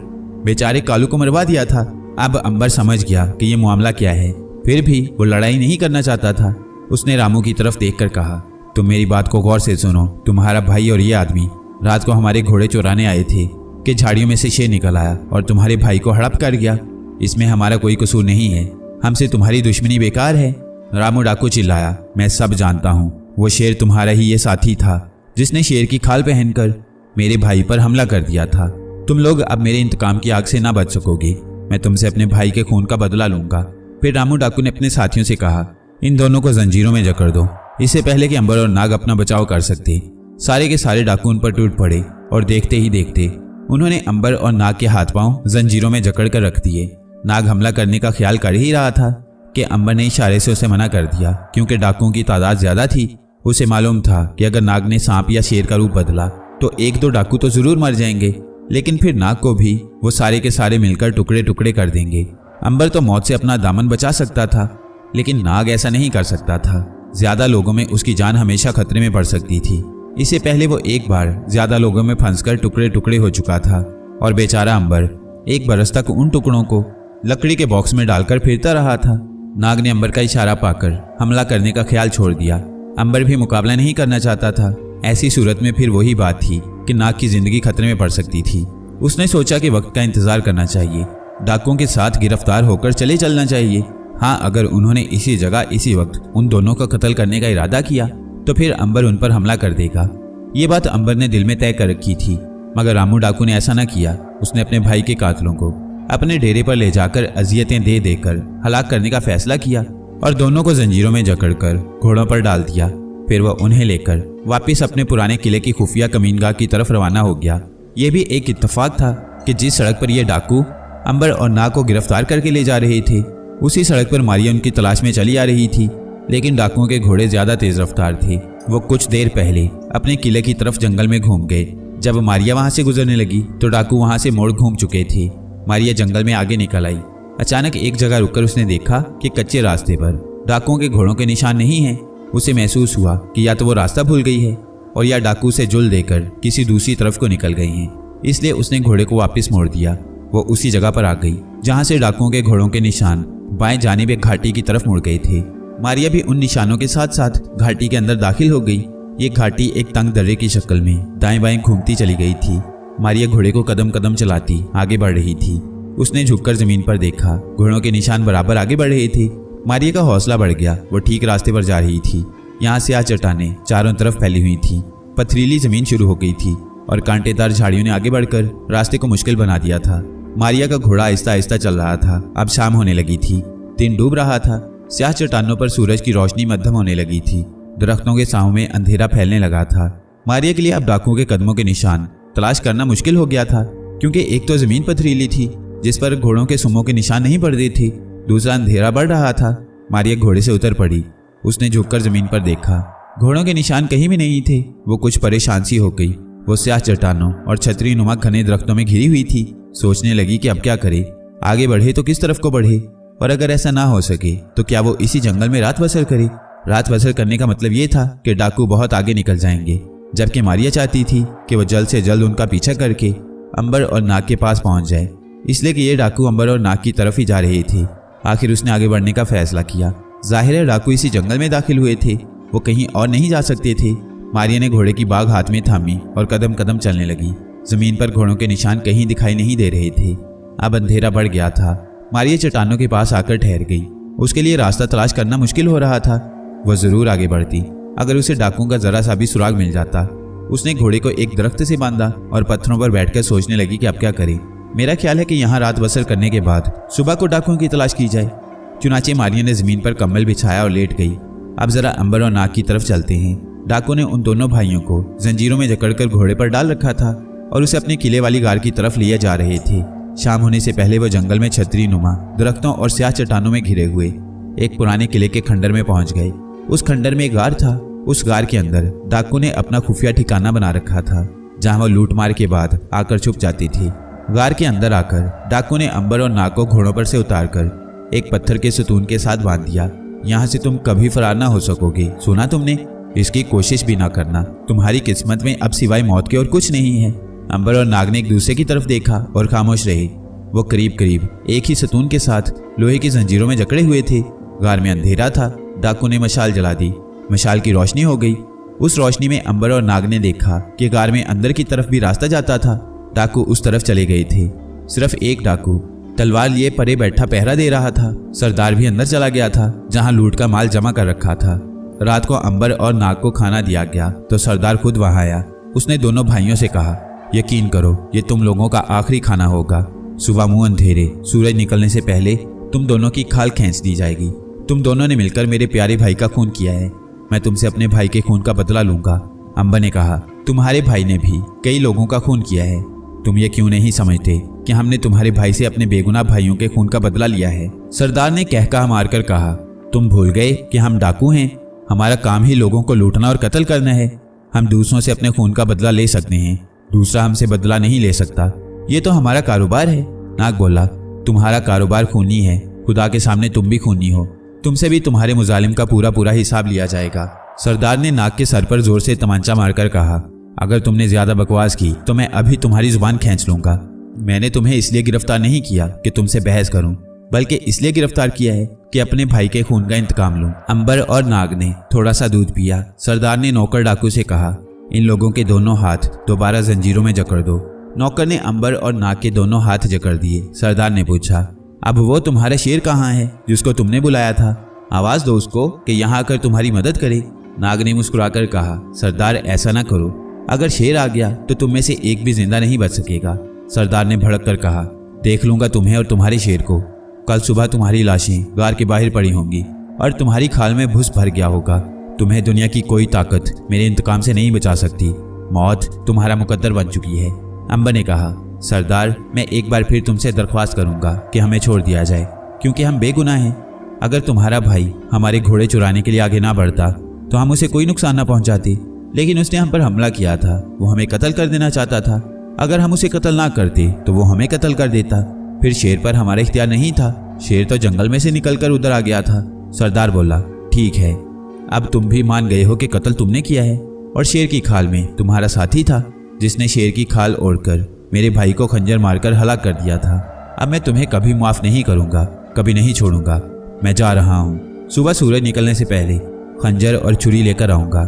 बेचारे कालू को मरवा दिया था। अब अंबर समझ गया कि ये मामला क्या है, फिर भी वो लड़ाई नहीं करना चाहता था। उसने रामू की तरफ देखकर कहा, तुम मेरी बात को गौर से सुनो। तुम्हारा भाई और ये आदमी रात को हमारे घोड़े चुराने आए थे कि झाड़ियों में से शेर निकल आया और तुम्हारे भाई को हड़प कर गया। इसमें हमारा कोई कसूर नहीं है, हमसे तुम्हारी दुश्मनी बेकार है। रामू डाकू चिल्लाया, मैं सब जानता हूँ, वो शेर तुम्हारा ही ये साथी था जिसने शेर की खाल पहनकर मेरे भाई पर हमला कर दिया था। तुम लोग अब मेरे इंतकाम की आग से ना बच सकोगे। मैं तुमसे अपने भाई के खून का बदला लूंगा। फिर रामू डाकू ने अपने साथियों से कहा, इन दोनों को जंजीरों में जकड़ दो, इससे पहले कि अंबर और नाग अपना बचाव कर सकते। सारे के सारे डाकू उन पर टूट पड़े और देखते ही देखते उन्होंने अंबर और नाग के हाथ पांव जंजीरों में जकड़ कर रख दिए। नाग हमला करने का ख्याल कर ही रहा था कि अंबर ने इशारे से उसे मना कर दिया, क्योंकि डाकुओं की तादाद ज्यादा थी। उसे मालूम था कि अगर नाग ने सांप या शेर का रूप बदला तो एक दो डाकू तो जरूर मर जाएंगे, लेकिन फिर नाग को भी वो सारे के सारे मिलकर टुकड़े टुकड़े कर देंगे। अंबर तो मौत से अपना दामन बचा सकता था, लेकिन नाग ऐसा नहीं कर सकता था। ज्यादा लोगों में उसकी जान हमेशा खतरे में पड़ सकती थी। इससे पहले वो एक बार ज्यादा लोगों में फंसकर टुकड़े टुकड़े हो चुका था और बेचारा अंबर एक बरस तक उन टुकड़ों को लकड़ी के बॉक्स में डालकर फिरता रहा था। नाग ने अंबर का इशारा पाकर हमला करने का ख्याल छोड़ दिया। अंबर भी मुकाबला नहीं करना चाहता था। ऐसी सूरत में फिर वही बात थी कि नाग की जिंदगी खतरे में पड़ सकती थी। उसने सोचा कि वक्त का इंतजार करना चाहिए, डाकुओं के साथ गिरफ्तार होकर चले चलना चाहिए। हाँ, अगर उन्होंने इसी जगह इसी वक्त उन दोनों का कत्ल करने का इरादा किया तो फिर अंबर उन पर हमला कर देगा। ये बात अंबर ने दिल में तय कर रखी थी, मगर रामू डाकू ने ऐसा न किया। उसने अपने भाई के कातलों को अपने डेरे पर ले जाकर अजियतें दे देकर हलाक करने का फैसला किया और दोनों को जंजीरों में जकड़कर घोड़ों पर डाल दिया। फिर वह उन्हें लेकर वापस अपने पुराने किले की खुफिया कमीनगाह की तरफ रवाना हो गया। यह भी एक इत्तेफाक था कि जिस सड़क पर यह डाकू अंबर और नाग को गिरफ्तार करके ले जा रहे थे, उसी सड़क पर मारिया उनकी तलाश में चली आ रही थी। लेकिन डाकुओं के घोड़े ज्यादा तेज रफ्तार थे। वो कुछ देर पहले अपने किले की तरफ जंगल में घूम गए। जब मारिया वहां से गुजरने लगी तो डाकू वहां से मोड़ घूम चुके थे। मारिया जंगल में आगे निकल आई। अचानक एक जगह रुककर उसने देखा कि कच्चे रास्ते पर डाकुओं के घोड़ों के निशान नहीं है। उसे महसूस हुआ कि या तो वो रास्ता भूल गई है और या डाकू से जुल देकर किसी दूसरी तरफ को निकल गई हैं। इसलिए उसने घोड़े को वापस मोड़ दिया। वो उसी जगह पर आ गई जहां से डाकुओं के घोड़ों के निशान बाएं जानिब एक घाटी की तरफ मुड़ गए थे। मारिया भी उन निशानों के साथ साथ घाटी के अंदर दाखिल हो गई। ये घाटी एक तंग दर्रे की शक्ल में दाएं बाएं घूमती चली गई थी। मारिया घोड़े को कदम कदम चलाती आगे बढ़ रही थी। उसने झुककर जमीन पर देखा, घोड़ों के निशान बराबर आगे बढ़ रहे थे। मारिया का हौसला बढ़ गया। वो ठीक रास्ते पर जा रही थी। यहाँ से चट्टानें चारों तरफ फैली हुई थी। पथरीली जमीन शुरू हो गई थी और कांटेदार झाड़ियों ने आगे बढ़कर रास्ते को मुश्किल बना दिया था। मारिया का घोड़ा आहिस्ता आहिस्ता चल रहा था। अब शाम होने लगी थी। दिन डूब रहा था। स्याह चट्टानों पर सूरज की रोशनी मध्यम होने लगी थी। दरख्तों के छांव में अंधेरा फैलने लगा था। मारिया के लिए अब डाकुओं के कदमों के निशान तलाश करना मुश्किल हो गया था, क्योंकि एक तो जमीन पथरीली थी जिस पर घोड़ों के सुमों के निशान नहीं पड़ते थे। दूसरा अंधेरा बढ़ रहा था। मारिया घोड़े से उतर पड़ी। उसने झुककर जमीन पर देखा। घोड़ों के निशान कहीं भी नहीं थे। वो कुछ परेशान सी हो गई। वो स्याह चट्टानों और छतरी नुमा घने दरख्तों में घिरी हुई थी। सोचने लगी कि अब क्या करे, आगे बढ़े तो किस तरफ को बढ़े, और अगर ऐसा ना हो सके तो क्या वो इसी जंगल में रात बसर करे। रात बसर करने का मतलब ये था कि डाकू बहुत आगे निकल जाएंगे, जबकि मारिया चाहती थी कि वो जल्द से जल्द उनका पीछा करके अंबर और नाग के पास पहुंच जाए, इसलिए कि ये डाकू अंबर और नाग की तरफ ही जा रहे थे। आखिर उसने आगे बढ़ने का फैसला किया। जाहिर है डाकू इसी जंगल में दाखिल हुए थे, वो कहीं और नहीं जा सकते थे। मारिया ने घोड़े की बाग हाथ में थामी और कदम कदम चलने लगी। जमीन पर घोड़ों के निशान कहीं दिखाई नहीं दे रहे थे। अब अंधेरा बढ़ गया था। मारिया चट्टानों के पास आकर ठहर गई। उसके लिए रास्ता तलाश करना मुश्किल हो रहा था। वह जरूर आगे बढ़ती अगर उसे डाकुओं का जरा सा भी सुराग मिल जाता। उसने घोड़े को एक दरख्त से बांधा और पत्थरों पर बैठकर सोचने लगी कि अब क्या करे। मेरा ख्याल है कि यहाँ रात बसर करने के बाद सुबह को डाकुओं की तलाश की जाए। चुनाचे मारिया ने जमीन पर कंबल बिछाया और लेट गई। अब जरा अंबर और नाग की तरफ चलते हैं। डाकू ने उन दोनों भाइयों को जंजीरों में जकड़कर घोड़े पर डाल रखा था और उसे अपने किले वाली गार की तरफ लिए जा रहे थे। शाम होने से पहले वो जंगल में छतरी नुमा दरख्तों और स्याह चट्टानों में घिरे हुए एक पुराने किले के खंडर में पहुंच गए। उस खंडर में एक गार था। उस गार के अंदर डाकू ने अपना खुफिया ठिकाना बना रखा था, जहां वो लूट मार के बाद आकर छुप जाती थी। गार के अंदर आकर डाकू ने अंबर और नाग को घोड़ों पर से उतारकर एक पत्थर के सतून के साथ बांध दिया। यहाँ से तुम कभी फरार ना हो सकोगे, सुना तुमने? इसकी कोशिश भी ना करना। तुम्हारी किस्मत में अब सिवाय मौत के और कुछ नहीं है। अंबर और नाग ने एक दूसरे की तरफ देखा और खामोश रहे। वो करीब करीब एक ही सतून के साथ लोहे की जंजीरों में जकड़े हुए थे। गार में अंधेरा था। डाकू ने मशाल जला दी। मशाल की रोशनी हो गई। उस रोशनी में अंबर और नाग ने देखा कि गार में अंदर की तरफ भी रास्ता जाता था। डाकू उस तरफ चले गए थे। सिर्फ एक डाकू तलवार लिए परे बैठा पहरा दे रहा था। सरदार भी अंदर चला गया था, जहां लूट का माल जमा कर रखा था। रात को अंबर और नाग को खाना दिया गया तो सरदार खुद वहां आया। उसने दोनों भाइयों से कहा, यकीन करो ये तुम लोगों का आखिरी खाना होगा। सुबह मुंह अंधेरे सूरज निकलने से पहले तुम दोनों की खाल खींच दी जाएगी। तुम दोनों ने मिलकर मेरे प्यारे भाई का खून किया है। मैं तुमसे अपने भाई के खून का बदला लूंगा। अंबर ने कहा, तुम्हारे भाई ने भी कई लोगों का खून किया है। तुम ये क्यों नहीं समझते कि हमने तुम्हारे भाई से अपने बेगुनाह भाइयों के खून का बदला लिया है? सरदार ने कहका मारकर कहा, तुम भूल गए कि हम डाकू हैं। हमारा काम ही लोगों को लूटना और कत्ल करना है। हम दूसरों से अपने खून का बदला ले सकते हैं, दूसरा हमसे बदला नहीं ले सकता। ये तो हमारा कारोबार है। नाग बोला, तुम्हारा कारोबार खूनी है। खुदा के सामने तुम भी खूनी हो। तुमसे भी तुम्हारे मुजालिम का पूरा पूरा हिसाब लिया जाएगा। सरदार ने नाग के सर पर जोर से तमांचा मारकर कहा, अगर तुमने ज्यादा बकवास की तो मैं अभी तुम्हारी जुबान खींच लूंगा। मैंने तुम्हें इसलिए गिरफ्तार नहीं किया कि तुमसे बहस करूं, बल्कि इसलिए गिरफ्तार किया है कि अपने भाई के खून का इंतकाम लूं। अंबर और नाग ने थोड़ा सा दूध पिया। सरदार ने नौकर डाकू से कहा, इन लोगों के दोनों हाथ दोबारा जंजीरों में जकड़ दो। नौकर ने अंबर और नाग के दोनों हाथ जकड़ दिए। सरदार ने पूछा, अब वो तुम्हारा शेर कहाँ है जिसको तुमने बुलाया था? आवाज दो उसको कि यहाँ आकर तुम्हारी मदद करे। नाग ने मुस्कुराकर कहा, सरदार ऐसा ना करो। अगर शेर आ गया तो तुम में से एक भी जिंदा नहीं बच सकेगा। सरदार ने भड़क कर कहा, देख लूंगा तुम्हें और तुम्हारे शेर को। कल सुबह तुम्हारी लाशें गार के बाहर पड़ी होंगी और तुम्हारी खाल में भूस भर गया होगा। तुम्हें दुनिया की कोई ताकत मेरे इंतकाम से नहीं बचा सकती। मौत तुम्हारा मुकद्दर बन चुकी है। अंबर ने कहा, सरदार मैं एक बार फिर तुमसे दरख्वास्त करूंगा कि हमें छोड़ दिया जाए, क्योंकि हम बेगुनाह हैं। अगर तुम्हारा भाई हमारे घोड़े चुराने के लिए आगे ना बढ़ता तो हम उसे कोई नुकसान ना पहुंचाते, लेकिन उसने हम पर हमला किया था। वो हमें कत्ल कर देना चाहता था। अगर हम उसे कत्ल ना करते तो वो हमें कत्ल कर देता। फिर शेर पर हमारा इख्तियार नहीं था। शेर तो जंगल में से निकलकर उधर आ गया था। सरदार बोला, ठीक है, अब तुम भी मान गए हो कि कत्ल तुमने किया है और शेर की खाल में तुम्हारा साथी था, जिसने शेर की खाल ओढ़कर मेरे भाई को खंजर मारकर हलाक कर दिया था। अब मैं तुम्हें कभी माफ नहीं करूंगा, कभी नहीं छोड़ूंगा। मैं जा रहा हूँ। सुबह सूरज निकलने से पहले खंजर और छुरी लेकर आऊंगा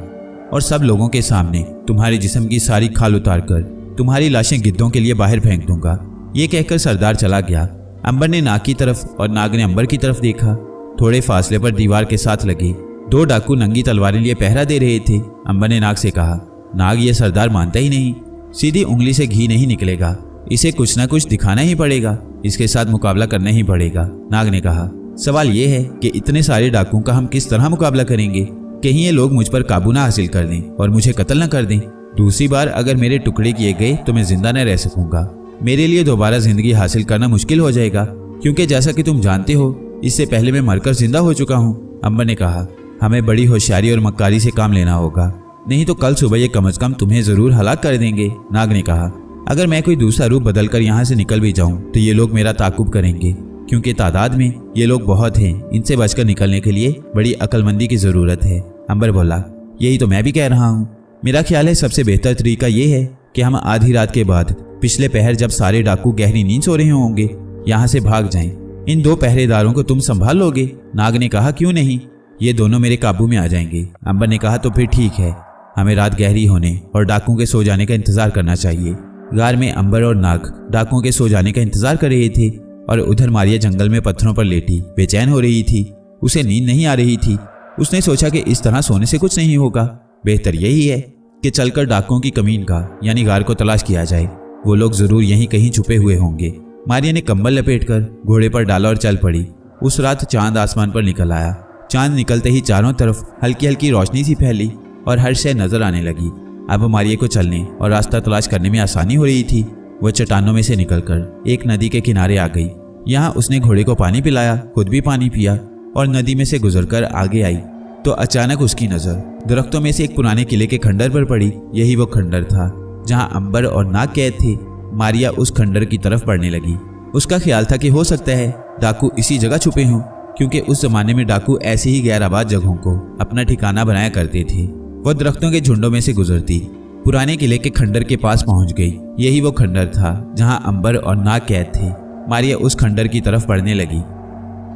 और सब लोगों के सामने तुम्हारे जिस्म की सारी खाल उतारकर तुम्हारी लाशें गिद्धों के लिए बाहर फेंक दूंगा। ये कहकर सरदार चला गया। अंबर ने नाग की तरफ और नाग ने अंबर की तरफ देखा। थोड़े फासले पर दीवार के साथ लगे दो डाकू नंगी तलवारें लिए पहरा दे रहे थे। अंबर ने नाग से कहा, नाग ये सरदार मानता ही नहीं। सीधी उंगली से घी नहीं निकलेगा, इसे कुछ ना कुछ दिखाना ही पड़ेगा। इसके साथ मुकाबला करना ही पड़ेगा। नाग ने कहा, सवाल यह है कि इतने सारे डाकुओं का हम किस तरह मुकाबला करेंगे? कहीं ये लोग मुझ पर काबू ना हासिल कर लें और मुझे कत्ल ना कर दें। दूसरी बार अगर मेरे टुकड़े किए गए तो मैं जिंदा न रह सकूंगा। मेरे लिए दोबारा जिंदगी हासिल करना मुश्किल हो जाएगा, क्योंकि जैसा कि तुम जानते हो इससे पहले मैं मरकर जिंदा हो चुका हूँ। अंबर ने कहा, हमें बड़ी होशियारी और मक्कारी से काम लेना होगा, नहीं तो कल सुबह ये कम अज कम तुम्हें जरूर हलाक कर देंगे। नाग ने कहा, अगर मैं कोई दूसरा रूप बदलकर यहाँ से निकल भी जाऊं तो ये लोग मेरा ताकुब करेंगे, क्योंकि तादाद में ये लोग बहुत हैं। इनसे बचकर निकलने के लिए बड़ी अक्लमंदी की जरूरत है। अंबर बोला, यही तो मैं भी कह रहा हूँ। मेरा ख्याल है सबसे बेहतर तरीका ये है कि हम आधी रात के बाद पिछले पहर जब सारे डाकू गहरी नींद सो रहे होंगे यहाँ से भाग जाएं। इन 2 पहरेदारों को तुम संभाल लोगे? नाग ने कहा, क्यों नहीं, ये दोनों मेरे काबू में आ जाएंगे। अंबर ने कहा, तो फिर ठीक है, हमें रात गहरी होने और डाकुओं के सो जाने का इंतजार करना चाहिए। गार में अंबर और नाग डाकुओं के सो जाने का इंतजार कर रहे थे और उधर मारिया जंगल में पत्थरों पर लेटी बेचैन हो रही थी। उसे नींद नहीं आ रही थी। उसने सोचा कि इस तरह सोने से कुछ नहीं होगा, बेहतर यही है कि चलकर डाकुओं की कमीन का यानी गार को तलाश किया जाए। वो लोग जरूर यहीं कहीं छुपे हुए होंगे। मारिया ने कंबल लपेटकर घोड़े पर डाला और चल पड़ी। उस रात चांद आसमान पर निकल आया। चांद निकलते ही चारों तरफ हल्की हल्की रोशनी सी फैली और हर शय नजर आने लगी। अब मारिया को चलने और रास्ता तलाश करने में आसानी हो रही थी। वह चट्टानों में से निकलकर एक नदी के किनारे आ गई। यहाँ उसने घोड़े को पानी पिलाया, खुद भी पानी पिया और नदी में से गुजरकर आगे आई तो अचानक उसकी नजर दरख्तों में से एक पुराने किले के खंडर पर पड़ी। यही वो खंडर था जहाँ अंबर और नाग कैद थे। मारिया उस खंडर की तरफ बढ़ने लगी। उसका ख्याल था कि हो सकता है डाकू इसी जगह छुपे हों, क्योंकि उस जमाने में डाकू ऐसी ही गैर आबाद जगहों को अपना ठिकाना बनाया करते थे। वह दरख्तों के झुंडों में से गुजरती पुराने किले के खंडर के पास पहुंच गई। यही वो खंडर था जहां अंबर और नाग कैद थे। मारिया उस खंडर की तरफ बढ़ने लगी।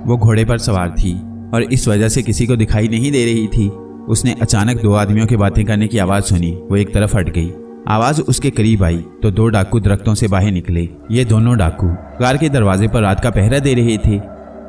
वो घोड़े पर सवार थी और इस वजह से किसी को दिखाई नहीं दे रही थी। उसने अचानक 2 आदमियों के बातें करने की आवाज सुनी। वो एक तरफ हट गई। आवाज उसके करीब आई तो 2 डाकू दरख्तों से बाहर निकले। ये दोनों डाकू गार के दरवाजे पर रात का पहरा दे रहे थे।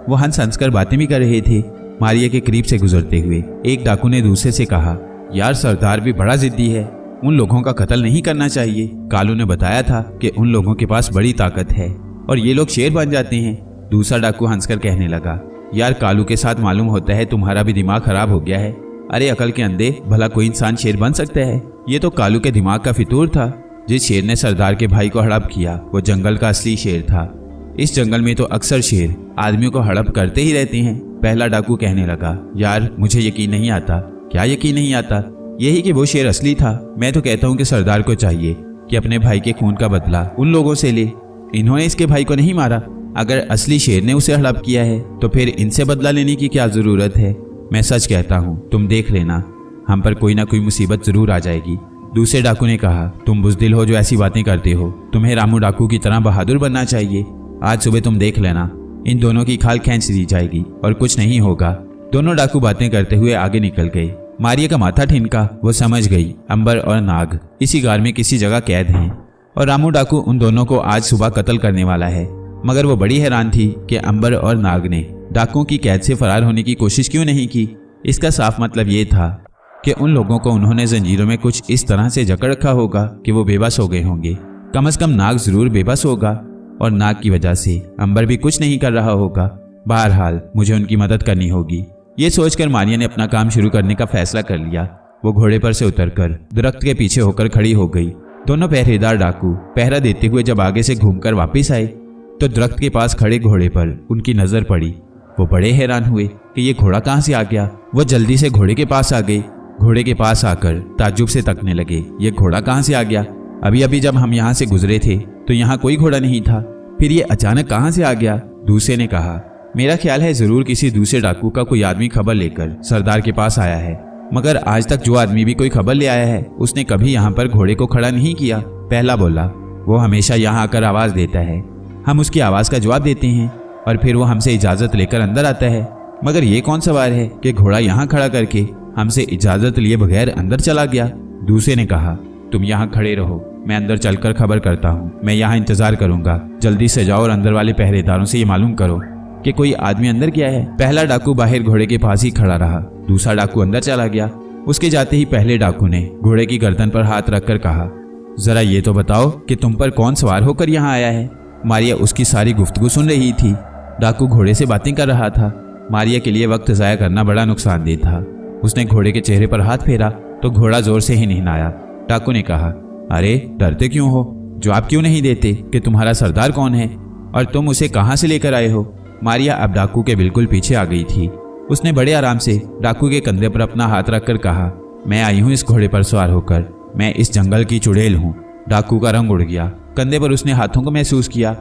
वो हंस हंस कर बातें भी कर रहे थे। मारिया के करीब से गुजरते हुए एक डाकू ने दूसरे से कहा, यार सरदार भी बड़ा जिद्दी है, उन लोगों का कत्ल नहीं करना चाहिए। कालू ने बताया था कि उन लोगों के पास बड़ी ताकत है और ये लोग शेर बन जाते हैं। दूसरा डाकू हंसकर कहने लगा, यार कालू के साथ मालूम होता है तुम्हारा भी दिमाग खराब हो गया है। अरे अकल के अंधे, भला कोई इंसान शेर बन सकता है? ये तो कालू के दिमाग का फितूर था। जिस शेर ने सरदार के भाई को हड़प किया वो जंगल का असली शेर था। इस जंगल में तो अक्सर शेर आदमियों को हड़प करते ही रहते हैं। पहला डाकू कहने लगा, यार मुझे यकीन नहीं आता। क्या यकीन नहीं आता? यही कि वो शेर असली था। मैं तो कहता हूँ कि सरदार को चाहिए कि अपने भाई के खून का बदला उन लोगों से ले। इन्होंने इसके भाई को नहीं मारा। अगर असली शेर ने उसे हड़प किया है तो फिर इनसे बदला लेने की क्या जरूरत है? मैं सच कहता हूँ, तुम देख लेना, हम पर कोई ना कोई मुसीबत जरूर आ जाएगी। दूसरे डाकू ने कहा, तुम बुज़दिल हो जो ऐसी बातें करते हो। तुम्हें रामू डाकू की तरह बहादुर बनना चाहिए। आज सुबह तुम देख लेना, इन दोनों की खाल खींच दी जाएगी और कुछ नहीं होगा। दोनों डाकू बातें करते हुए आगे निकल गए। मारिया का माथा ठिनका। वो समझ गई अंबर और नाग इसी गार में किसी जगह कैद हैं और रामू डाकू उन दोनों को आज सुबह कत्ल करने वाला है। मगर वो बड़ी हैरान थी कि अंबर और नाग ने डाकुओं की कैद से फरार होने की कोशिश क्यों नहीं की। इसका साफ मतलब ये था कि उन लोगों को उन्होंने जंजीरों में कुछ इस तरह से जकड़ रखा होगा कि वो बेबस हो गए होंगे। कम से कम नाग जरूर बेबस होगा और नाग की वजह से अंबर भी कुछ नहीं कर रहा होगा। बहरहाल मुझे उनकी मदद करनी होगी। ये सोचकर मारिया ने अपना काम शुरू करने का फैसला कर लिया। वो घोड़े पर से उतरकर दरख्त के पीछे होकर खड़ी हो गई। दोनों पहरेदार डाकू पहरा देते हुए जब आगे से घूमकर वापस आए तो दरख्त के पास खड़े घोड़े पर उनकी नजर पड़ी। वो बड़े हैरान हुए कि ये घोड़ा कहाँ से आ गया। वो जल्दी से घोड़े के पास आ गए। घोड़े के पास आकर ताज्जुब से तकने लगे, ये घोड़ा कहाँ से आ गया? अभी अभी जब हम यहाँ से गुजरे थे तो यहाँ कोई घोड़ा नहीं था, फिर ये अचानक कहाँ से आ गया? दूसरे ने कहा, मेरा ख्याल है जरूर किसी दूसरे डाकू का कोई आदमी खबर लेकर सरदार के पास आया है, मगर आज तक जो आदमी भी कोई खबर ले आया है उसने कभी यहाँ पर घोड़े को खड़ा नहीं किया। पहला बोला, वो हमेशा यहाँ आकर आवाज देता है, हम उसकी आवाज का जवाब देते हैं और फिर वो हमसे इजाजत लेकर अंदर आता है। मगर ये कौन सवाल है कि घोड़ा यहाँ खड़ा करके हमसे इजाजत लिए बगैर अंदर चला गया। दूसरे ने कहा, तुम यहाँ खड़े रहो, मैं अंदर चलकर खबर करता हूँ। मैं यहाँ इंतजार करूंगा, जल्दी से जाओ और अंदर वाले पहरेदारों से ये मालूम करो कि कोई आदमी अंदर गया है। पहला डाकू बाहर घोड़े के पास ही खड़ा रहा। दूसरा डाकू अंदर चला गया। उसके जाते ही पहले डाकू ने घोड़े की गर्दन पर हाथ रखकर कहा, जरा ये तो बताओ कि तुम पर कौन सवार होकर यहाँ आया है। मारिया उसकी सारी गुफ्तगू सुन रही थी। डाकू घोड़े से बातें कर रहा था। मारिया के लिए वक्त ज़ाया करना बड़ा नुकसानदेह था। उसने घोड़े के चेहरे पर हाथ फेरा तो घोड़ा जोर से ही निहनाया। डाकू ने कहा, अरे डरते क्यों हो? जवाब क्यों नहीं देते कि तुम्हारा सरदार कौन है और तुम उसे कहाँ से लेकर आए हो? मारिया अब डाकू के बिल्कुल पीछे आ गई थी। उसने बड़े आराम से डाकू के कंधे पर अपना हाथ रखकर कहा, मैं आई हूँ इस घोड़े पर सवार होकर, मैं इस जंगल की चुड़ैल हूँ। डाकू का रंग उड़ गया। कंधे पर उसने हाथों को महसूस किया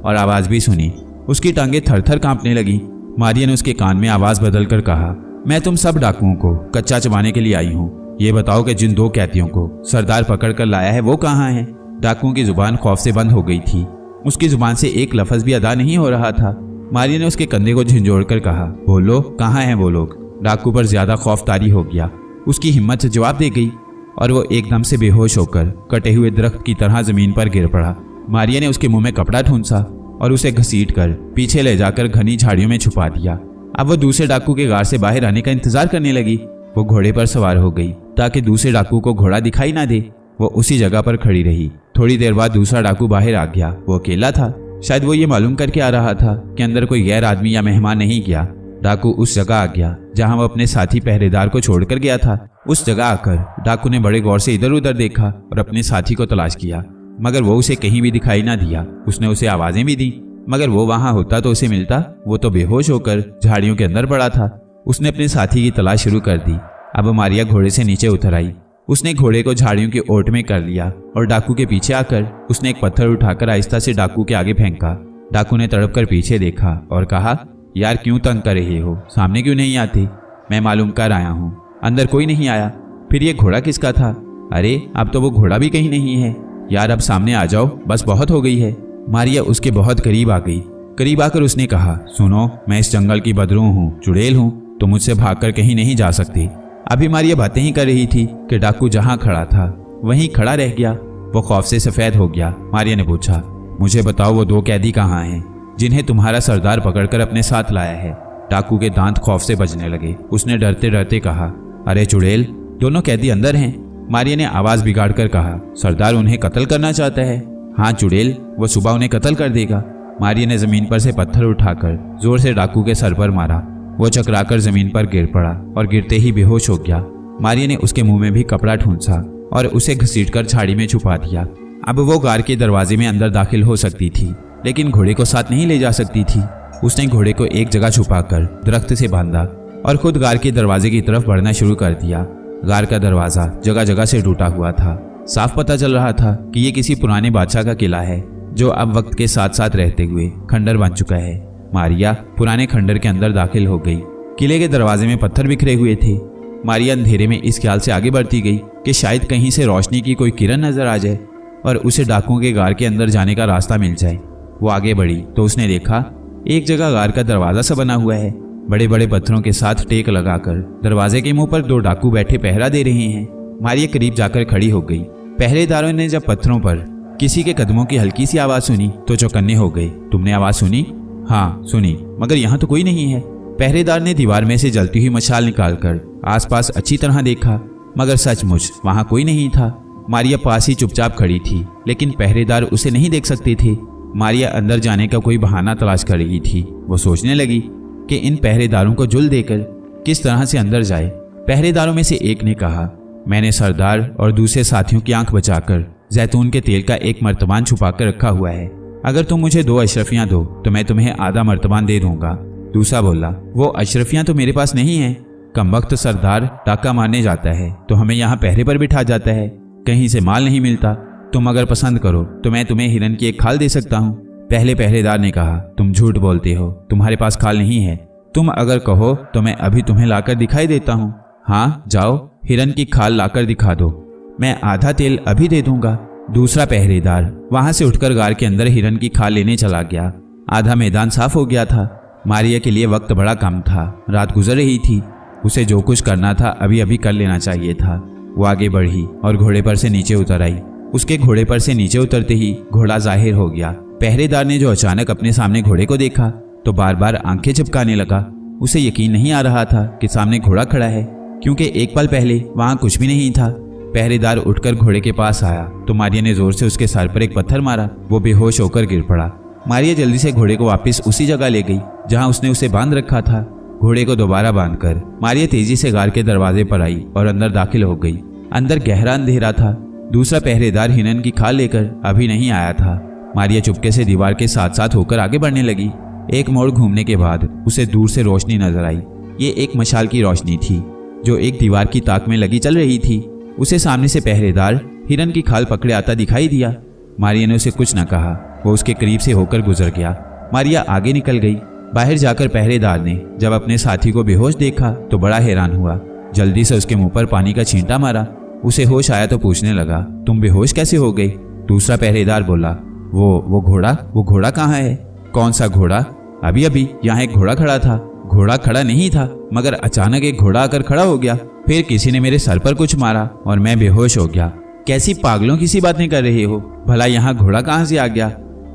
और आवाज़ भी सुनी। उसकी टांगें थर थर कांपने लगी। मारिया ने उसके कान में आवाज़ बदल कर कहा, मैं तुम सब डाकुओं को कच्चा चबाने के लिए आई हूँ। ये बताओ कि जिन 2 कैदियों को सरदार पकड़ कर लाया है वो कहाँ है? डाकुओं की जुबान खौफ से बंद हो गई थी। उसकी जुबान से एक लफ्ज़ भी अदा नहीं हो रहा था। मारिया ने उसके कंधे को झिंझोड़ कर कहा, बोलो कहाँ हैं वो लोग? डाकू पर ज्यादा खौफ तारी हो गया। उसकी हिम्मत से जवाब दे गई और वो एकदम से बेहोश होकर कटे हुए दरख्त की तरह जमीन पर गिर पड़ा। मारिया ने उसके मुंह में कपड़ा ठूंसा और उसे घसीट कर पीछे ले जाकर घनी झाड़ियों में छुपा दिया। अब वो दूसरे डाकू के गार से बाहर आने का इंतजार करने लगी। वो घोड़े पर सवार हो गई ताकि दूसरे डाकू को घोड़ा दिखाई ना दे। वो उसी जगह पर खड़ी रही। थोड़ी देर बाद दूसरा डाकू बाहर आ गया। वो अकेला था। शायद वो ये मालूम करके आ रहा था कि अंदर कोई गैर आदमी या मेहमान नहीं गया। डाकू उस जगह आ गया जहां वो अपने साथी पहरेदार को छोड़कर गया था। उस जगह आकर डाकू ने बड़े गौर से इधर उधर देखा और अपने साथी को तलाश किया, मगर वो उसे कहीं भी दिखाई ना दिया। उसने उसे आवाजें भी दी, मगर वो वहां होता तो उसे मिलता। वो तो बेहोश होकर झाड़ियों के अंदर पड़ा था। उसने अपने साथी की तलाश शुरू कर दी। अब मारिया घोड़े से नीचे उतर आई। उसने घोड़े को झाड़ियों की ओट में कर लिया और डाकू के पीछे आकर उसने एक पत्थर उठाकर आहिस्ता से डाकू के आगे फेंका। डाकू ने तड़प कर पीछे देखा और कहा, यार क्यों तंग कर रहे हो? सामने क्यों नहीं आते? मैं मालूम कर आया हूँ। अंदर कोई नहीं आया। फिर ये घोड़ा किसका था? अरे अब तो वो घोड़ा भी कहीं नहीं है। यार अब सामने आ जाओ, बस बहुत हो गई है। मारिया उसके बहुत करीब आ गई। करीब आकर उसने कहा, सुनो, मैं इस जंगल की बदरू हूँ, चुड़ैल हूँ, तो मुझसे भागकर कहीं नहीं जा सकती। अभी मारिया बातें ही कर रही थी कि डाकू जहां खड़ा था वहीं खड़ा रह गया। वो खौफ से सफेद हो गया। मारिया ने पूछा, मुझे बताओ वो 2 कैदी कहाँ हैं जिन्हें तुम्हारा सरदार पकड़कर अपने साथ लाया है? डाकू के दांत खौफ से बजने लगे। उसने डरते डरते कहा, अरे चुड़ैल, दोनों कैदी अंदर हैं। मारिया ने आवाज बिगाड़ कर कहा, सरदार उन्हें कत्ल करना चाहता है। हाँ चुड़ैल, वो सुबह उन्हें कत्ल कर देगा। मारिया ने जमीन पर से पत्थर उठाकर जोर से डाकू के सर पर मारा। वो चकराकर जमीन पर गिर पड़ा और गिरते ही बेहोश हो गया। मारिया ने उसके मुंह में भी कपड़ा ठूंसा और उसे घसीटकर झाड़ी में छुपा दिया। अब वो गार के दरवाजे में अंदर दाखिल हो सकती थी, लेकिन घोड़े को साथ नहीं ले जा सकती थी। उसने घोड़े को एक जगह छुपाकर दरख्त से बांधा और खुद गार के दरवाजे की तरफ बढ़ना शुरू कर दिया। गार का दरवाजा जगह जगह से टूटा हुआ था। साफ पता चल रहा था कि ये किसी पुराने बादशाह का किला है जो अब वक्त के साथ साथ रहते हुए खंडर बन चुका है। मारिया पुराने खंडर के अंदर दाखिल हो गई। किले के दरवाजे में पत्थर बिखरे हुए थे। मारिया अंधेरे में इस ख्याल से आगे बढ़ती गई कि शायद कहीं से रोशनी की कोई किरण नजर आ जाए और उसे डाकुओं के गार के अंदर जाने का रास्ता मिल जाए। वो आगे बढ़ी तो उसने देखा एक जगह गार का दरवाजा सा बना हुआ है। बड़े बड़े पत्थरों के साथ टेक लगाकर दरवाजे के मुंह पर 2 डाकू बैठे पहरा दे रहे हैं। मारिया करीब जाकर खड़ी हो गई। पहरेदारों ने जब पत्थरों पर किसी के कदमों की हल्की सी आवाज सुनी तो चौकन्ने हो गए। तुमने आवाज सुनी? हाँ सुनी, मगर यहाँ तो कोई नहीं है। पहरेदार ने दीवार में से जलती हुई मशाल निकालकर आसपास अच्छी तरह देखा, मगर सचमुच वहाँ कोई नहीं था। मारिया पास ही चुपचाप खड़ी थी, लेकिन पहरेदार उसे नहीं देख सकते थे। मारिया अंदर जाने का कोई बहाना तलाश कर रही थी। वो सोचने लगी कि इन पहरेदारों को जुल देकर किस तरह से अंदर जाए। पहरेदारों में से एक ने कहा, मैंने सरदार और दूसरे साथियों की आंख बचाकर जैतून के तेल का एक मर्तबान छुपा कर रखा हुआ है। अगर तुम मुझे 2 अशरफियां दो तो मैं तुम्हें आधा मर्तबान दे दूंगा। दूसरा बोला, वो अशरफियां तो मेरे पास नहीं है। कमबख्त सरदार डाका मारने जाता है तो हमें यहाँ पहरे पर बिठा जाता है, कहीं से माल नहीं मिलता। तुम अगर पसंद करो तो मैं तुम्हें हिरन की एक खाल दे सकता हूँ। पहले पहरेदार ने कहा, तुम झूठ बोलते हो, तुम्हारे पास खाल नहीं है। तुम अगर कहो तो मैं अभी तुम्हें लाकर दिखाई देता हूँ। हाँ जाओ, हिरन की खाल लाकर दिखा दो, मैं आधा तेल अभी दे दूंगा। दूसरा पहरेदार वहां से उठकर गार के अंदर हिरन की खाल लेने चला गया। आधा मैदान साफ हो गया था। मारिया के लिए वक्त बड़ा कम था। रात गुजर रही थी। उसे जो कुछ करना था अभी अभी कर लेना चाहिए था। वो आगे बढ़ी और घोड़े पर से नीचे उतर आई। उसके घोड़े पर से नीचे उतरते ही घोड़ा जाहिर हो गया। पहरेदार ने जो अचानक अपने सामने घोड़े को देखा तो बार बार आंखें झपकाने लगा। उसे यकीन नहीं आ रहा था कि सामने घोड़ा खड़ा है, क्योंकि एक पल पहले वहां कुछ भी नहीं था। पहरेदार उठकर घोड़े के पास आया तो मारिया ने जोर से उसके सर पर एक पत्थर मारा। वो बेहोश होकर गिर पड़ा। मारिया जल्दी से घोड़े को वापस उसी जगह ले गई जहां उसने उसे बांध रखा था। घोड़े को दोबारा बांधकर मारिया तेजी से गार के दरवाजे पर आई और अंदर दाखिल हो गई। अंदर गहरा अंधेरा था। दूसरा पहरेदार हिरन की खाल लेकर अभी नहीं आया था। मारिया चुपके से दीवार के साथ साथ होकर आगे बढ़ने लगी। एक मोड़ घूमने के बाद उसे दूर से रोशनी नजर आई। ये एक मशाल की रोशनी थी जो एक दीवार की ताक में लगी चल रही थी। उसे सामने से पहरेदार हिरन की खाल पकड़े आता दिखाई दिया। मारिया ने उसे कुछ न कहा, वो उसके करीब से होकर गुजर गया। मारिया आगे निकल गई। बाहर जाकर पहरेदार ने जब अपने साथी को बेहोश देखा तो बड़ा हैरान हुआ। जल्दी से उसके मुंह पर पानी का छींटा मारा। उसे होश आया तो पूछने लगा, तुम बेहोश कैसे हो गई? दूसरा पहरेदार बोला, वो घोड़ा कहाँ है? कौन सा घोड़ा? अभी अभी यहाँ एक घोड़ा खड़ा था। घोड़ा खड़ा नहीं था, मगर अचानक एक घोड़ा आकर खड़ा हो गया। फिर किसी ने मेरे सर पर कुछ मारा और मैं बेहोश हो गया। कैसी पागलों की सी बातें कर रहे हो? भला यहाँ घोड़ा कहाँ से आ गया?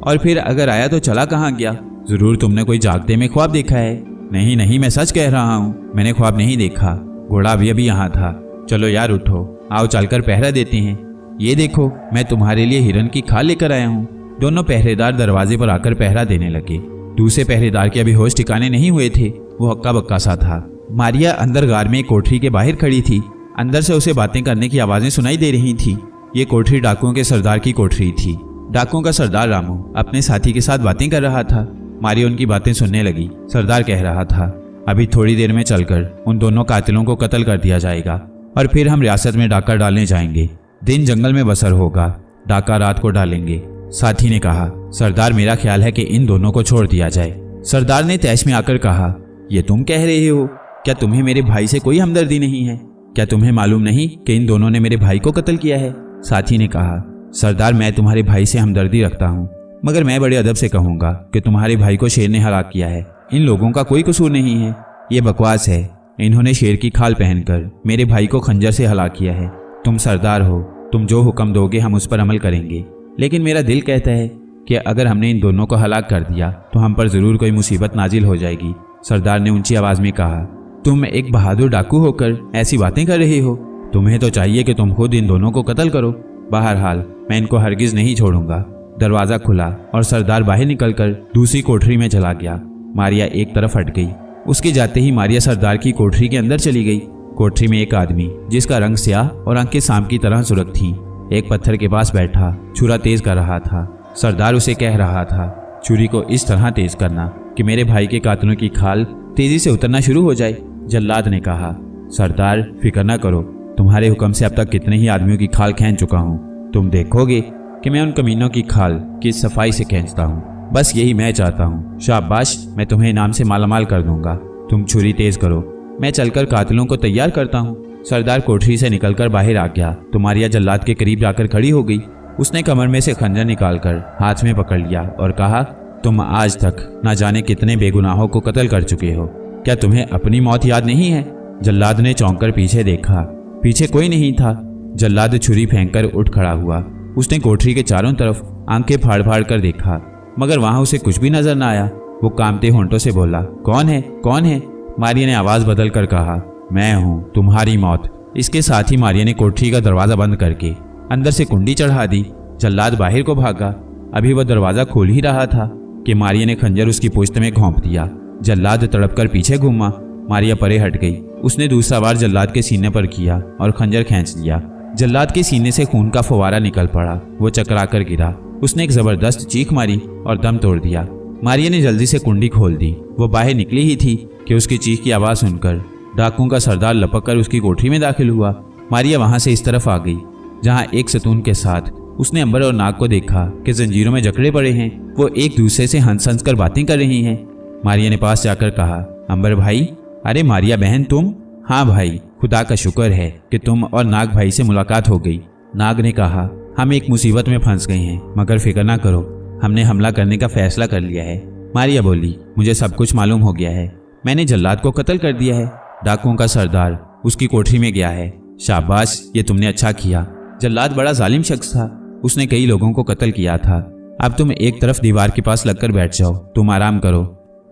और फिर अगर आया तो चला कहाँ गया? जरूर तुमने कोई जागते में ख्वाब देखा है। नहीं, मैं सच कह रहा हूँ, मैंने ख्वाब नहीं देखा। घोड़ा अभी अभी यहाँ था। चलो यार उठो, आओ चलकर पहरा देते हैं। ये देखो, मैं तुम्हारे लिए हिरन की खाल लेकर आया हूँ। दोनों पहरेदार दरवाजे पर आकर पहरा देने लगे। दूसरे पहरेदार के अभी होश ठिकाने नहीं हुए थे, वो हक्का बक्का सा था। मारिया अंदर गार में कोठरी के बाहर खड़ी थी। अंदर से उसे बातें करने की आवाजें सुनाई दे रही थी। ये कोठरी डाकुओं के सरदार की कोठरी थी। डाकुओं का सरदार रामू अपने साथी के साथ बातें कर रहा था। मारिया उनकी बातें सुनने लगी। सरदार कह रहा था, अभी थोड़ी देर में चलकर उन दोनों कातिलों को कत्ल कर दिया जाएगा और फिर हम रियासत में डाका डालने जाएंगे। दिन जंगल में बसर होगा, डाका रात को डालेंगे। साथी ने कहा, सरदार मेरा ख्याल है कि इन दोनों को छोड़ दिया जाए। सरदार ने तैश में आकर कहा, ये तुम कह रहे हो? क्या तुम्हें मेरे भाई से कोई हमदर्दी नहीं है? क्या तुम्हें मालूम नहीं कि इन दोनों ने मेरे भाई को कत्ल किया है? साथी ने कहा, सरदार मैं तुम्हारे भाई से हमदर्दी रखता हूँ, मगर मैं बड़े अदब से कहूँगा कि तुम्हारे भाई को शेर ने हलाक किया है। इन लोगों का कोई कसूर नहीं है। ये बकवास है। इन्होंने शेर की खाल पहनकर मेरे भाई को खंजर से हलाक किया है। तुम सरदार हो, तुम जो हुक्म दोगे हम उस पर अमल करेंगे। लेकिन मेरा दिल कहता है कि अगर हमने इन दोनों को हलाक कर दिया तो हम पर जरूर कोई मुसीबत नाजिल हो जाएगी। सरदार ने ऊंची आवाज में कहा, तुम एक बहादुर डाकू होकर ऐसी बातें कर रहे हो? तुम्हें तो चाहिए कि तुम खुद इन दोनों को कत्ल करो। बहरहाल मैं इनको हरगिज नहीं छोड़ूंगा। दरवाजा खुला और सरदार बाहर निकलकर दूसरी कोठरी में चला गया। मारिया एक तरफ हट गई। उसके जाते ही मारिया सरदार की कोठरी के अंदर चली गई। कोठरी में एक आदमी जिसका रंग स्याह और आंखें सांप की तरह सुर्ख थीं, एक पत्थर के पास बैठा छुरा तेज कर रहा था। सरदार उसे कह रहा था, छुरी को इस तरह तेज करना कि मेरे भाई के कातिलों की खाल तेजी से उतरना शुरू हो जाए। जल्लाद ने कहा, सरदार फिक्र न करो, तुम्हारे हुक्म से अब तक कितने ही आदमियों की खाल खींच चुका हूँ। तुम देखोगे कि मैं उन कमीनों की खाल किस सफाई से खींचता हूँ। बस यही मैं चाहता हूँ। शाबाश, मैं तुम्हें इनाम से मालामाल कर दूंगा। तुम छुरी तेज करो, मैं चलकर कातिलों को तैयार करता हूँ। सरदार कोठरी से निकलकर बाहर आ गया तो मारिया जल्लाद के करीब जाकर खड़ी हो गई। उसने कमर में से खंजर निकालकर हाथ में पकड़ लिया और कहा, तुम आज तक न जाने कितने बेगुनाहों को कत्ल कर चुके हो। क्या तुम्हें अपनी मौत याद नहीं है? जल्लाद ने चौंक कर पीछे देखा। पीछे कोई नहीं था। जल्लाद छुरी फेंककर उठ खड़ा हुआ। उसने कोठरी के चारों तरफ आंखें फाड़ फाड़ कर देखा, मगर वहां उसे कुछ भी नजर न आया। वो कांपते होंठों से बोला, कौन है, कौन है? मारिया ने आवाज बदल कर कहा, मैं हूं, तुम्हारी मौत। इसके साथ ही मारिया ने कोठरी का दरवाजा बंद करके अंदर से कुंडी चढ़ा दी। जल्लाद बाहर को भागा। अभी वह दरवाजा खोल ही रहा था कि मारिया ने खंजर उसकी पुश्त में घोंप दिया। जल्लाद तड़प कर पीछे घूमा। मारिया परे हट गई। उसने दूसरा वार जल्लाद के सीने पर किया और खंजर खींच लिया। जल्लाद के सीने से खून का फवारा निकल पड़ा। वो चकरा कर गिरा। उसने एक जबरदस्त चीख मारी और दम तोड़ दिया। मारिया ने जल्दी से कुंडी खोल दी। वो बाहर निकली ही थी कि उसकी चीख की आवाज सुनकर डाकुओं का सरदार लपक कर उसकी कोठरी में दाखिल हुआ। मारिया वहां से इस तरफ आ गई जहां एक सतून के साथ उसने अंबर और नाग को देखा कि जंजीरों में जकड़े पड़े हैं। वो एक दूसरे से हंस हंस कर बातें कर रही हैं। मारिया ने पास जाकर कहा, अंबर भाई। अरे मारिया बहन तुम? हाँ भाई, खुदा का शुक्र है कि तुम और नाग भाई से मुलाकात हो गई। नाग ने कहा, हम एक मुसीबत में फंस गए हैं, मगर फिक्र ना करो, हमने हमला करने का फैसला कर लिया है। मारिया बोली, मुझे सब कुछ मालूम हो गया है। मैंने जल्लाद को कत्ल कर दिया है। डाकुओं का सरदार उसकी कोठरी में गया है। शाबाश, ये तुमने अच्छा किया। जल्लाद बड़ा जालिम शख्स था। उसने कई लोगों को कत्ल किया था। अब तुम एक तरफ दीवार के पास लगकर बैठ जाओ, तुम आराम करो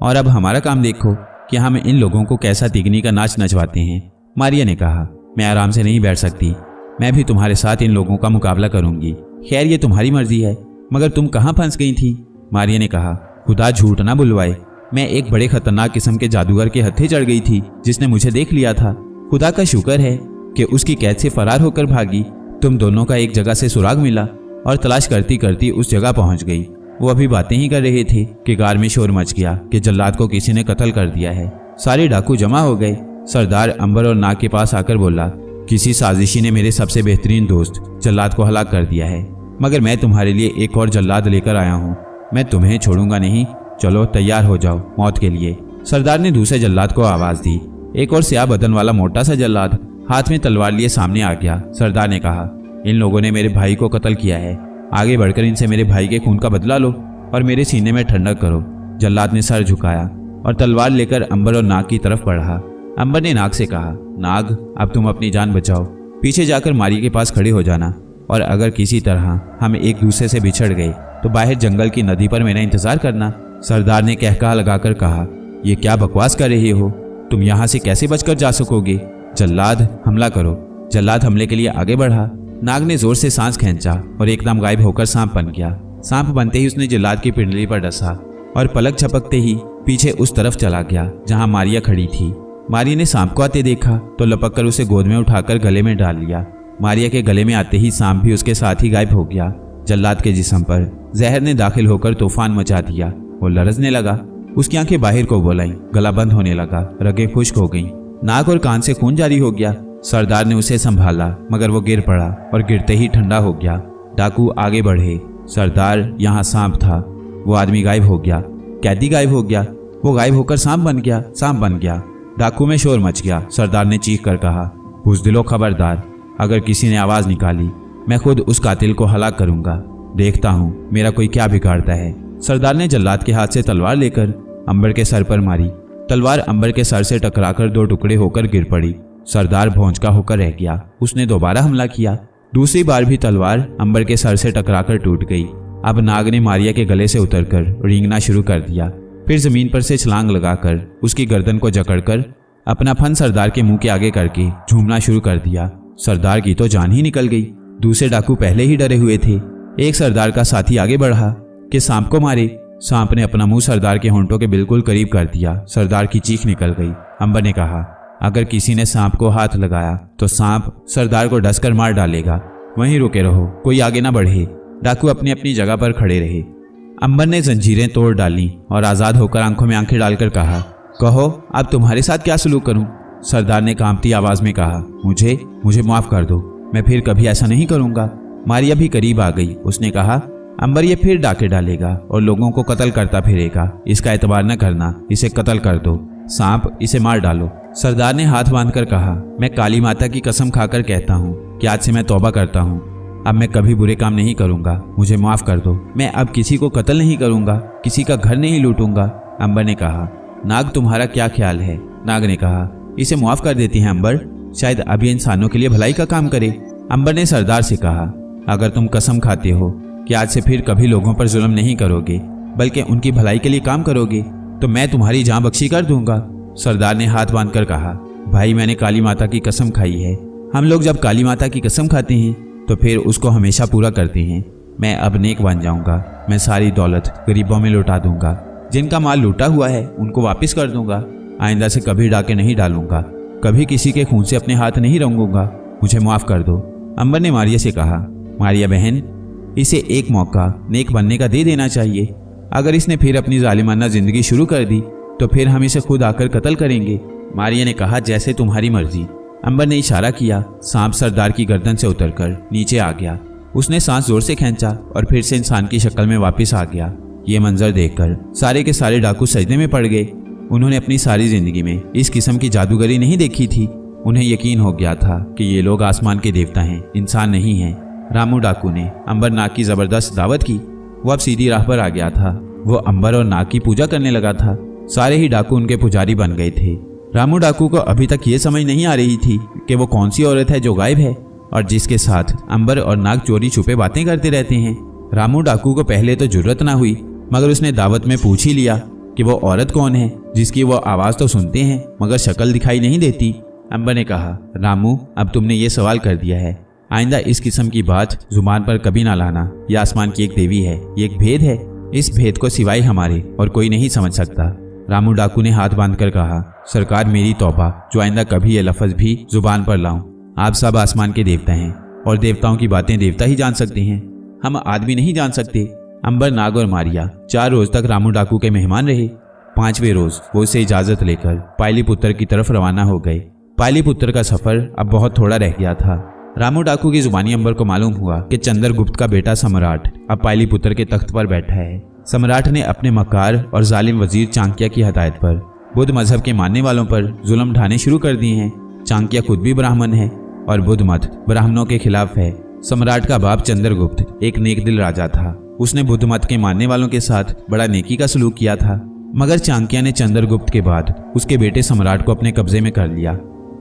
और अब हमारा काम देखो कि हम इन लोगों को कैसा तिगनी का नाच नचवाते हैं। मारिया ने कहा, मैं आराम से नहीं बैठ सकती, मैं भी तुम्हारे साथ इन लोगों का मुकाबला करूंगी। खैर ये तुम्हारी मर्जी है, मगर तुम कहाँ फंस गई थी? मारिया ने कहा, खुदा झूठ ना बुलवाए, मैं एक बड़े खतरनाक किस्म के जादूगर के हत्थे चढ़ गई थी जिसने मुझे देख लिया था। खुदा का शुक्र है कि उसकी कैद से फरार होकर भागी। तुम दोनों का एक जगह से सुराग मिला और तलाश करती करती उस जगह पहुंच गई। वो अभी बातें ही कर रहे थे कि कार में शोर मच गया कि जल्लाद को किसी ने कत्ल कर दिया है। सारे डाकू जमा हो गए। सरदार अंबर और नाग के पास आकर बोला, किसी साजिशी ने मेरे सबसे बेहतरीन दोस्त जल्लाद को हलाक कर दिया है, मगर मैं तुम्हारे लिए एक और जल्लाद लेकर आया हूँ। मैं तुम्हें छोड़ूंगा नहीं। चलो तैयार हो जाओ मौत के लिए। सरदार ने दूसरे जल्लाद को आवाज दी। एक और स्याह बदन वाला मोटा सा जल्लाद हाथ में तलवार लिए सामने आ गया। सरदार ने कहा, इन लोगों ने मेरे भाई को कत्ल किया है। आगे बढ़कर इनसे मेरे भाई के खून का बदला लो और मेरे सीने में ठंडक करो। जल्लाद ने सर झुकाया और तलवार लेकर अंबर और नाग की तरफ बढ़ा। अंबर ने नाग से कहा, नाग अब तुम अपनी जान बचाओ, पीछे जाकर मारिया के पास खड़े हो जाना, और अगर किसी तरह हम एक दूसरे से बिछड़ गए तो बाहर जंगल की नदी पर मेरा इंतजार करना। सरदार ने कहकहा लगाकर कहा, ये क्या बकवास कर रहे हो? तुम यहाँ से कैसे बचकर जा सकोगे? जल्लाद हमला करो। जल्लाद हमले के लिए आगे बढ़ा। नाग ने जोर से सांस खींचा और एकदम गायब होकर सांप बन गया। सांप बनते ही उसने जल्लाद की पिंडली पर डसा और पलक झपकते ही पीछे उस तरफ चला गया जहां मारिया खड़ी थी। मारिया ने सांप को आते देखा तो लपक कर उसे गोद में उठाकर गले में डाल लिया। मारिया के गले में आते ही सांप भी उसके साथ ही गायब हो गया। जल्लाद के जिस्म पर जहर ने दाखिल होकर तूफान मचा दिया। वो लरजने लगा। उसकी आंखें बाहर को बोलाई, गला बंद होने लगा, रगें खुश्क हो गईं, नाक और कान से खून जारी हो गया। सरदार ने उसे संभाला मगर वो गिर पड़ा और गिरते ही ठंडा हो गया। डाकू आगे बढ़े। सरदार यहाँ सांप था, वो आदमी गायब हो गया। कैदी गायब हो गया, वो गायब होकर सांप बन गया। सांप बन गया। डाकू में शोर मच गया। सरदार ने चीख कर कहा, बुज़दिलो खबरदार, अगर किसी ने आवाज निकाली मैं खुद उस कातिल को हलाक करूंगा। देखता हूँ मेरा कोई क्या बिगाड़ता है। सरदार ने जल्लाद के हाथ से तलवार लेकर अंबर के सर पर मारी। तलवार अंबर के सर से टकराकर दो टुकड़े होकर गिर पड़ी। सरदार भौंचका होकर रह गया। उसने दोबारा हमला किया। दूसरी बार भी तलवार अंबर के सर से टकराकर टूट गई। अब नाग ने मारिया के गले से उतरकर रेंगना शुरू कर दिया। फिर जमीन पर से छलांग लगाकर उसकी गर्दन को जकड़कर अपना फन सरदार के मुंह के आगे करके झूमना शुरू कर दिया। सरदार की तो जान ही निकल गई। दूसरे डाकू पहले ही डरे हुए थे। एक सरदार का साथी आगे बढ़ा कि सांप को मारे। सांप ने अपना मुंह सरदार के होंठों के बिल्कुल करीब कर दिया। सरदार की चीख निकल गई। अंबर ने कहा, अगर किसी ने सांप को हाथ लगाया तो सांप सरदार को डसकर मार डालेगा। वहीं रुके रहो, कोई आगे ना बढ़े। डाकू अपनी अपनी जगह पर खड़े रहे। अंबर ने जंजीरें तोड़ डाली और आजाद होकर आंखों में आंखें डालकर कहा, कहो अब तुम्हारे साथ क्या सलूक करूं? सरदार ने कांपती आवाज में कहा, मुझे माफ कर दो, मैं फिर कभी ऐसा नहीं करूंगा। मारिया भी करीब आ गई। उसने कहा, अंबर ये फिर डाके डालेगा और लोगों को कत्ल करता फिरेगा। इसका एतबार न करना, इसे कत्ल कर दो। सांप, इसे मार डालो। सरदार ने हाथ बांधकर कहा, मैं काली माता की कसम खाकर कहता हूँ कि आज से मैं तौबा करता हूँ। अब मैं कभी बुरे काम नहीं करूंगा। मुझे माफ कर दो। मैं अब किसी को कत्ल नहीं करूंगा, किसी का घर नहीं लूटूंगा। अंबर ने कहा, नाग तुम्हारा क्या ख्याल है? नाग ने कहा, इसे माफ कर देती हैं अंबर, शायद अब ये इंसानों के लिए भलाई का काम करे। अंबर ने सरदार से कहा, अगर तुम कसम खाते हो कि आज से फिर कभी लोगों पर जुल्म नहीं करोगे बल्कि उनकी भलाई के लिए काम करोगे तो मैं तुम्हारी जान बख्शी कर दूंगा। सरदार ने हाथ बांधकर कहा, भाई मैंने काली माता की कसम खाई है। हम लोग जब काली माता की कसम खाते हैं तो फिर उसको हमेशा पूरा करते हैं। मैं अब नेक बन जाऊंगा। मैं सारी दौलत गरीबों में लौटा दूंगा। जिनका माल लूटा हुआ है उनको वापस कर दूंगा। आइंदा से कभी डाके नहीं डालूंगा, कभी किसी के खून से अपने हाथ नहीं रंगूंगा। मुझे माफ कर दो। अंबर ने मारिया से कहा, मारिया बहन, इसे एक मौका नेक बनने का दे देना चाहिए। अगर इसने फिर अपनी जालिमाना जिंदगी शुरू कर दी तो फिर हम इसे खुद आकर कत्ल करेंगे। मारिया ने कहा, जैसे तुम्हारी मर्जी। अंबर ने इशारा किया। सांप सरदार की गर्दन से उतरकर नीचे आ गया। उसने सांस जोर से खींचा और फिर से इंसान की शक्ल में वापस आ गया। ये मंजर देखकर सारे के सारे डाकू सजदे में पड़ गए। उन्होंने अपनी सारी जिंदगी में इस किस्म की जादूगरी नहीं देखी थी। उन्हें यकीन हो गया था कि ये लोग आसमान के देवता हैं, इंसान नहीं हैं। रामू डाकू ने अंबर नाग की जबरदस्त दावत की। वो अब सीधी राह पर आ गया था। वो अंबर और नाग की पूजा करने लगा था। सारे ही डाकू उनके पुजारी बन गए थे। रामू डाकू को अभी तक ये समझ नहीं आ रही थी कि वो कौन सी औरत है जो गायब है और जिसके साथ अंबर और नाग चोरी छुपे बातें करते रहते हैं। रामू डाकू को पहले तो जुर्रत ना हुई, मगर उसने दावत में पूछ ही लिया कि वो औरत कौन है जिसकी वो आवाज़ तो सुनते हैं मगर शक्ल दिखाई नहीं देती। अंबर ने कहा, रामू अब तुमने ये सवाल कर दिया है, आइंदा इस किस्म की बात जुबान पर कभी ना लाना। यह आसमान की एक देवी है, ये एक भेद है। इस भेद को सिवाय हमारे और कोई नहीं समझ सकता। रामू डाकू ने हाथ बांधकर कहा, सरकार मेरी तौबा, जो आइंदा कभी ये लफ्ज़ भी जुबान पर लाऊं। आप सब आसमान के देवता हैं और देवताओं की बातें देवता ही जान सकते हैं। हम आदमी नहीं जान सकते। अंबर, नाग और मारिया 4 रोज तक रामू डाकू के मेहमान रहे। 5वें रोज वो उससे इजाजत लेकर पाटलिपुत्र की तरफ रवाना हो गए। पाटलिपुत्र का सफर अब बहुत थोड़ा रह गया था। रामू डाकू की जुबानी अंबर को मालूम हुआ कि चंद्रगुप्त का बेटा सम्राट अब पाटलिपुत्र के तख्त पर बैठा है। सम्राट ने अपने मकार और जालिम वजीर चाणक्य की हदायत पर बुद्ध मजहब के मानने वालों पर जुल्म ढाने शुरू कर दिए हैं। चाणक्य खुद भी ब्राह्मण है और बुद्ध मत ब्राह्मणों के खिलाफ है। सम्राट का बाप चंद्रगुप्त एक नेक दिल राजा था। उसने बुद्ध मत के मानने वालों के साथ बड़ा नेकी का सलूक किया था, मगर चाणक्य ने चंद्रगुप्त के बाद उसके बेटे सम्राट को अपने कब्जे में कर लिया।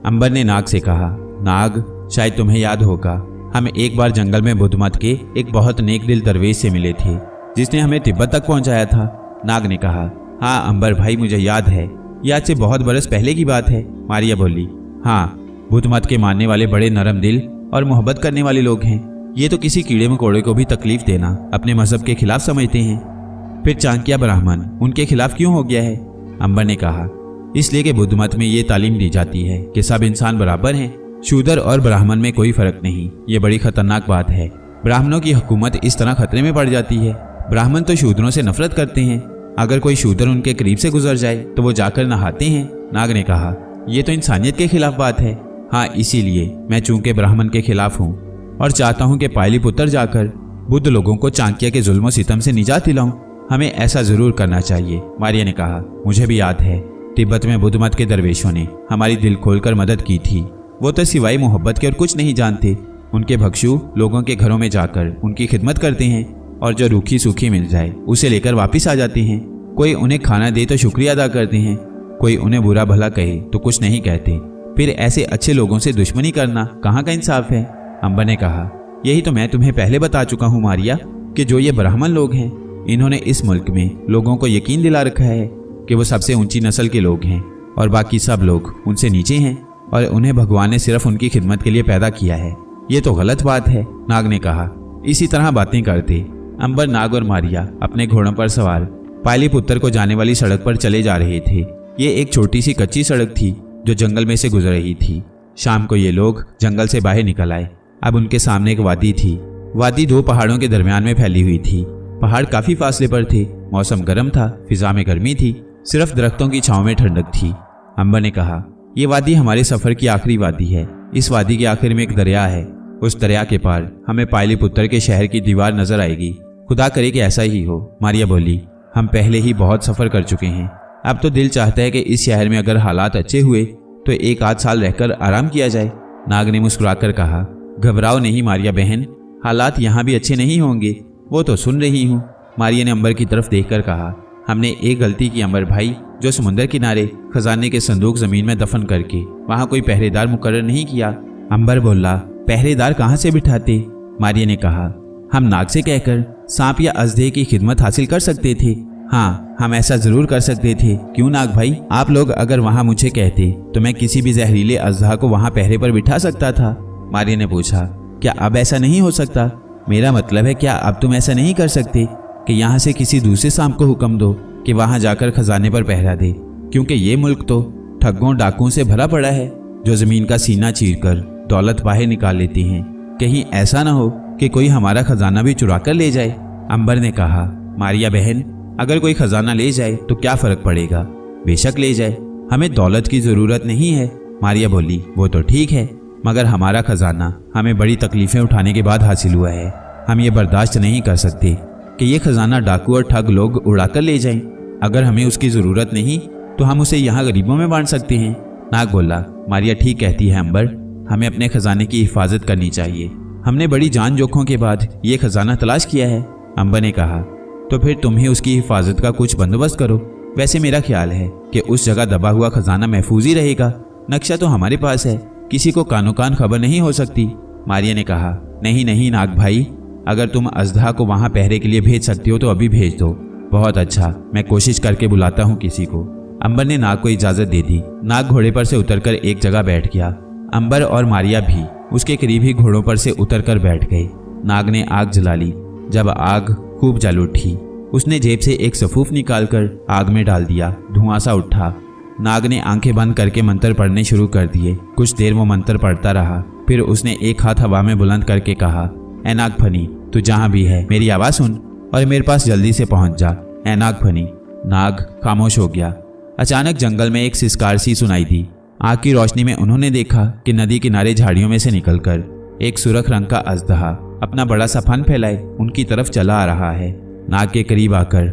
अंबर ने नाग से कहा, नाग, शायद तुम्हें याद होगा, हम एक बार जंगल में बुद्ध मत के एक बहुत नेक दिल दरवेश से मिले थे, जिसने हमें तिब्बत तक पहुंचाया था। नाग ने कहा, हाँ अंबर भाई, मुझे याद है, ये आज से बहुत बरस पहले की बात है। मारिया बोली, हाँ, बुद्ध मत के मानने वाले बड़े नरम दिल और मोहब्बत करने वाले लोग हैं। ये तो किसी कीड़े मकोड़े को भी तकलीफ देना अपने मजहब के खिलाफ समझते हैं। फिर चाणक्य ब्राह्मण उनके खिलाफ क्यों हो गया है? अंबर ने कहा, इसलिए कि बुद्ध मत में ये तालीम दी जाती है कि सब इंसान बराबर हैं, शूद्र और ब्राह्मण में कोई फर्क नहीं। ये बड़ी खतरनाक बात है। ब्राह्मणों की हुकूमत इस तरह खतरे में पड़ जाती है। ब्राह्मण तो शूद्रों से नफरत करते हैं। अगर कोई शूद्र उनके करीब से गुजर जाए तो वो जाकर नहाते हैं। नाग ने कहा, यह तो इंसानियत के खिलाफ बात है। हाँ, इसीलिए मैं चूंकि ब्राह्मण के खिलाफ हूँ और चाहता हूँ कि पाटलिपुत्र जाकर बुद्ध लोगों को चाणक्य के जुल्म सितम से निजात दिलाऊं। हमें ऐसा जरूर करना चाहिए। मारिया ने कहा, मुझे भी याद है, तिब्बत में बुद्ध मत के दरवेशों ने हमारी दिल खोलकर मदद की थी। वो तो सिवाय मोहब्बत के और कुछ नहीं जानते। उनके भक्षु लोगों के घरों में जाकर उनकी खिदमत करते हैं और जो रूखी सूखी मिल जाए उसे लेकर वापिस आ जाते हैं। कोई उन्हें खाना दे तो शुक्रिया अदा करते हैं, कोई उन्हें बुरा भला कहे तो कुछ नहीं कहते। फिर ऐसे अच्छे लोगों से दुश्मनी करना कहाँ का इंसाफ है? अंबर ने कहा, यही तो मैं तुम्हें पहले बता चुका हूँ मारिया, कि जो ये ब्राह्मण लोग हैं, इन्होंने इस मुल्क में लोगों को यकीन दिला रखा है कि वो सबसे ऊंची नस्ल के लोग हैं और बाकी सब लोग उनसे नीचे हैं और उन्हें भगवान ने सिर्फ उनकी खिदमत के लिए पैदा किया है। ये तो गलत बात है। नाग ने कहा, इसी तरह बातें करते अंबर, नाग और मारिया अपने घोड़ों पर सवार पाटलिपुत्र को जाने वाली सड़क पर चले जा रहे थे। ये एक छोटी सी कच्ची सड़क थी जो जंगल में से गुजर रही थी। शाम को ये लोग जंगल से बाहर निकल आए। अब उनके सामने एक वादी थी। वादी 2 पहाड़ों के दरमियान में फैली हुई थी। पहाड़ काफी फासले पर थे। मौसम गर्म था, फिजा में गर्मी थी, सिर्फ दरख्तों की छांव में ठंडक थी। अंबर ने कहा, यह वादी हमारे सफर की आखिरी वादी है। इस वादी के आखिर में एक दरिया है। उस दरिया के पार हमें पाटलिपुत्र के शहर की दीवार नजर आएगी। खुदा करे कि ऐसा ही हो। मारिया बोली, हम पहले ही बहुत सफर कर चुके हैं। अब तो दिल चाहता है कि इस शहर में अगर हालात अच्छे हुए तो 1 आध साल रहकर आराम किया जाए। नाग ने मुस्कुराकर कहा, घबराओ नहीं मारिया बहन, हालात यहाँ भी अच्छे नहीं होंगे, वो तो सुन रही हूँ। मारिया ने अंबर की तरफ देखकर कहा, हमने एक गलती की अंबर भाई, जो समुद्र किनारे खजाने के संदूक जमीन में दफन करके वहाँ कोई पहरेदार मुकर्रर नहीं किया। अंबर बोला, पहरेदार कहाँ से बिठाते? मारिया ने कहा, हम नाग से कहकर सांप या अजदे की खिदमत हासिल कर सकते थे। हाँ, हम ऐसा जरूर कर सकते थे। क्यों नाग भाई, आप लोग अगर वहाँ मुझे कहते तो मैं किसी भी जहरीले अजदा को वहाँ पहरे पर बिठा सकता था। मारिया ने पूछा, क्या अब ऐसा नहीं हो सकता? मेरा मतलब है, क्या अब तुम ऐसा नहीं कर सकते कि यहाँ से किसी दूसरे सांप को हुक्म दो कि वहाँ जाकर खजाने पर पहरा दे? क्योंकि ये मुल्क तो ठग्गों डाकुओं से भरा पड़ा है जो जमीन का सीना चीरकर दौलत बाहर निकाल लेती हैं। कहीं ऐसा ना हो कि कोई हमारा खजाना भी चुरा कर ले जाए। अंबर ने कहा, मारिया बहन, अगर कोई खजाना ले जाए तो क्या फर्क पड़ेगा? बेशक ले जाए, हमें दौलत की जरूरत नहीं है। मारिया बोली, वो तो ठीक है, मगर हमारा खजाना हमें बड़ी तकलीफें उठाने के बाद हासिल हुआ है। हम ये बर्दाश्त नहीं कर सकते कि ये खजाना डाकू और ठग लोग उड़ाकर ले जाएं। अगर हमें उसकी जरूरत नहीं तो हम उसे यहाँ गरीबों में बांट सकते हैं। नाग बोला, मारिया ठीक कहती है अंबर, हमें अपने खजाने की हिफाजत करनी चाहिए। हमने बड़ी जान जोखों के बाद ये खजाना तलाश किया है। अंबर ने कहा, तो फिर तुम ही उसकी हिफाजत का कुछ बंदोबस्त करो। वैसे मेरा ख्याल है कि उस जगह दबा हुआ खजाना महफूज ही रहेगा। नक्शा तो हमारे पास है, किसी को कानो कान खबर नहीं हो सकती। मारिया ने कहा, नहीं नहीं नाग भाई, अगर तुम अजदा को वहां पहरे के लिए भेज सकते हो तो अभी भेज दो। बहुत अच्छा, मैं कोशिश करके बुलाता हूँ किसी को। अंबर ने नाग को इजाजत दे दी। नाग घोड़े पर से उतरकर एक जगह बैठ गया। अंबर और मारिया भी उसके करीब ही घोड़ों पर से उतरकर बैठ गए। नाग ने आग जला ली। जब आग खूब जल उठी, उसने जेब से एक सफूफ निकालकर आग में डाल दिया। धुआं सा उठा। नाग ने आंखें बंद करके मंत्र पढ़ने शुरू कर दिए। कुछ देर वो मंत्र पढ़ता रहा। फिर उसने एक हाथ हवा में बुलंद करके कहा, ऐ नागफनी, तू जहां भी है मेरी आवाज सुन। और मेरे पास जल्दी से पहुंच जा। ए नागफनी। नाग खामोश हो गया। अचानक जंगल में एक सिसकार सी सुनाई दी। आग की रोशनी में उन्होंने देखा कि नदी किनारे झाड़ियों में से निकलकर एक सुर्ख रंग का अजदहा अपना बड़ा सा फन फैलाए उनकी तरफ चला आ रहा है। नाग के करीब आकर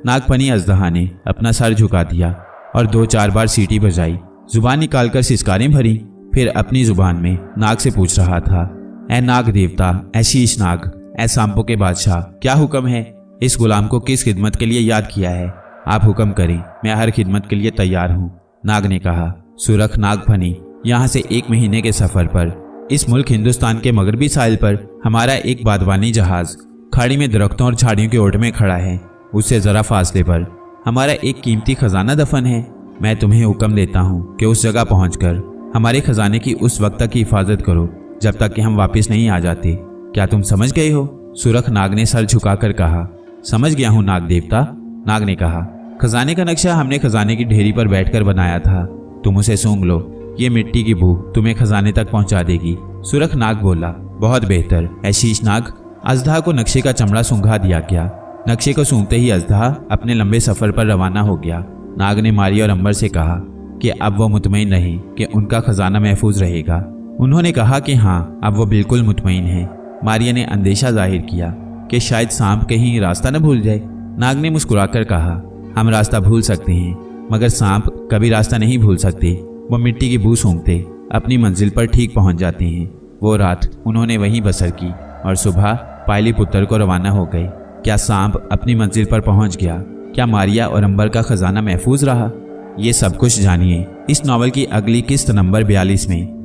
नागफनी अजदहा ने अपना सर झुका दिया और 2-4 बार सीटी बजाई। जुबान निकालकर सिसकारें भरी। फिर अपनी जुबान में नाग से पूछ रहा था, ए नाग देवता, ए शीश नाग, ए सांपों के बादशाह, क्या हुक्म है? इस गुलाम को किस खिदमत के लिए याद किया है? आप हुक्म करें, मैं हर खिदमत के लिए तैयार हूँ। नाग ने कहा, सुरख नागफनी, यहाँ से 1 महीने के सफर पर इस मुल्क हिंदुस्तान के मगरबी साहिल पर हमारा एक बादवानी जहाज खाड़ी में दरख्तों और झाड़ियों के ओट में खड़ा है। उससे जरा फासले पर हमारा एक कीमती खजाना दफन है। मैं तुम्हें हुक्म देता हूँ कि उस जगह पहुंचकर हमारे खजाने की उस वक्त तक की हिफाजत करो जब तक कि हम वापस नहीं आ जाते। क्या तुम समझ गए हो? सुरख नाग ने सर झुकाकर कहा, समझ गया हूँ नाग देवता। नाग ने कहा, खजाने का नक्शा हमने खजाने की ढेरी पर बैठकर बनाया था, तुम उसे सूंघ लो, ये मिट्टी की बू तुम्हें खजाने तक पहुंचा देगी। सुरख नाग बोला, बहुत बेहतर। ए शीश नाग। अजदहा को नक्शे का चमड़ा सूंघा दिया गया। नक्शे को सूंघते ही अजदहा अपने लंबे सफर पर रवाना हो गया। नाग ने मारिया और अंबर से कहा कि अब वो मुतमईन रहे कि उनका खजाना महफूज रहेगा। उन्होंने कहा कि हाँ, अब वो बिल्कुल मुतमईन है। मारिया ने अंदेशा जाहिर किया कि शायद सांप कहीं रास्ता न भूल जाए। नाग ने मुस्कुराकर कहा, हम रास्ता भूल सकते हैं मगर सांप कभी रास्ता नहीं भूल सकते। वो मिट्टी की बू सूंघते अपनी मंजिल पर ठीक पहुंच जाते हैं। वो रात उन्होंने वहीं बसर की और सुबह पाटलिपुत्र को रवाना हो गए। क्या सांप अपनी मंजिल पर पहुंच गया? क्या मारिया और अंबर का खजाना महफूज रहा? ये सब कुछ जानिए इस नावल की अगली किस्त नंबर 42 में।